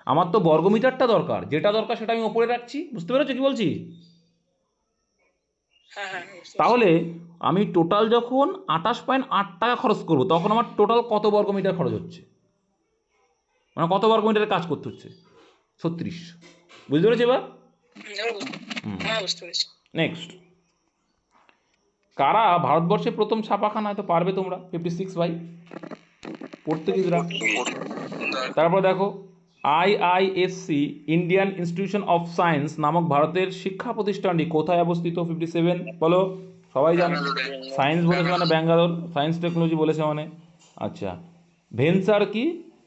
Speaker 1: আমার তো বর্গ মিটারটা দরকার, যেটা দরকার সেটা আমি ওপরে রাখছি। বুঝতে পেরেছো কি বলছি? তাহলে আমি টোটাল যখন 28.8 টাকা খরচ করব তখন আমার টোটাল কত বর্গ মিটার খরচ হচ্ছে, মানে কত বর্গ মিটারের কাজ করতে হচ্ছে? 36। বুঝতে পেরেছো এবার? নেক্সট, কারা ভারতবর্ষে প্রথম ছাপাখানা? হয়তো পারবে তোমরা। 56 ভাই, পর্তুগিজরা। তারপর দেখো IISc, Indian institution of science নামক ভারতের শিক্ষা প্রতিষ্ঠানটি কোথায় অবস্থিত? 57 বলো, সবাই জানে। সায়েন্স বলেছে মানে ব্যাঙ্গালোর, সায়েন্স টেকনোলজি বলেছে মানে। আচ্ছা ভেঞ্চার কি?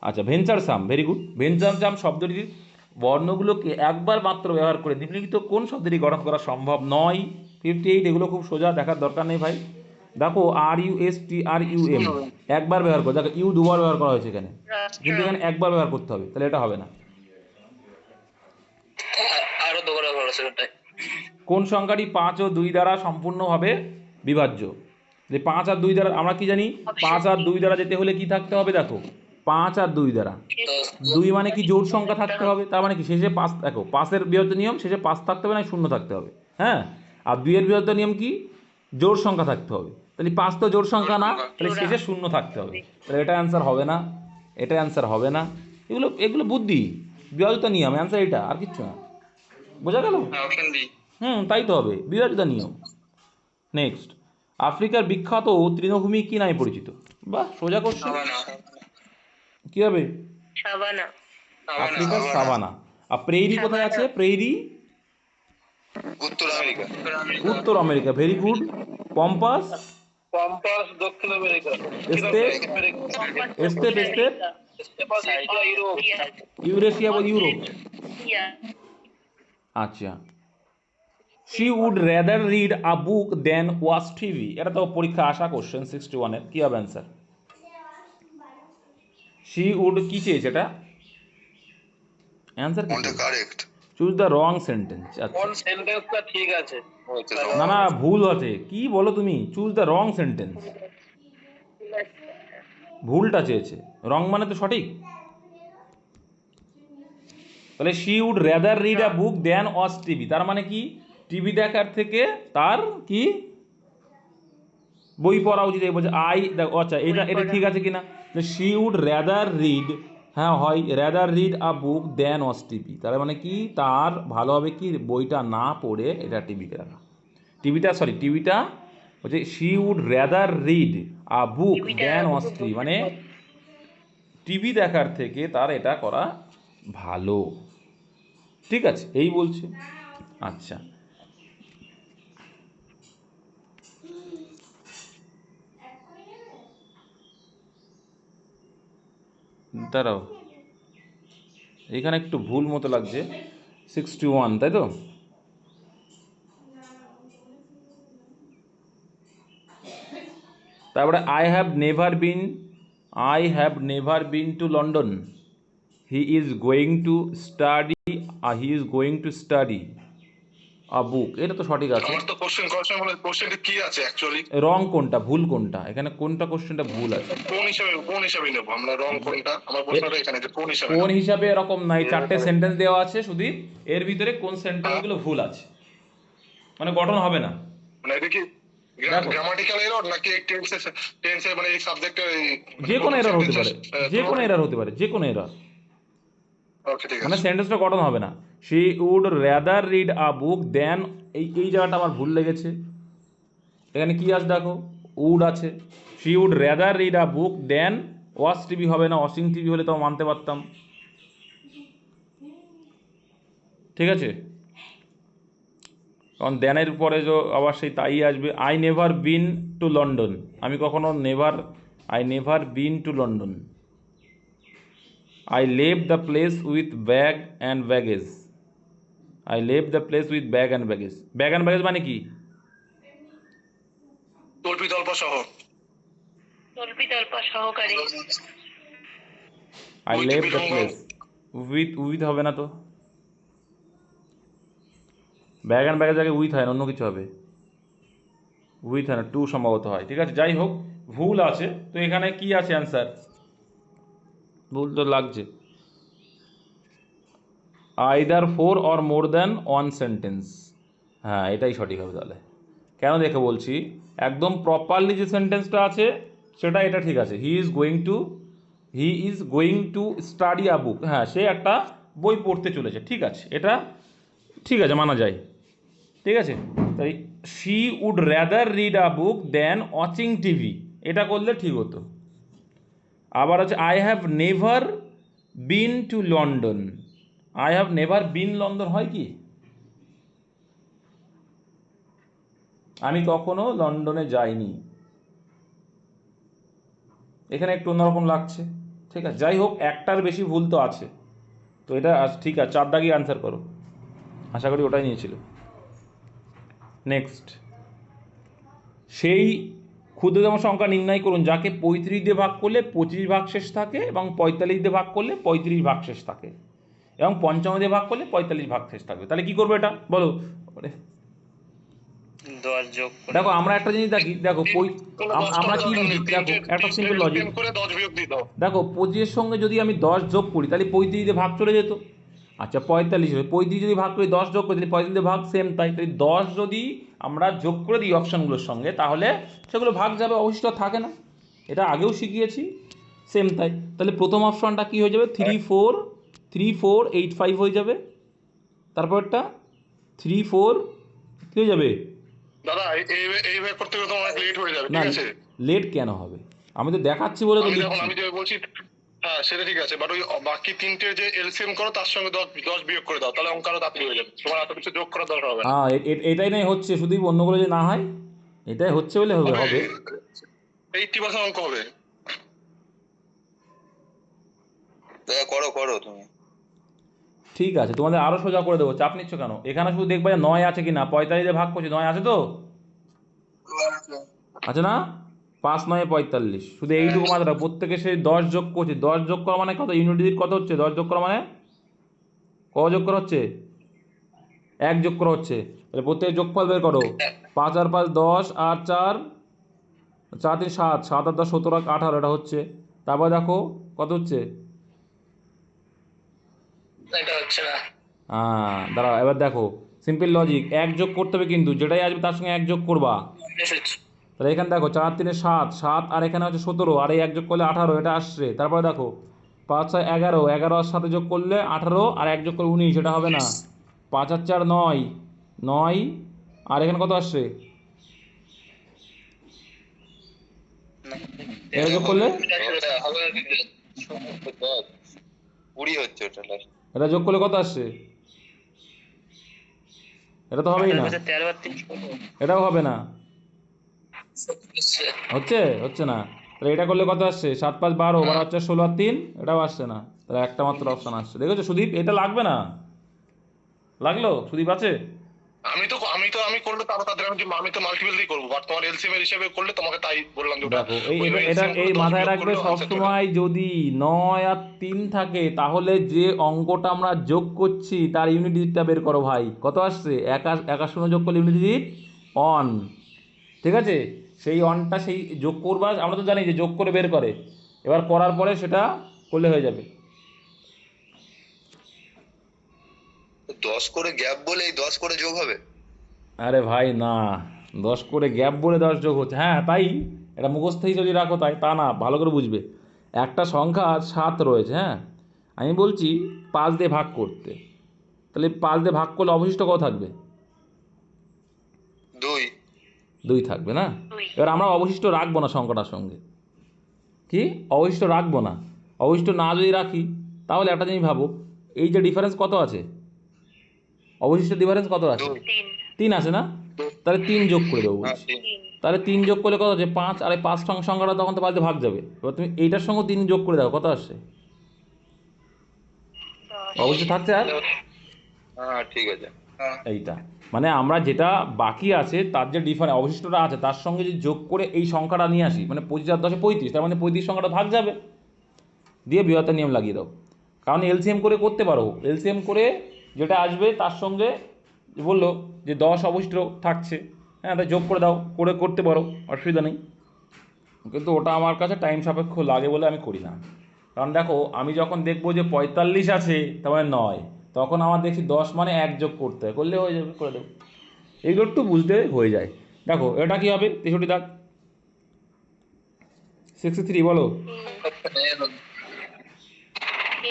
Speaker 1: আচ্ছা ভেঞ্চার সাম, ভেরি গুড। ভেঞ্চার সাম শব্দটির বর্ণগুলোকে একবার মাত্র ব্যবহার করে নিম্নলিখিত কোন শব্দটি গঠন করা সম্ভব নয়? 58। এগুলো খুব সোজা, দেখার দরকার নেই ভাই। দেখো RUSTRUM একবার ব্যবহার করো, দেখো ইউ দুবার ব্যবহার করা হয়েছে এখানে, কিন্তু এখানে একবার ব্যবহার করতে হবে, তাহলে এটা হবে না।
Speaker 2: আরো দোকানে বড় সেটাই।
Speaker 1: কোন সংখ্যাটি 5 ও 2 দ্বারা সম্পূর্ণভাবে বিভাজ্য? যে 5 আর 2 দ্বারা আমরা কি জানি? 5 আর 2 দ্বারা যেতে হলে কি থাকতে হবে? দেখো 5 আর 2 দ্বারা, 2 মানে কি জোড় সংখ্যা থাকতে হবে, তার মানে কি শেষে 5। দেখো 5-এর বৃহত্ত নিয়ম শেষে 5 থাকতে হবে না, 0 থাকতে হবে। হ্যাঁ, আর 2-এর বৃহত্ত নিয়ম কি? জোড় সংখ্যা থাকতে হবে। তাহলে 5 তো জোড় সংখ্যা না, তাহলে শেষে 0 থাকতে হবে। তাহলে এটা অ্যান্সার হবে না, এটা অ্যান্সার হবে না। এগুলো বুদ্ধি, বিভাজিত নিয়ম, অ্যান্সার এটা, আর কিচ্ছু না। বোঝা গেল?
Speaker 2: Option B.
Speaker 1: তাই তো হবে, বিভাজিত নিয়ম। নেক্সট, আফ্রিকার বিখ্যাত তৃণভূমি কি নামে পরিচিত? বাহ, সোজা কোশ্চেন। কি হবে?
Speaker 6: সাবানা।
Speaker 1: আফ্রিকার সাভানা। আর প্রেইরি কোথায় আছে? প্রেইরি
Speaker 4: উত্তর আমেরিকা।
Speaker 1: উত্তর America, very good. Pampas
Speaker 5: pampas দক্ষিণ আমেরিকা।
Speaker 1: স্টেট স্টেট ইউরেশিয়া বা ইউরোপ। আচ্ছা, she would rather read a book then watch TV. এটা তো পরীক্ষা আসা কোশ্চেন 61-এর। কি হবে অ্যান্সার? শি উড কি চেয়েছে এটা? অ্যান্সার কি?
Speaker 4: Correct.
Speaker 1: Choose the wrong sentence. আচ্ছা
Speaker 5: কোন সেন্টেন্সটা ঠিক আছে?
Speaker 1: না ভুল আছে। কি বলো তুমি? চুজ দ্য রং সেন্টেন্স, ভুলটা চেয়েছে। রং মানে তো সঠিক। তাহলে she would rather read a book than watch TV, তার মানে কি টিভি দেখার থেকে তার কি বই পড়া উচিত। এই বলছে আই দেখো, আচ্ছা এটা এটা ঠিক আছে কিনা, শি উড রেদার রিড, হ্যাঁ হয়, rather read a book than watch TV, তার মানে কি তার ভালো হবে কি বইটা না পড়ে এটা টিভিতে দেখা, টিভিটা হচ্ছে she would rather read a book than watch TV, মানে টিভি দেখার থেকে তার এটা করা ভালো। ঠিক আছে, এই বলছে। আচ্ছা, দাঁড়াও, এখানে একটু ভুল মতো লাগছে, 61 তাই তো? তারপরে I have never been to London, he is going to study a book, এটা তো সঠিক আছে।
Speaker 5: আমার তো কোশ্চেনটা কি আছে অ্যাকচুয়ালি?
Speaker 1: রং কোনটা, ভুল কোনটা, এখানে কোনটা কোশ্চেনটা ভুল আছে?
Speaker 5: কোন হিসাবে নেব আমরা রং কোনটা? আমার প্রশ্নটা এখানে যে কোন হিসাবে
Speaker 1: কোন
Speaker 5: নেব?
Speaker 1: হিসাবে এরকম নাই, 4টে সেন্টেন্স দেওয়া আছে শুধু, এর ভিতরে কোন সেন্টেন্সগুলো ভুল আছে, মানে গঠন হবে না।
Speaker 5: মানে এটা কি
Speaker 1: দেখো।
Speaker 5: গ্রামাটিক্যাল এরর নাকি টেন্সে মানে এই সাবজেক্টের
Speaker 1: যে কোনো এরর হতে পারে, যে কোনো এরর হতে পারে, যে কোনো এরর,
Speaker 5: ওকে ঠিক
Speaker 1: মানে
Speaker 5: আছে।
Speaker 1: সেন্টেন্সটা গঠন হবে না। She would rather read a book then, এই জায়গাটা আমার ভুল লেগেছে, এখানে কি আছে দেখো, উড আছে, she would rather read a book then watch TV হবে না, ওয়াচিং টিভি হলে তো মানতে পারতাম। ঠিক আছে, কারণ দেনের পরে যে আবার সেই তাই আসবে। I never been to London, আমি কখনো I never been to London. I leave the place with bag and baggage, bag and baggage মানে কি?
Speaker 5: তল্পিতল্প সহ।
Speaker 6: তল্পিতল্প সহকারী।
Speaker 1: I leave the place with হবে না তো, ব্যাগ অ্যান্ড ব্যাগেজ আগে উইথ হয় না, অন্য কিছু হবে, উইথ হয় না, টু সম্ভবত হয়। ঠিক আছে, যাই হোক ভুল আছে, তো এখানে কি আছে অ্যান্সার? ভুল তো লাগছে, either 4 or more than 1 sentence, হ্যাঁ এটাই সঠিক হবে তাহলে। কেন দেখে বলছি, একদম প্রপারলি যে সেন্টেন্সটা আছে সেটা এটা ঠিক আছে, he is going to study a book, হ্যাঁ সে একটা বই পড়তে চলেছে, ঠিক আছে, এটা ঠিক আছে, মানা যায়। ঠিক আছে, তাই she would rather read a book than watching TV, এটা করলে ঠিক হতো। আবার হচ্ছে I have never been to London, I have never been London হয় কি, আমি কখনো লন্ডনে যাইনি, এখানে একটু অন্যরকম লাগছে। ঠিক আছে, যাই হোক একটার বেশি ভুল তো আছে, তো এটা ঠিক আছে, 4 দাগই আনসার করো, আশা করি ওটাই নিয়েছিল। নেক্সট, সেই ক্ষুদ্রতম সংখ্যা নির্ণয় করুন যাকে 35 দিয়ে ভাগ করলে 25 ভাগ শেষ থাকে এবং 45 দিয়ে ভাগ করলে 35 ভাগ শেষ থাকে এবং 55 দিয়ে ভাগ করলে 45 ভাগ শেষ থাকবে। তাহলে কি করবো এটা বলো?
Speaker 3: 10 যোগ করে
Speaker 1: দেখো আমরা একটা জিনিস দেখি, দেখো আমরা কি বুঝি, দেখো একটা সিম্পল লজিক,
Speaker 5: করে 10 বিয়োগ দিয়ে দাও।
Speaker 1: দেখো 25 সঙ্গে যদি আমি 10 যোগ করি তাহলে 35 দিয়ে ভাগ চলে যেত। আচ্ছা 45 হবে, 35 যদি ভাগ করি 10 যোগ করি তাহলে 45 দিয়ে ভাগ সেম, তাই 10 যদি আমরা যোগ করে দিই অপশানগুলোর সঙ্গে তাহলে সেগুলো ভাগ যাবে, অবশিষ্ট থাকে না, এটা আগেও শিখিয়েছি, সেম তাই। তাহলে প্রথম অপশানটা কি হয়ে যাবে, 3485 হয়ে যাবে, তারপরটা 34 কী হয়ে যাবে?
Speaker 5: দাদা এইভাবে করতে করতে অনেক লেট হয়ে যাবে,
Speaker 1: না
Speaker 5: ঠিক আছে?
Speaker 1: লেট কেন হবে, আমি তো দেখাচ্ছি বলে তো লিখছি।
Speaker 5: আমি যে বলছি হ্যাঁ সেটা ঠিক আছে, বাট ওই বাকি তিনটে যে এলসিএম করো তার সঙ্গে 10 বিয়োগ করে দাও, তাহলে অঙ্ক আরো তাড়াতাড়ি হয়ে যাবে, তোমার এত কিছু যোগ করার দরকার হবে না।
Speaker 1: হ্যাঁ এটাই নাই হচ্ছে, শুধু অন্যগুলো যে না হয়, এটাই হচ্ছে বলে হবে
Speaker 5: 80% অঙ্ক হবে।
Speaker 4: দাদা করো তুমি।
Speaker 1: ঠিক আছে, তোমাদের আরো সোজা করে দেবো, চাপ নিচ্ছ কেন? এখানে শুধু দেখবে 9 আছে কি না, 45 ভাগ করছি 9 আছে তো, আছে না? 5 9 45, শুধু এইটুকু মাত্রা, প্রত্যেকে সেই 10 যোগ করছে, 10 যোগ করা মানে কত, ইউনিট ডিজিট কত হচ্ছে, 10 যোগ করা মানে কত যোগ করা হচ্ছে, 1 যোগ করা হচ্ছে, তাহলে প্রত্যেকে যোগফল বের করো, 5 আর 5 10 আর 4 4 3 7, 7 আর 10 17 18, এটা হচ্ছে। তারপর দেখো কত হচ্ছে,
Speaker 3: এটা হচ্ছে না।
Speaker 1: দাঁড়াও, এবার দেখো সিম্পল লজিক, এক যোগ করতে হবে কিন্তু, যেটাই আসবে তার সঙ্গে এক যোগ করবা।
Speaker 3: এসেছে।
Speaker 1: তাহলে এখানে দেখো 4 3 7, 7 আর এখানে হচ্ছে 17, আর এই এক যোগ করলে 18, এটা আসছে। তারপরে দেখো 5 6 11, 11 আর সাথে যোগ করলে 18, আর এক যোগ করলে 19, এটা হবে না। 5 আর 4 9, 9 আর এখানে কত আসছে, এটা যোগ করলে,
Speaker 3: হবে না কি?
Speaker 4: 20 হচ্ছে ওটা last।
Speaker 1: এটা যোগ করলে কত আসছে, এটা তো হবেই না,
Speaker 3: 13 আর 3
Speaker 1: এটাও হবে না,
Speaker 3: হচ্ছে।
Speaker 1: হচ্ছে না। তাহলে এটা করলে কত আসছে, 7 5 12, 12 হচ্ছে 16 আর 3, এটাও আসছে না। তাহলে একটা মাত্র অপশন আসছে, দেখেছো সুদীপ, এটা লাগবে না, লাগলো সুদীপ আছে।
Speaker 5: আমি করলে তাদের আমি তো মাল্টিপল দিয়ে করবো, বাট তোমার এলসিএম এর হিসেবে করলে তোমাকে তাই বললাম যে ওটা
Speaker 1: দেখো এই
Speaker 5: ওই
Speaker 1: এটা
Speaker 5: LCM
Speaker 1: এই
Speaker 5: করে 10
Speaker 1: মাথায়
Speaker 5: বিয়োগ
Speaker 1: রাখবে
Speaker 5: করলেও answer চলে আসবে।
Speaker 1: সবসময়, যদি 9 আর 3 থাকে তাহলে যে অঙ্কটা আমরা যোগ করছি তার ইউনিট ডিজিটটা বের করো ভাই, কত আসছে, 1 যোগ করলে ইউনিট ডিজিট অন, ঠিক আছে, সেই অনটা সেই যোগ করবা, আমরা তো জানি যে যোগ করে বের করে, এবার করার পরে সেটা করলে হয়ে যাবে।
Speaker 4: 10 করে গ্যাপ বলে এই 10 করে যোগ হবে?
Speaker 1: আরে ভাই না, 10 করে গ্যাপ বলে 10 যোগ হচ্ছে, হ্যাঁ তাই, এটা মুখস্থই যদি রাখো তাই, তা না, ভালো করে বুঝবে। একটা সংখ্যা 7 রয়েছে, হ্যাঁ, আমি বলছি 5 দিয়ে ভাগ করতে, তাহলে 5 দিয়ে ভাগ করলে অবশিষ্ট কত থাকবে,
Speaker 4: 2।
Speaker 1: 2 থাকবে না। এবার আমরা অবশিষ্ট রাখবো না সংখ্যাটার সঙ্গে, কি অবশিষ্ট রাখবো না, অবশিষ্ট না যদি রাখি তাহলে একটা জিনিস ভাবো, এই যে ডিফারেন্স কত আছে, অবশিষ্ট ডিফারেন্স কত আছে,
Speaker 6: 3
Speaker 1: 3 আছে না, তাহলে 3 যোগ করে দেবো
Speaker 4: হ্যাঁ,
Speaker 1: বলছি।
Speaker 4: 3।
Speaker 6: 3
Speaker 1: তাহলে 3 যোগ করলে কত আছে, 5, আর এই 5 সংখ্যাটা তখন তো 5 দিয়ে ভাগ যাবে, এবার তুমি এইটার সঙ্গে 3 যোগ করে দাও, কত আসছে,
Speaker 6: 10
Speaker 1: অবশ্যই থাকছে আর
Speaker 4: হ্যাঁ ঠিক আছে।
Speaker 1: এইটা, মানে আমরা যেটা বাকি আছে তার যে ডিফারেন্স অবশিষ্টটা আছে তার সঙ্গে যদি যোগ করে এই সংখ্যাটা নিয়ে আসি, মানে 25 আর 10 35, তার মানে 35 সংখ্যাটা ভাগ যাবে, দিয়ে বৃহত্তর নিয়ম লাগিয়ে দাও, কারণ এলসিএম করে করতে পারো, এলসিএম করে যেটা আসবে তার সঙ্গে বললো যে 10 অবশিষ্ট থাকছে, হ্যাঁ তাই যোগ করে দাও, করে করতে পারো, অসুবিধা নেই, কিন্তু ওটা আমার কাছে টাইম সাপেক্ষ লাগে বলে আমি করি না। কারণ দেখো আমি যখন দেখবো যে 45 আছে তার মানে 9, তখন আমার দেখি 10 মানে 1 যোগ করতে হয়, করলে হয়ে যাবে, করে দেবো, এইগুলো একটু বুঝতে হয়ে যায়। দেখো এটা কি হবে, 63 দাগ, 63 বলো,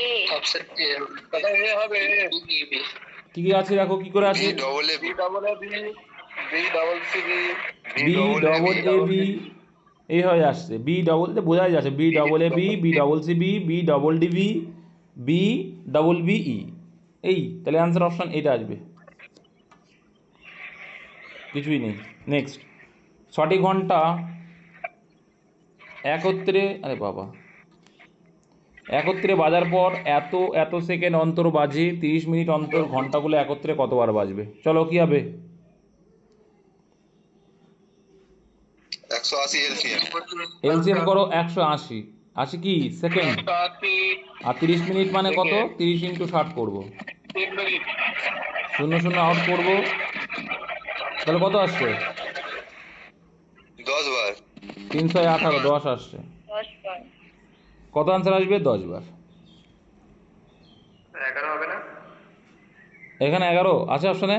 Speaker 6: এ
Speaker 3: অপশন এ
Speaker 5: দাদা এ হবে
Speaker 1: কী কী আছে দেখো, কী করে
Speaker 4: বি
Speaker 1: আছে,
Speaker 4: double A
Speaker 5: B double A B, B double C B,
Speaker 1: B double A B, এইভাবে আসছে, বি ডবল, বোঝাই যাচ্ছে, B double A B, B double C B, B double D B, B double B E, এই তাহলে অ্যান্সার অপশান এটা আসবে, কিছুই নেই। নেক্সট, 6টি ঘন্টা একত্রে, আরে বাবা, একত্রে বাজার পর এত এত সেকেন্ড অন্তর বাজে, 30 মিনিট অন্তর ঘন্টাগুলো একত্রে কতবার বাজবে, চলো কি হবে,
Speaker 4: 180 এলসিএম।
Speaker 1: এলসিএম করো 180, 80 কি সেকেন্ড, আর 30 মিনিট মানে কত, 30 ইন্টু 60 করবো, 0 0 আউট করবো, তাহলে কত আসছে,
Speaker 4: 10 বার।
Speaker 1: 318, 10 আসছে,
Speaker 6: 10 বার
Speaker 1: কত আনসার আসবে, 10 বার,
Speaker 5: 11 হবে না?
Speaker 1: এখানে 11 আছে অপশানে,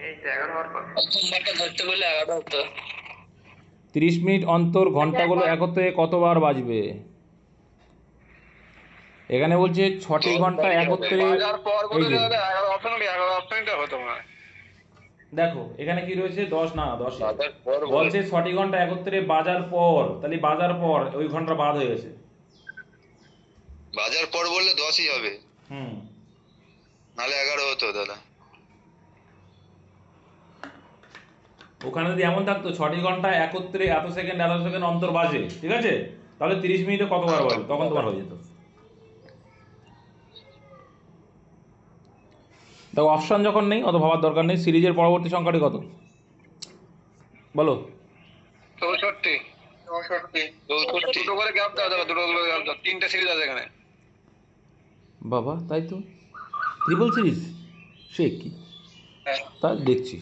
Speaker 5: এই তো 11 হওয়ার কথা।
Speaker 3: প্রথমবারটা ধরতে বললে 11 হতো।
Speaker 1: 30 মিনিট অন্তর ঘন্টাগুলো একত্রে কতবার বাজবে, এখানে বলছে 6টি ঘন্টা একত্রে,
Speaker 5: বাজার পর
Speaker 1: এই
Speaker 5: বলে
Speaker 1: যে
Speaker 5: 11 অপশন হলে 11 অপশনটা হতো মনে হয়।
Speaker 1: দেখো এখানে কি রয়েছে, 10 না 10,
Speaker 4: বাজার পর
Speaker 1: বলছে 6টি ঘন্টা একত্রে বাজার পর, তাহলে বাজার পর ওই ঘন্টা বাদ হয়ে গেছে,
Speaker 4: বাজার পর বললে 10ই হবে,
Speaker 1: হুম,
Speaker 4: নাহলে 11 হতো দাদা।
Speaker 1: ওখানে যদি এমন থাকতো 6টি ঘন্টা একত্রে এত সেকেন্ড অন্তর বাজে, ঠিক আছে, তাহলে 30 মিনিটে কতবার বাজে, তখন তোমার হয়ে যেত। দেখো অপশান যখন নেই অত ভাবার দরকার নেই, সিরিজের পরবর্তী সংখ্যাটি কত বলো,
Speaker 5: 64 দুটো করে গ্যাপ দেওয়া যাবে, দুটো করে গ্যাপ দাও, 3টে সিরিজ আছে এখানে।
Speaker 1: বাবা তাই তো, ট্রিপল সিরিজ, সে কি, তা দেখছি,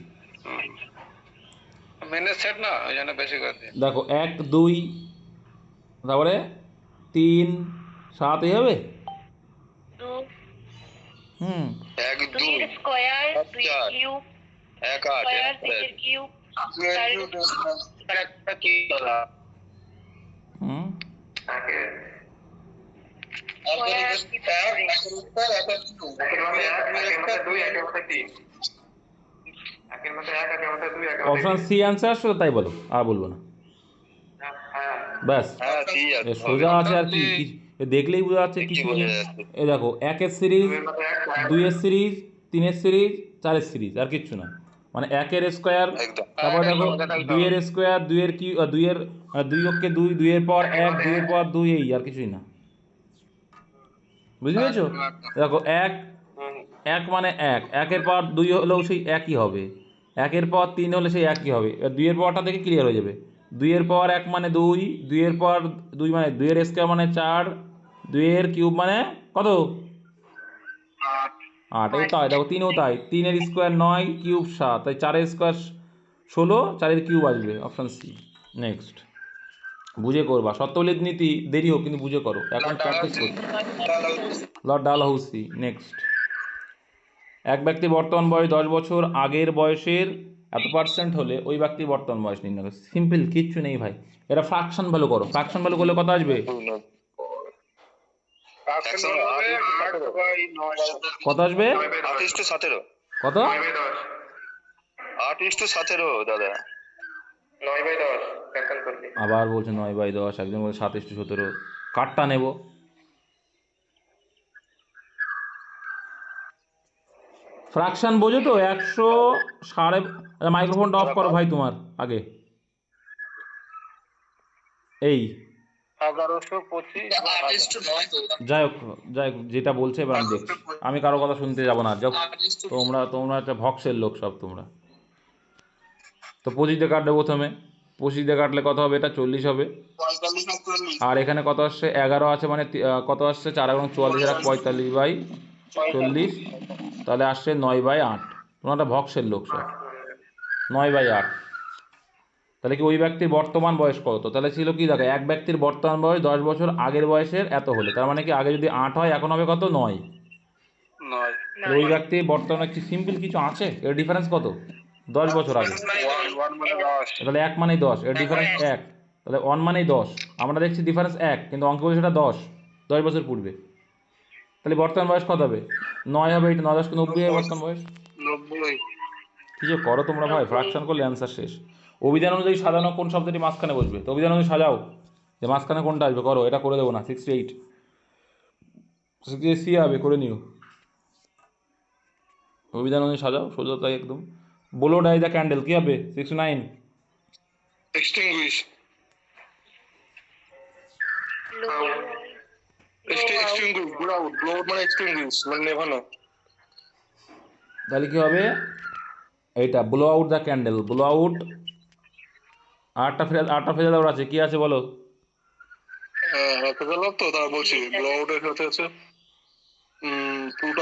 Speaker 5: মেনের সেট না, ওই জন্য বেশি করে দিই।
Speaker 1: দেখো 1 2, তারপরে 3 7, এই হবে, হুম
Speaker 4: এক দুই
Speaker 6: দুইয়ের স্কয়ার,
Speaker 4: এক
Speaker 6: দুইয়ের
Speaker 4: চার,
Speaker 6: কিউব,
Speaker 4: এক আট,
Speaker 6: স্কয়ার,
Speaker 4: এক
Speaker 6: তিনের কিউব,
Speaker 2: একটা কি দাদা
Speaker 1: হুম
Speaker 6: স্কয়ার,
Speaker 1: অপশন সি অ্যান্সার শুধু তাই বলো, আর বলবো না, ব্যাস।
Speaker 4: হ্যাঁ ঠিক
Speaker 1: এ
Speaker 4: আছে,
Speaker 1: সোজা
Speaker 4: হবে।
Speaker 1: আছে আর কি এ দেখলেই বোঝা যাচ্ছে
Speaker 4: কি
Speaker 1: কিছু
Speaker 4: বোঝা
Speaker 1: নেই।
Speaker 4: যাচ্ছে?
Speaker 1: এ দেখো, একের সিরিজ, দুইয়ের সিরিজ, তিনের সিরিজ, চারের সিরিজ, আর কিচ্ছু না। মানে একের স্কোয়ার,
Speaker 4: একদম।
Speaker 1: তারপর দেখো দুইয়ের স্কোয়ার, দুইয়ের কি দুইয়ের দুই অক্ষে দুই, দুইয়ের পর এক, দুইয়ের পর দুই, এই আর কিছুই না। বুঝতে পেরেছো? দেখো এক, এক মানে এক, একের পর দুই হলেও সেই একই হবে, একের পর তিন হলে সেই একই হবে। এবার দুইয়ের পরটা থেকে ক্লিয়ার হয়ে যাবে। দুইয়ের পর এক মানে দুই, দুইয়ের পর দুই মানে দুইয়ের স্কোয়ার মানে চার, দুইয়ের কিউব মানে কত? আট। এই তাই দেখো, তিনও তাই, তিনের স্কোয়ার নয়, কিউব সাত, তাই চারের স্কোয়ার 16, চারের কিউব আসবে, অপশান সি। নেক্সট, বুঝে করবা, সত্যবলিত নীতি দেরি হোক কিন্তু বুঝে করো, এখন প্র্যাকটিস করছি। লর্ড ডালহৌসি। নেক্সট, এক ব্যক্তি বর্তমান বয়স 10 বছর আগের বয়সের এত পার্সেন্ট হলে ওই ব্যক্তির বর্তমান বয়স নির্ণয় করো। সিম্পল, কিচ্ছু নেই ভাই। এটা ফ্র্যাকশন ভ্যালু করো, ফ্র্যাকশন ভ্যালু করলে কত আসবে? কত আসবে?
Speaker 4: 8:17।
Speaker 1: কত?
Speaker 4: 8:17 দাদা।
Speaker 2: 9/10 ক্যান্সেল করলি।
Speaker 1: আবার বলছে 9/10, একজন বলছে 7:17। কাঠটা নেব। ফ্র্যাকশন বোঝো তো? 100 সাড়ে, মাইক্রোফোনটা অফ করো ভাই তোমার আগে। এই
Speaker 2: 1125
Speaker 1: যাই হোক, যাই হোক, যেটা বলছে এবার আমি দেখছি, আমি কারো কথা শুনতে যাব না। যাও, তোমরা একটা ভক্সের লোক সব তোমরা। তো 25 দিয়ে কাটবে প্রথমে, 25 দিয়ে কাটলে কত হবে? এটা 40 হবে। আর এখানে কত আসছে? 11 আছে, মানে কত আসছে? 4 এবং 44 আর 45/40, তাহলে আসছে 9/8। তোমরা একটা ভক্সের লোক সব। 9/8। তাহলে কি ওই ব্যক্তির বর্তমান বয়স কত? তাহলে ছিল কি, দেখো, এক ব্যক্তির বর্তমান বয়স 10 বছর আগের বয়সের এত হলে, তার মানে কি আগে যদি 8 হয়, এখন হবে কত? 9। তাহলে ওই ব্যক্তির বর্তমানে কি সিম্পল কিছু আছে? এর ডিফারেন্স কত? 10 বছর আগে। তাহলে 1 মানেই 10, এর ডিফারেন্স 1, তাহলে 1 মানেই 10। আমরা দেখছি ডিফারেন্স 1, কিন্তু অঙ্ক বলছে সেটা 10 বছর পূর্বে। তাহলে বর্তমান বয়স কত হবে? 9 হবে। এটা 9 10 90 হবে বর্তমান বয়স।
Speaker 5: 90।
Speaker 1: কি যে করো তোমরা ভাই, ফ্র্যাকশন করলে অ্যান্সার শেষ। অভিধান অনুযায়ী সাজানো কোন শব্দটি মাঝখানে বসবে? তো অভিধান অনুযায়ী সাজাও যে মাঝখানে কোনটা আসবে, করো। এটা করে দেবো না। 68 সি হবে, করে নিও। অভিধান অনুযায়ী সাজাও, সোজা তাই একদম। বলো ডাই দ্য ক্যান্ডেল কি হবে? 69।
Speaker 5: Extinguish. Extinguish, blow out. Blow out মানে এক্সটিংগুইশ, মানে নেভানো।
Speaker 1: তাহলে কি হবে? এইটা blow out the candle, blow out. আটটা ফেজে দেওয়ার আছে, কি আছে বলো?
Speaker 5: ফেজাল তো তারা বলছি ব্লো আউটের সাথে আছে পুট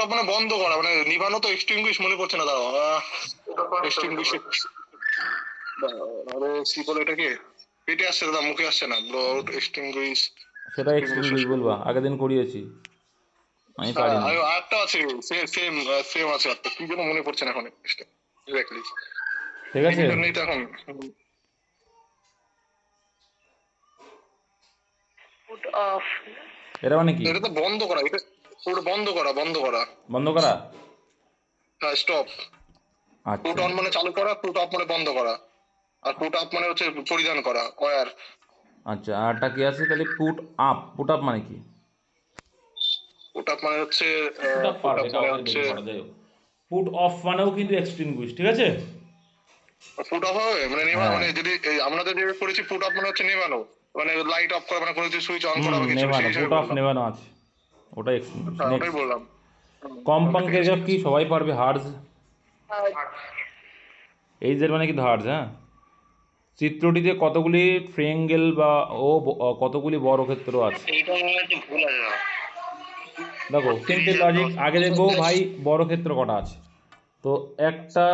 Speaker 5: আপ মানে বন্ধ করা, মানে নিভানো তো এক্সটিংগুইশ মনে পড়ছে না, দাঁড়াও। এক্সটিংগুইশ, আরে কি বলে এটাকে, পেটে আসছে দাদা, মুখে আসছে না। Blow out, extinguish.
Speaker 1: সেটা এক্সটিংগুইশ বলবা, আগের দিন করিয়েছি, আমি পারি না।
Speaker 5: আরেকটা আছে, সেম আছে একটা, কি যেন মনে পড়ছে না এখন এক্স্যাক্টলি।
Speaker 1: ঠিক আছে,
Speaker 5: নেই তো এখন।
Speaker 6: ফুট অফ,
Speaker 1: এটা মানে কি?
Speaker 5: এটা তো বন্ধ করা, এটা পুরো বন্ধ করা।
Speaker 1: বন্ধ করা।
Speaker 5: হ্যাঁ, স্টপ। পুট
Speaker 1: আচ্ছা
Speaker 5: অন মানে চালু করা, পুট অফ মানে বন্ধ করা, আর পুট আপ মানে হচ্ছে পরিধান করা, ওয়্যার।
Speaker 1: আচ্ছা, আরটা কি আছে তাহলে? পুট আপ, পুট আপ মানে কি?
Speaker 5: পুট আপ মানে হচ্ছে
Speaker 1: পুট অফ মানেও কিন্তু এক্সটিংগুইশ, ঠিক আছে?
Speaker 5: ফুট অফ হবে মানে নেভানো,
Speaker 1: হ্যাঁ।
Speaker 5: মানে যদি আমরা যদি করেছি ফুট অফ মানে হচ্ছে নেভানো, মানে লাইট অফ করা, মানে কোনো কিছু সুইচ অন করা বা কিছু,
Speaker 1: নেভানো,
Speaker 5: সেই হিসেবে
Speaker 1: পুট অফ
Speaker 5: বললাম।
Speaker 1: নেভানো আছে, ওটা এক্সটিংগুইশ।
Speaker 5: হ্যাঁ, ওটাই
Speaker 1: নেক্সট,
Speaker 5: বললাম।
Speaker 1: কম্পাঙ্কের একক কি? সবাই পারবে, হার্জ। এইচজেড মানে কি? হার্জ। হ্যাঁ। চিত্রটিতে কতগুলি ট্রায়াঙ্গেল বা কতগুলি বর্গক্ষেত্র আছে?
Speaker 2: এইটা মনে হচ্ছে ভুল আছে না।
Speaker 1: দেখো, সিম্পল লজিক, আগে দেখবো ভাই বর্গক্ষেত্র কটা আছে। তো একটা,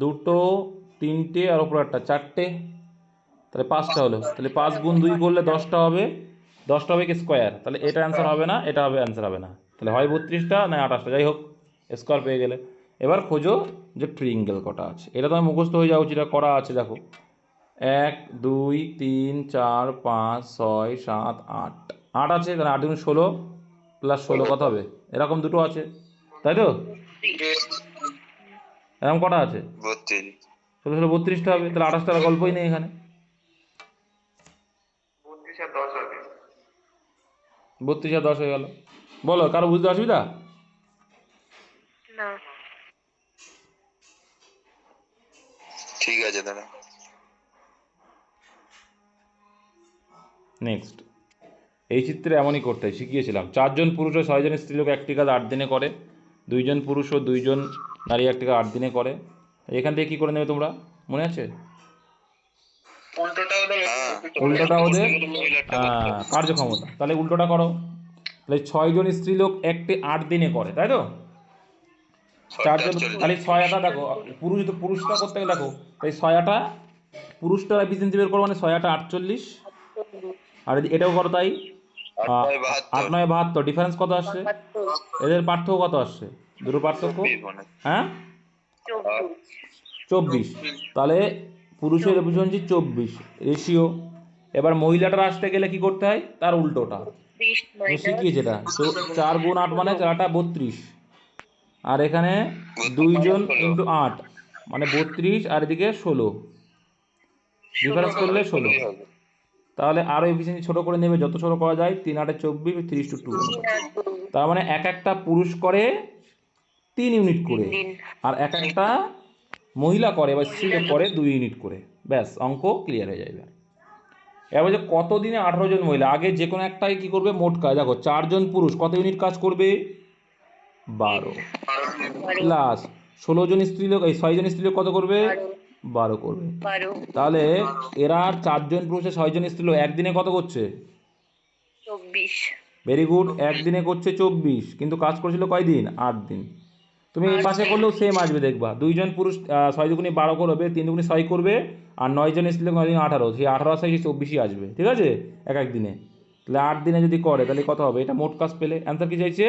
Speaker 1: দুটো, তিনটে, আর ওপরে একটা, চারটে, তাহলে 5টা হলো। তাহলে 5 গুণ 2 করলে 10টা হবে। 10টা হবে কি স্কোয়ার? তাহলে এটা অ্যান্সার হবে না, এটা হবে, অ্যান্সার হবে না। তাহলে হয় 32টা না 28টা, যাই হোক স্কোয়ার পেয়ে গেলে। এবার খোঁজো যে ট্রিঙ্গেল কটা আছে। এটা তোমার মুখস্থ হয়ে যাওয়া উচিত, এটা করা আছে দেখো। 1 2 3 4 5 6 7 8, 8 আছে, তাহলে 8 × 16 প্লাস 16 কত হবে? এরকম দুটো আছে, তাই তো? এরকম কটা আছে?
Speaker 4: 32।
Speaker 1: 16 16 32টা হবে, তাহলে 28টার গল্পই নেই এখানে। 32 আর 10 হয়ে গেল। বলো, কারো বুঝতে অসুবিধা?
Speaker 6: না।
Speaker 4: ঠিক আছে দাদা।
Speaker 1: নেক্সট, এই চিত্রে এমনই করতে হয়, শিখিয়েছিলাম। 4 জন পুরুষ ও 6 জন স্ত্রীলোক একটি কাজ 8 দিনে করে, 2 জন পুরুষ ও 2 জন নারী একটি কাজ 8 দিনে করে। এখান থেকে কী করে নেবে তোমরা, মনে আছে?
Speaker 2: উল্টোটা ওদের
Speaker 1: উল্টোটা ওদের
Speaker 2: মহিলাটা করতে হবে।
Speaker 1: কার্যক্ষমতা। তাহলে উল্টোটা করো, তাহলে 6 জন স্ত্রীলোক একটি 8 দিনে করে, তাই তো? 4 জন, তাহলে 6 আটা দেখো, পুরুষটা করতে গেলে দেখো, তাই 6 আটা পুরুষটা এফিসিয়েন্সি বের করো, মানে 6 আটা 48, আর এটাও করো তাই। 8 9 72, ডিফারেন্স কত আসছে? এদের পার্থক্য কত আসছে? দুটো পার্থক্য, হ্যাঁ 24। তাহলে পুরুষের এফিসিয়েন্সি 24 রেশিও। এবার মহিলাটার আসতে গেলে কি করতে হয়, তার উল্টোটা আমি শিখিয়েছি এটা। তো 4 × 8 মানে 4টা 32, আর এখানে 2 জন × 8 মানে 32, আর এদিকে 16, ডিফারেন্স করলে 16। তাহলে আরও এফিসিয়েন্সি ছোটো করে নেবে, যত ছোটো করা যায়। 3 8 24, 3:2। তার মানে একটা পুরুষ করে 3 ইউনিট করে, আর একটা মহিলা করে বা স্ত্রীলোক করে 2 ইউনিট করে। ব্যাস, অঙ্ক ক্লিয়ার হয়ে যাবে। এবার যে কত দিনে 18 জন মহিলা, আগে যে কোনো একটাই কী করবে, মোট কাজ দেখো। 4 জন পুরুষ কত ইউনিট কাজ করবে? 12, প্লাস 16 জন স্ত্রীলোক, এই 6 জন স্ত্রীলোক কত করবে? 12 করবে। তাহলে এরা 4 জন পুরুষ 6 জন স্ত্রীলোক একদিনে কত করছে?
Speaker 6: 24।
Speaker 1: ভেরি গুড, একদিনে করছে 24, কিন্তু কাজ করছিল কয়দিন? 8 দিন। তুমি এই পাশে করলেও সেম আসবে, দেখবা। 2 জন পুরুষ 6 দুগুণে 12 করবে, 3 দুগুণে 6 করবে, আর 9 জন স্ত্রীলোক 9 দিন 18, সেই 18 আর 6 24ই আসবে, ঠিক আছে, এক দিনে। তাহলে 8 দিনে যদি করে তাহলে কত হবে? এটা মোট কাজ পেলে। অ্যান্সার কি চাইছে?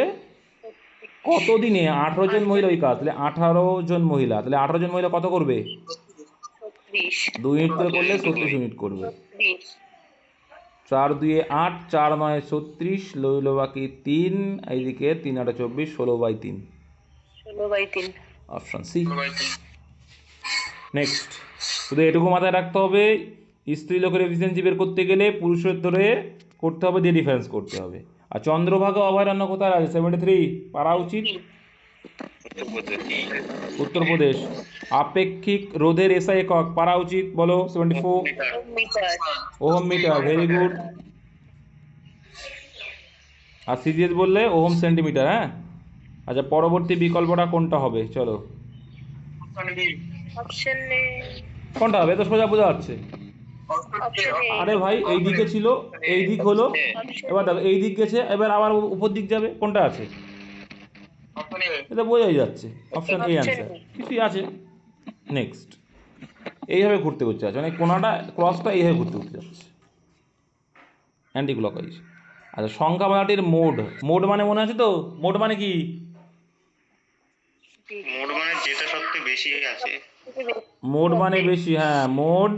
Speaker 1: কত দিনে 18 জন মহিলা ওই কাজ, তাহলে 18 জন মহিলা, তাহলে 18 জন মহিলা কত করবে? 2 ইউনিট করে করলে 36 ইউনিট করবে। 4 2 8, 4 9 36, লইল বাকি 3, এইদিকে 3 8 24, 16/3,
Speaker 6: 16/3।
Speaker 1: Option C. নেক্সট, শুধু এটুকু মাথায় রাখতে হবে, স্ত্রী লোকের এফিসিয়েন্সি বের করতে গেলে পুরুষের ধরে করতে হবে, দিয়ে ডিফারেন্স করতে হবে। আর চন্দ্রভাগা অভয়ারণ্য কোথায় আছে? 73 পারা উচিত। উত্তরপ্রদেশ। আপেক্ষিক রোধের এসআই একক পারা উচিত, বলো। 74 ওহম মিটার, ভেরি গুড। আর সিজিএস বললে ওহম সেন্টিমিটার, হ্যাঁ। আচ্ছা, পরবর্তী বিকল্পটা কোনটা হবে? চলো,
Speaker 6: অপশন এ।
Speaker 1: কোনটা হবে? তো সোজা বোঝা যাচ্ছে।
Speaker 6: Option A.
Speaker 1: আরে ভাই, এই দিকে ছিল, এই দিক হলো, এবার দেখো এই দিক গেছে, এবার আবার উপর দিক যাবে, কোনটা আছে? এটা বোঝাই যাচ্ছে, অপশন এ অ্যান্সার। কিছুই আছে। নেক্সট, এইভাবে ঘুরতে ঘুরতে যাচ্ছে, মানে কোনাটা ক্রসটা এইভাবে ঘুরতে ঘুরতে যাচ্ছে, অ্যান্টি ক্লকওয়াইজ। আচ্ছা, সংখ্যা মালাটির মোড, মোড মানে মনে আছে তো? মোড মানে কি?
Speaker 3: মোট মানে যেটা সবচেয়ে বেশি আছে।
Speaker 1: মোড মানে বেশি, হ্যাঁ। মোড,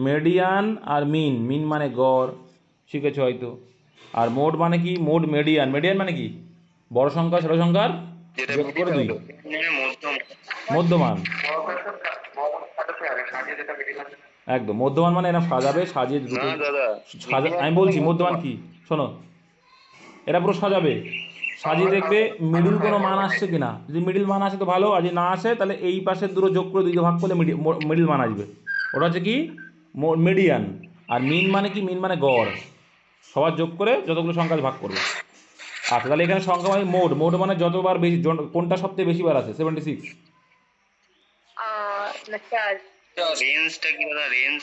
Speaker 1: মেডিয়ান আর মিন। মিন মানে গড়, শিখেছো হয়তো। আর মোড মানে কি? Mode median. মেডিয়ান মানে কি? বড় সংখ্যা ছোট সংখ্যার যোগ করে 2,
Speaker 3: মানে মধ্যম।
Speaker 1: মধ্যমান। একদম, মধ্যমান মানে এরা সাজাবে, সাজিয়ে
Speaker 4: না
Speaker 1: দুটো
Speaker 4: দাদা,
Speaker 1: আমি বলছি মধ্যমান কি, শোনো। এরা পুরো সাজাবে, সাজিয়ে দেখবে মিডিল কোনো মান আসছে কিনা। যদি মিডিল মান আসে তো ভালো, আর যদি না আসে তাহলে এই পাশের দুটো যোগ করে 2 ভাগ করলে মিডিল মান আসবে। ওটা হচ্ছে কি? মিডিয়ান। আর মিন মানে কি? মিন মানে গড়, সবার যোগ করে যতগুলো সংখ্যা ভাগ করবে। আচ্ছা, তাহলে এখানে সংখ্যা মানে মোড, মোড মানে যতবার বেশি, কোনটা সবথেকে বেশি বার আছে? 76।
Speaker 6: না, 4।
Speaker 3: রেঞ্জটা কি দাদা? রেঞ্জ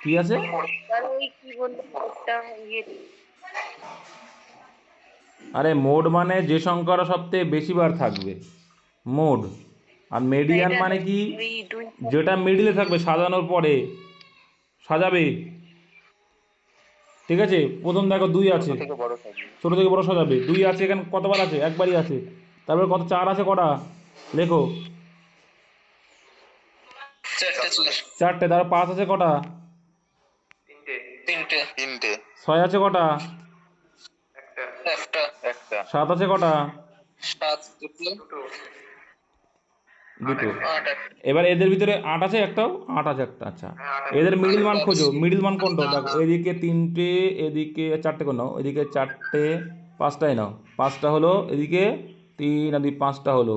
Speaker 1: কি আছে?
Speaker 6: আর ওই কি বলবো একটা ইয়ে।
Speaker 1: আরে মোড মানে যে সংখ্যাটা সবথেকে বেশি বার থাকবে, মোড। আর মেডিয়ান মানে কি?
Speaker 6: ওই 2।
Speaker 1: যেটা মিডিলে থাকবে, সাজানোর পরে সাজাবে। ঠিক আছে, প্রথম দেখো 2 আছে,
Speaker 4: থেকে বড় থাকবে।
Speaker 1: ছোট থেকে বড় সাজাবে। 2 আছে এখানে কতবার আছে? একবারই আছে। তারপরে কত 4 আছে কটা? লেখো। চারটে। তারপর 5 আছে কটা?
Speaker 4: তিনটে।
Speaker 1: 6 আছে কটা?
Speaker 4: একটা।
Speaker 1: 7 আছে কটা? দুটো। এবার এদের ভিতরে 8 আছে একটাও? 8 আছে একটা, আচ্ছা। এদের মিডিল মান খোঁজো, মিডিল মান কোনটা? দেখো এদিকে 3টে, এদিকে 4টে করে নাও, এদিকে 4টে, 5টাই নাও। 5টা হলো, এদিকে 3 আর 2 5টা হলো,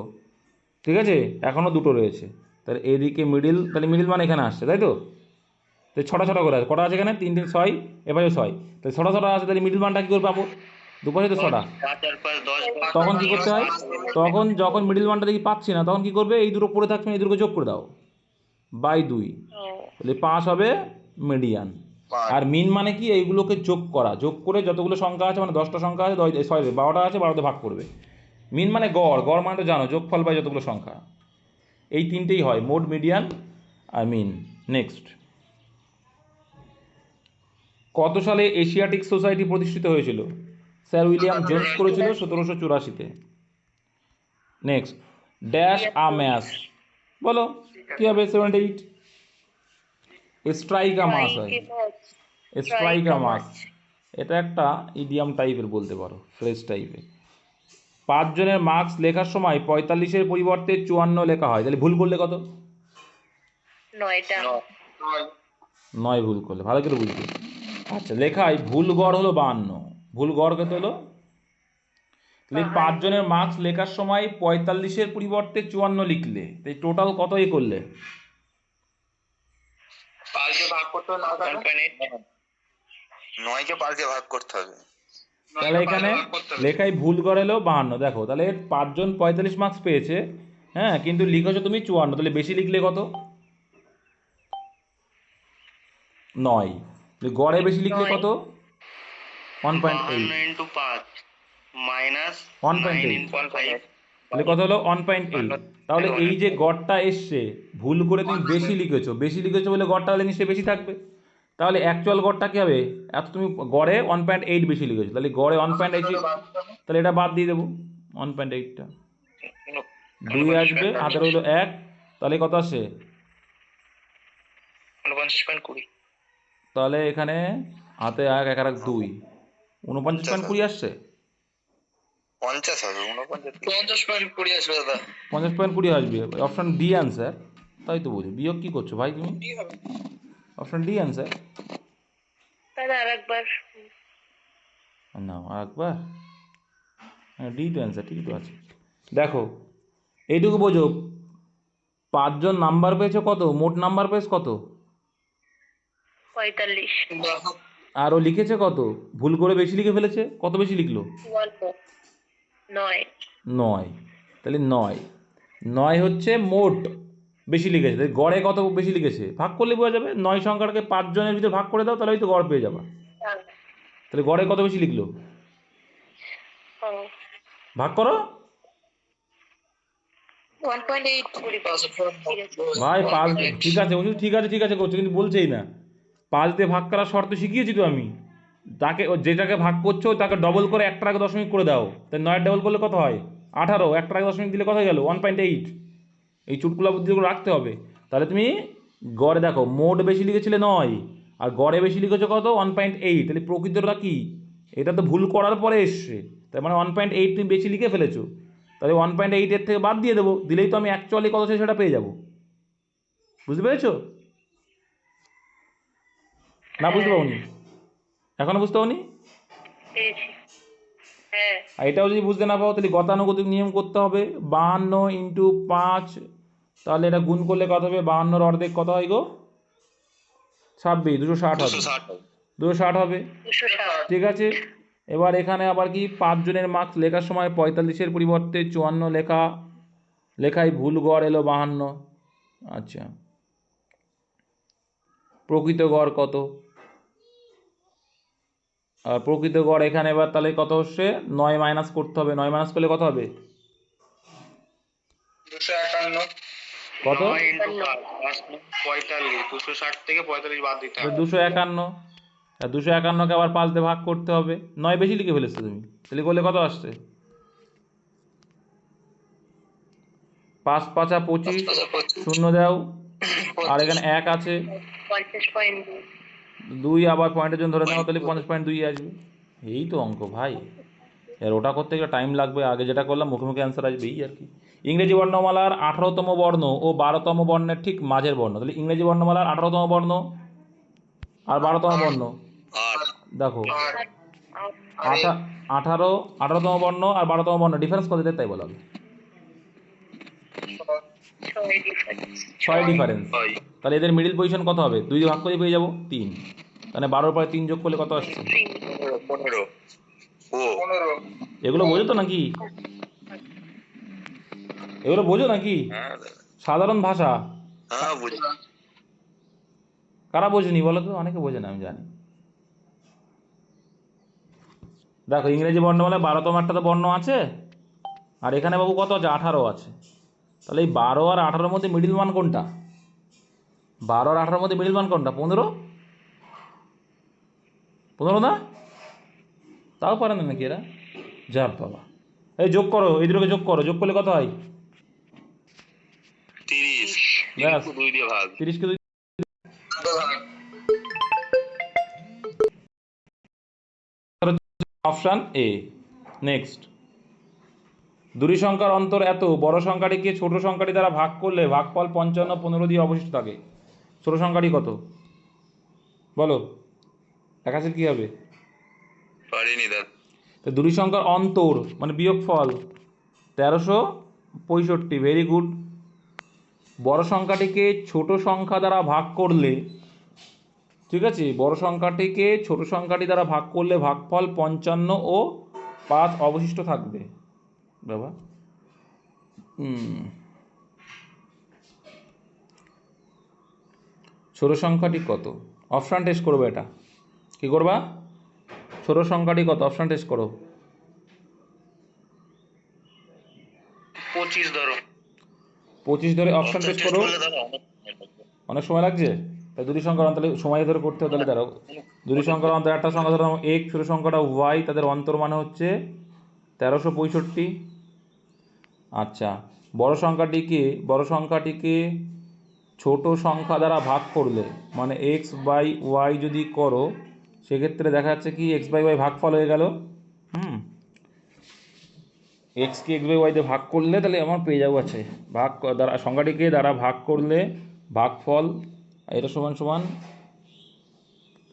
Speaker 1: ঠিক আছে। এখনও দুটো রয়েছে, তাহলে এদিকে মিডিল, তাহলে মিডিল মান এখানে আসছে, তাই তো? তাই ছটা ছটা করে আছে, কটা আছে এখানে? 3 3 6, এপাশে 6, তাহলে ছটা ছটা আছে, তাহলে মিডিল মানটা কী করে পাবো? দুপাশে তো ছটা।
Speaker 3: 5 আর 5 10
Speaker 1: তখন কি করতে হয়? তখন যখন মিডিল মানটা দেখি পাচ্ছি না, তখন কি করবে? এই দুটো পড়ে থাকছে না, এই দুটোকে যোগ করে দাও বাই 2,
Speaker 6: ও
Speaker 1: তাহলে 5 হবে মিডিয়ান। আর মিন মানে কি? এইগুলোকে যোগ করা, যোগ করে যতগুলো সংখ্যা আছে, মানে 10টা সংখ্যা আছে, 12টা আছে, 12তে ভাগ করবে। মিন মানে গড়, গড় মানে তো জানো, যোগফল বাই যতগুলো সংখ্যা। এই তিনটেই হয়, মোড, মিডিয়ান আর মিন। নেক্সট, কত সালে এশিয়াটিক সোসাইটি প্রতিষ্ঠিত হয়েছিল? স্যার উইলিয়াম জোন্স করেছিল 1784-তে। নেক্সট, ড্যাশ আ ম্যাস, বলো কি হবে? 78। স্ট্রাইক আ মাস হয়, স্ট্রাইক আ মাস। এটা একটা ইডিয়াম টাইপের বলতে পারো, ফ্রেজ টাইপের। 5 জনের মার্কস লেখার সময় 45-এর পরিবর্তে 54 লেখা হয়, তাহলে ভুল করলে কত?
Speaker 6: 9টা।
Speaker 1: 9 ভুল করলে, ভালো করে বুঝবে। আচ্ছা, লেখায় ভুল গড় হলো 52, ভুল গড় কত হলো? তাহলে 5 জনের মার্কস লেখার সময় 45-এর পরিবর্তে 54 লিখলে, তাই টোটাল কত করলে?
Speaker 4: 9কে 5 ভাগ করতে হবে।
Speaker 1: তাহলে এখানে লেখায় ভুল গড় এলো 52, দেখো তাহলে 5 জন 45 মার্কস পেয়েছে, হ্যাঁ, কিন্তু লিখেছো তুমি 54, তাহলে বেশি লিখলে কত? 9। গড়ে বেশি লিখলে কত? 1.8।
Speaker 3: 52 ইনটু 5 মাইনাস
Speaker 1: 1.8
Speaker 3: 9 ইনটু 5
Speaker 1: তাহলে কত হলো? 1.8। তাহলে এই যে গড়টা এসছে, ভুল করে তুমি বেশি লিখেছো, বেশি লিখেছো বলে গড়টা হলে নিশ্চয়ই বেশি থাকবে। তাহলে অ্যাকচুয়াল গড়টা কী হবে? এত তুমি গড়ে 1.8 বেশি লিখেছো, তাহলে গড়ে 1.8, তাহলে এটা বাদ দিয়ে দেবো 1.8টা। 2 আসবে, হাতে রইল 1, তাহলে কত আসে?
Speaker 3: 49.20
Speaker 1: তাহলে এখানে হাতে 1 1 আর 2, 49.20 আসছে।
Speaker 4: 50 হবে, 49।
Speaker 3: 50.20 আসবে দাদা।
Speaker 1: 50.20 আসবে, অপশন ডি অ্যান্সার। তাই তো বলি, বিয়োগ কী করছো ভাই তুমি? Option D answer.
Speaker 6: তাহলে আরেকবার।
Speaker 1: না, আরেকবার, হ্যাঁ ডি তো অ্যান্সার, ঠিকই তো আছে। দেখো এইটুকু বোঝো, 5 জন নাম্বার পেয়েছো কত? মোট নাম্বার পেয়েছ কত?
Speaker 6: 45।
Speaker 1: আর ও লিখেছে কত? ভুল করে বেশি লিখে ফেলেছে, কত বেশি লিখলো?
Speaker 6: 9।
Speaker 1: 9। তাহলে 9 হচ্ছে মোট বেশি লিখেছে, তাহলে গড়ে কত বেশি লিখেছে ভাগ করলে বোঝা যাবে। 9 সংখ্যাটাকে 5 জনের ভিতরে ভাগ করে দাও, তাহলে হয়তো গড় পেয়ে যাবা। তাহলে গড়ে কত বেশি লিখলো? ভাগ করো
Speaker 6: 1.8।
Speaker 1: ভাই। 5, ঠিক আছে বলছি, ঠিক আছে ঠিক আছে করছো, কিন্তু বলছেই না। 5 দিয়ে ভাগ করার শর্ত শিখিয়েছি তো আমি। তাকে যেটাকে ভাগ করছো তাকে ডবল করে 1টার আগে দশমিক করে দাও, তাই 9 ডবল করলে কত হয়? 18, 1টার আগে দশমিক দিলে কত হয়ে গেল? 1.8। এই চুটকুলা বুদ্ধিগুলো রাখতে হবে। তাহলে তুমি গড়ে দেখো, মোট বেশি লিখেছিলে 9, আর গড়ে বেশি লিখেছো কত? 1.8। তাহলে প্রকৃতটা কি? এটা তো ভুল করার পরে এসছে, তার মানে 1.8 তুমি বেশি লিখে ফেলেছো। তাহলে 1.8 এর থেকে বাদ দিয়ে দেবো, দিলেই তো আমি অ্যাকচুয়ালি কত আছে সেটা পেয়ে যাবো। বুঝতে পেরেছো না? বুঝতে পারোনি? এখনো বুঝতে পারোনি?
Speaker 6: পেয়েছি। হ্যাঁ।
Speaker 1: আর এটাও যদি বুঝতে না পারো, তাহলে গতানুগতিক নিয়ম করতে হবে। 52 ইন্টু 5, তাহলে এটা গুণ করলে কত হবে? 52-এর অর্ধেক কত হয় গো? 26, 260 হবে। 260 হবে,
Speaker 6: 260।
Speaker 1: ঠিক আছে। এবার এখানে আবার কি, 5 জনের মার্কস লেখার সময় 45-এর পরিবর্তে 54 লেখায় ভুল গড় এলো 52। আচ্ছা, প্রকৃত গড় কত? আর প্রকৃত গড় এখানে এবার তাহলে কত হচ্ছে? 9 মাইনাস করতে হবে, 9 মাইনাস করলে কত হবে?
Speaker 3: 251।
Speaker 1: কত?
Speaker 3: 9 ইনটু 5 45, 260 থেকে 45 বাদ দিতে হবে।
Speaker 1: 251। আর 251কে আবার 5 দিয়ে ভাগ করতে হবে। 9 বেশি লিখে ফেলেছো তুমি, তাহলে করলে কত আসছে? 5 5 25, শূন্য দাও, আর এখানে 1 আছে, 2 আবার পয়েন্টের জন্য ধরে নাও, তাহলে 50.2 আসবে। এই তো অঙ্ক ভাই। আর ওটা করতে গেলে টাইম লাগবে, আগে যেটা করলাম মুখে মুখে অ্যান্সার আসবে, এই আর কি। ইংরেজি বর্ণমালার 18তম বর্ণ ও 12তম বর্ণের ঠিক মাঝের বর্ণ, তাহলে ইংরেজি বর্ণমালার 18তম বর্ণ আর 12তম বর্ণ,
Speaker 4: আট।
Speaker 1: দেখো 18তম বর্ণ আর 12তম বর্ণ ডিফারেন্স কত দেয় তাই বলো আগে। 6 ডিফারেন্স।
Speaker 4: হয়।
Speaker 1: তাহলে এদের মিডিল পজিশন কত হবে? 2 দিয়ে ভাগ করে পেয়ে যাবো 3, তাহলে 12 পরে 3 যোগ করলে কত আসছে?
Speaker 4: 15। ও
Speaker 1: এগুলো বোঝো তো নাকি? এগুলো বোঝো নাকি?
Speaker 4: হ্যাঁ দাদা।
Speaker 1: সাধারণ ভাষা।
Speaker 4: হ্যাঁ বুঝি।
Speaker 1: কারা বোঝেনি বলো তো? অনেকে বোঝে না, আমি জানি। দেখো ইংরেজি বর্ণমালায় 12তম একটা তো বর্ণ আছে, আর এখানে বাবু কত আছে? 18 আছে। তাহলে এই 12 আর 18-র মধ্যে মিডিল মান কোনটা? 12 আর 18-র মধ্যে মিডিল মান কোনটা? 15। 15 না? তাও পারে না নাকি এরা? যা বাবা, এই যোগ করো, এই দুটোকে যোগ করো, যোগ করলে কত হয়?
Speaker 4: 30।
Speaker 1: ব্যাস,
Speaker 4: 2 দিয়ে ভাগ।
Speaker 1: 30কে 2 অপশান এ। নেক্সট, দুটি সংখ্যার অন্তর এত, বড় সংখ্যাটিকে ছোট সংখ্যাটি দ্বারা ভাগ করলে ভাগফল 55 15 দিয়ে অবশিষ্ট থাকে। ছোট সংখ্যাটি কত বলো? একাশের কি হবে?
Speaker 4: পারিনি দাদা।
Speaker 1: তো দুটি সংখ্যার অন্তর মানে বিয়োগফল 1365, ভেরি গুড। বড় সংখ্যাটিকে ছোট সংখ্যা দ্বারা ভাগ করলে, ঠিক আছে, বড় সংখ্যাটিকে ছোট সংখ্যাটি দ্বারা ভাগ করলে ভাগফল 55 ও 5 অবশিষ্ট থাকবে। বাবা ছোট সংখ্যাটি কত? অপশান টেস্ট করবে, এটা কি করবা? ছোট সংখ্যাটি কত? অপশান টেস্ট করো।
Speaker 3: 25 ধরো।
Speaker 1: 25 ধরে অপশান টেস্ট করো। অনেক সময় লাগছে, তাই দুটি সংখ্যার অন্তর সময় ধরে করতে হবে। তাহলে দাঁড়াও, দুটি সংখ্যার অন্তর একটা সংখ্যা ধরো এক, ছোট সংখ্যাটা ওয়াই, তাদের অন্তর মানে হচ্ছে 1365। আচ্ছা, বড় সংখ্যাটিকে ছোট সংখ্যা দ্বারা ভাগ করলে মানে এক্স বাই ওয়াই যদি করো, সেক্ষেত্রে দেখা যাচ্ছে কি এক্স বাই ওয়াই ভাগফল হয়ে গেল। এক্সকে এক্স বাই ওয়াই দিয়ে ভাগ করলে তাহলে আমার পেয়ে যাবো আছে ভাগ দ্বারা, সংখ্যাটিকে দ্বারা ভাগ করলে ভাগফল এটা সমান সমান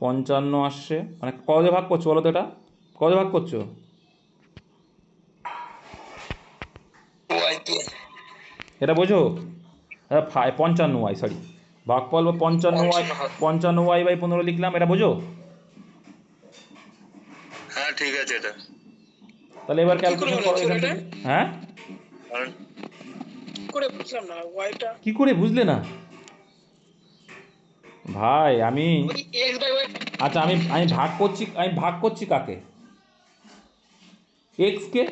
Speaker 1: 55 আসছে। মানে কত দিয়ে ভাগ করছো বলো তো? এটা কত দিয়ে ভাগ করছো? এটা বোঝো? 55 ওয়াই, সরি, ভাগফল বা 55 ওয়াই বাই 15 লিখলাম, এটা বোঝো?
Speaker 4: হ্যাঁ ঠিক আছে এটা।
Speaker 1: তাহলে এবার ক্যালকুলেশন করো এখান থেকে। হ্যাঁ,
Speaker 4: কারণ
Speaker 1: কি করে বুঝলে না ভাই? আচ্ছা আমি আমি ভাগ করছি কাকে? এক্স কে,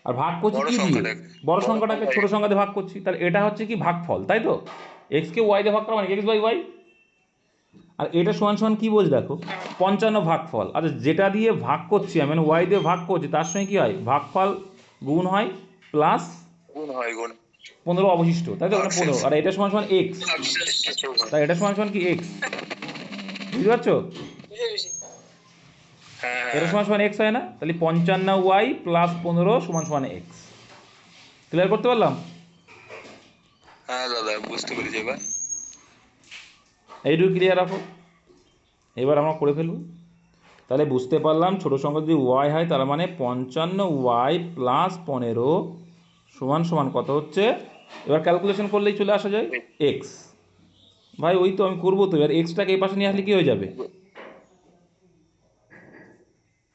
Speaker 1: আর ভাগ করছি
Speaker 4: বড়
Speaker 1: কি দিয়ে?
Speaker 4: সংখ্যাটাকে।
Speaker 1: বড় সংখ্যাটাকে ছোট সংখ্যা দিয়ে ভাগ করছি, তাহলে এটা হচ্ছে কি ভাগফল, তাই তো? এক্স কে ওয়াই দিয়ে ভাগ করা মানে এক্স বাই ওয়াই, আর এটা সমান সমান কি বলছি দেখো, 55 ভাগফল। আচ্ছা, যেটা দিয়ে ভাগ করছি আমি মানে ওয়াই দিয়ে ভাগ করছি, তার সঙ্গে কি হয়? ভাগফল গুণ হয় প্লাস
Speaker 4: গুণ হয়, গুণ
Speaker 1: 15 অবশিষ্ট, তাই তো? মানে 15, আর এটা সমান সমান এক্স, তাই এটা সমান সমান কি এক্স, বুঝতে পারছো?
Speaker 4: হ্যাঁ
Speaker 1: এটা সমান সমান এক্স হয় না? তাহলে 55 ওয়াই প্লাস 15 সমান সমান এক্স। ক্লিয়ার করতে পারলাম?
Speaker 4: হ্যাঁ দাদা বুঝতে পেরেছি এবার।
Speaker 1: এইটুকু ক্লিয়ার রাখো, এবার আমরা করে ফেলব। তাহলে বুঝতে পারলাম ছোটো সংখ্যা যদি ওয়াই হয় তার মানে 55 ওয়াই প্লাস 15 সমান সমান কত হচ্ছে? এবার ক্যালকুলেশন করলেই চলে আসা যায় এক্স। ভাই ওই তো আমি করবো তো, এবার এক্সটাকে এই পাশে নিয়ে আসলে কী হয়ে যাবে?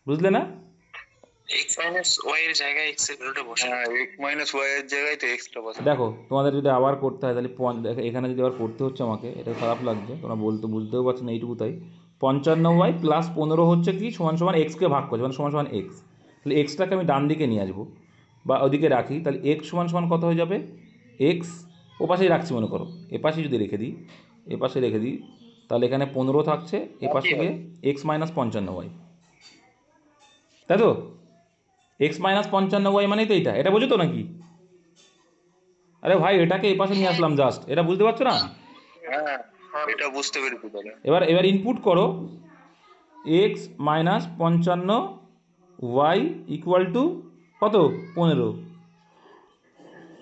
Speaker 1: বুঝলে না?
Speaker 3: x y এর জায়গায় x এর ভ্যালুটা বসানো।
Speaker 4: হ্যাঁ x মাইনাস ওয়াই এর জায়গায় তো এক্সট্রা বসে।
Speaker 1: দেখো তোমাদের যদি আবার করতে হয় তাহলে দেখো এখানে যদি আবার করতে হচ্ছে আমাকে, এটা খারাপ লাগছে, তোমরা বুঝতেও পারছো না এইটুকু। তাই 55 ওয়াই প্লাস 15 হচ্ছে কি সমান সমান এক্সকে ভাগ করছে মানে সমান সমান এক্স। তাহলে এক্সটাকে আমি ডান দিকে নিয়ে আসবো বা ওদিকে রাখি, তাহলে এক্স সমান সমান কত হয়ে যাবে? এক্স ও পাশেই রাখছি মনে করো, এ পাশে যদি রেখে দিই, তাহলে এখানে 15 থাকছে, এ পাশে গিয়ে এক্স মাইনাস 55y, তাই তো? এক্স মাইনাস 55y মানেই তো এইটা, এটা বুঝো তো নাকি? আরে ভাই এটাকে এই পাশে নিয়ে আসলাম জাস্ট, এটা বুঝতে পারছো না?
Speaker 4: হ্যাঁ এটা বুঝতে পেরেছি দাদা।
Speaker 1: এবার ইনপুট করো x minus 55y equal to কত? 15।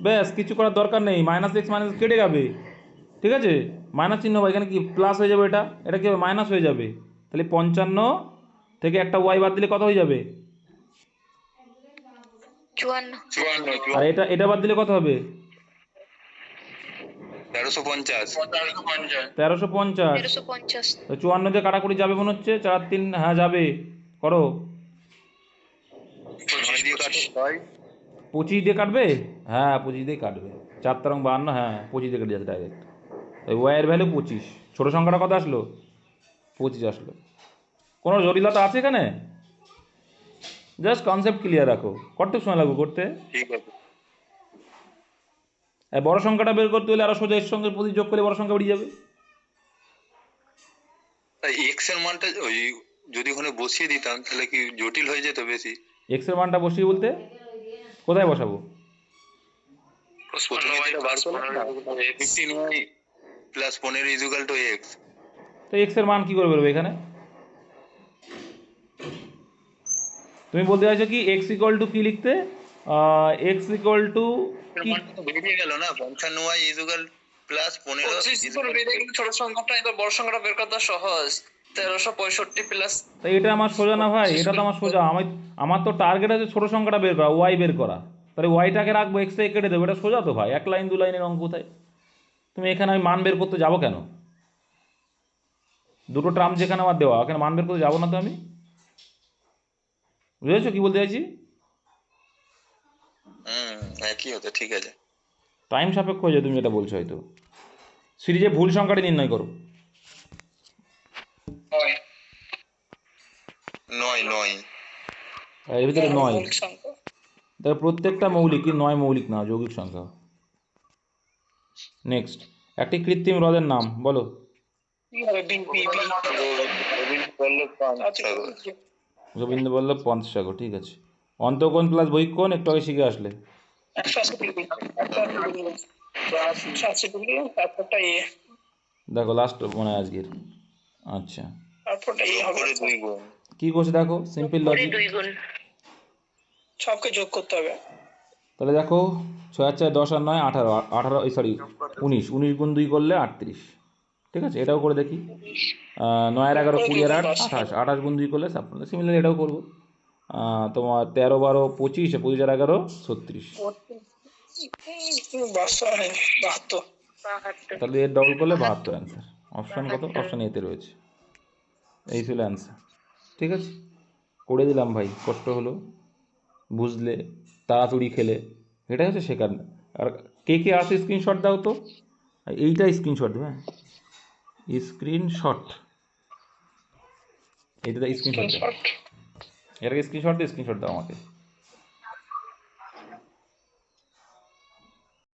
Speaker 1: ব্যাস কিছু করার দরকার নেই, মাইনাস এক্স মাইনাস কেটে যাবে, ঠিক আছে? মাইনাস চিহ্ন বা এখানে কি প্লাস হয়ে যাবে, এটা কি মাইনাস হয়ে যাবে। তাহলে 55 থেকে একটা ওয়াই বাদ দিলে কত হয়ে যাবে?
Speaker 6: 54
Speaker 1: আর এটা বাদ দিলে কত হবে?
Speaker 4: 1350।
Speaker 1: 1350।
Speaker 6: 1350
Speaker 1: তো 54 দিয়ে কাটাকুটি যাবে মনে হচ্ছে, 4 3, হ্যাঁ যাবে, করো।
Speaker 4: 9 দিয়ে কাটো 6।
Speaker 1: 25 দিয়ে কাটবে, হ্যাঁ 25 দিয়ে কাটবে, 4 তেরং 52, হ্যাঁ 25 দিয়ে কেটে যাচ্ছে ডাইরেক্ট। ওই ওয়াইয়ের ভ্যালু 25, ছোটো সংখ্যাটা কত আসলো? 25 আসলো। কোনো জটিলতা আছে এখানে? জাস্ট কনসেপ্ট ক্লিয়ার রাখো, কতটুকু সময় লাগবে করতে?
Speaker 4: ঠিক আছে।
Speaker 1: আর বড় সংখ্যাটা বের করতে হলে আরো সোজা এর সঙ্গে প্রতি যোগ করে বড় সংখ্যা বেরিয়ে যাবে।
Speaker 4: তাই এক্স এর মানটা ওই যদি ওখানে বসিয়ে দিতাম তাহলে কি জটিল হয়ে যেত বেশি?
Speaker 1: এক্স এর মানটা বসিয়ে বলতে কোথায় বসাবো?
Speaker 4: প্রথমে যেটা বার করলাম না 15y plus 15 equal to x.
Speaker 1: তো এক্স এর মান কি করে বেরোবে এখানে? তুমি বলতে চাইছো কি এক্স ইকুয়াল টু কি লিখতে? এক্স ইকুয়াল টু কি?
Speaker 4: মানটা তো বেরিয়ে গেল না, 55y ইকুয়াল প্লাস 15
Speaker 5: ছোট সংখ্যাটা এবার বড় সংখ্যাটা বের করা সহজ। 1365 প্লাস
Speaker 1: তাই এটা আমার সোজা না ভাই, এটা তো আমার সোজা। আমার তো টার্গেট আছে ছোট সংখ্যাটা বের করা, ওয়াই বের করা। তাহলে ওয়াইটাকে রাখবো, এক্স থেকে কেটে দেবো, এটা সোজা তো ভাই, এক লাইন দু লাইনের অঙ্ক। কোথায় তুমি এখানে আমি মান বের করতে যাবো কেন? দুটো টার্ম যেখানে আমার দেওয়া, এখানে মান বের করতে যাবো না তো আমি। বুঝেছো কি বলতে চাইছি?
Speaker 4: একই হতো, ঠিক আছে।
Speaker 1: টাইম সাপেক্ষ হয়ে যায় তুমি যেটা বলছো হয়তো। সিরিজে ভুল সংখ্যাটি নির্ণয় করো।
Speaker 4: 9
Speaker 1: এর ভিতরে 9, তাহলে প্রত্যেকটা মৌলিক, কি 9 মৌলিক না, যৌগিক সংখ্যা। নেক্সট, একটি কৃত্রিম হ্রদের নাম বলো। গোবিন্দবল্লভ পন্থ সাগর, ঠিক আছে। অন্তঃকোণ প্লাস বহিঃকোণ একটু আগে শিখে আসলে।
Speaker 5: 180 ডিগ্রি তারপরটা এ
Speaker 1: দেখো লাস্ট মানে আজকের। আচ্ছা
Speaker 5: তারপরটা এ হবে।
Speaker 1: কি করছে দেখো, সিম্পল লজিক।
Speaker 6: 2 গুণ
Speaker 5: সবকে যোগ করতে হবে।
Speaker 1: তাহলে দেখো 6 আর 4 10 আর 9 18, 18 সরি 19, 19 গুণ 2 করলে 38, ঠিক আছে। এটাও করে দেখি। 9 আর 11 20 আর 8 28, 28 গুণ 2 করলে 56। সিমিলার এটাও করবো। তোমার 13 12 25, 25 আর 11 36। তাহলে এর ডবল করলে 72 অ্যান্সার। অপশান কত? অপশান এতে রয়েছে। এই ছিল অ্যান্সার, ঠিক আছে। করে দিলাম ভাই, কষ্ট হলো, বুঝলে, তাড়াতাড়ি খেলে, এটাই হচ্ছে শেখার। আর কে কে আসে স্ক্রিনশট দাও তো, এইটা স্ক্রিনশট দেবে, হ্যাঁ স্ক্রিনশট, এইটা স্ক্রিনশট দাও, এটাকে স্ক্রিনশট দাও আমাকে।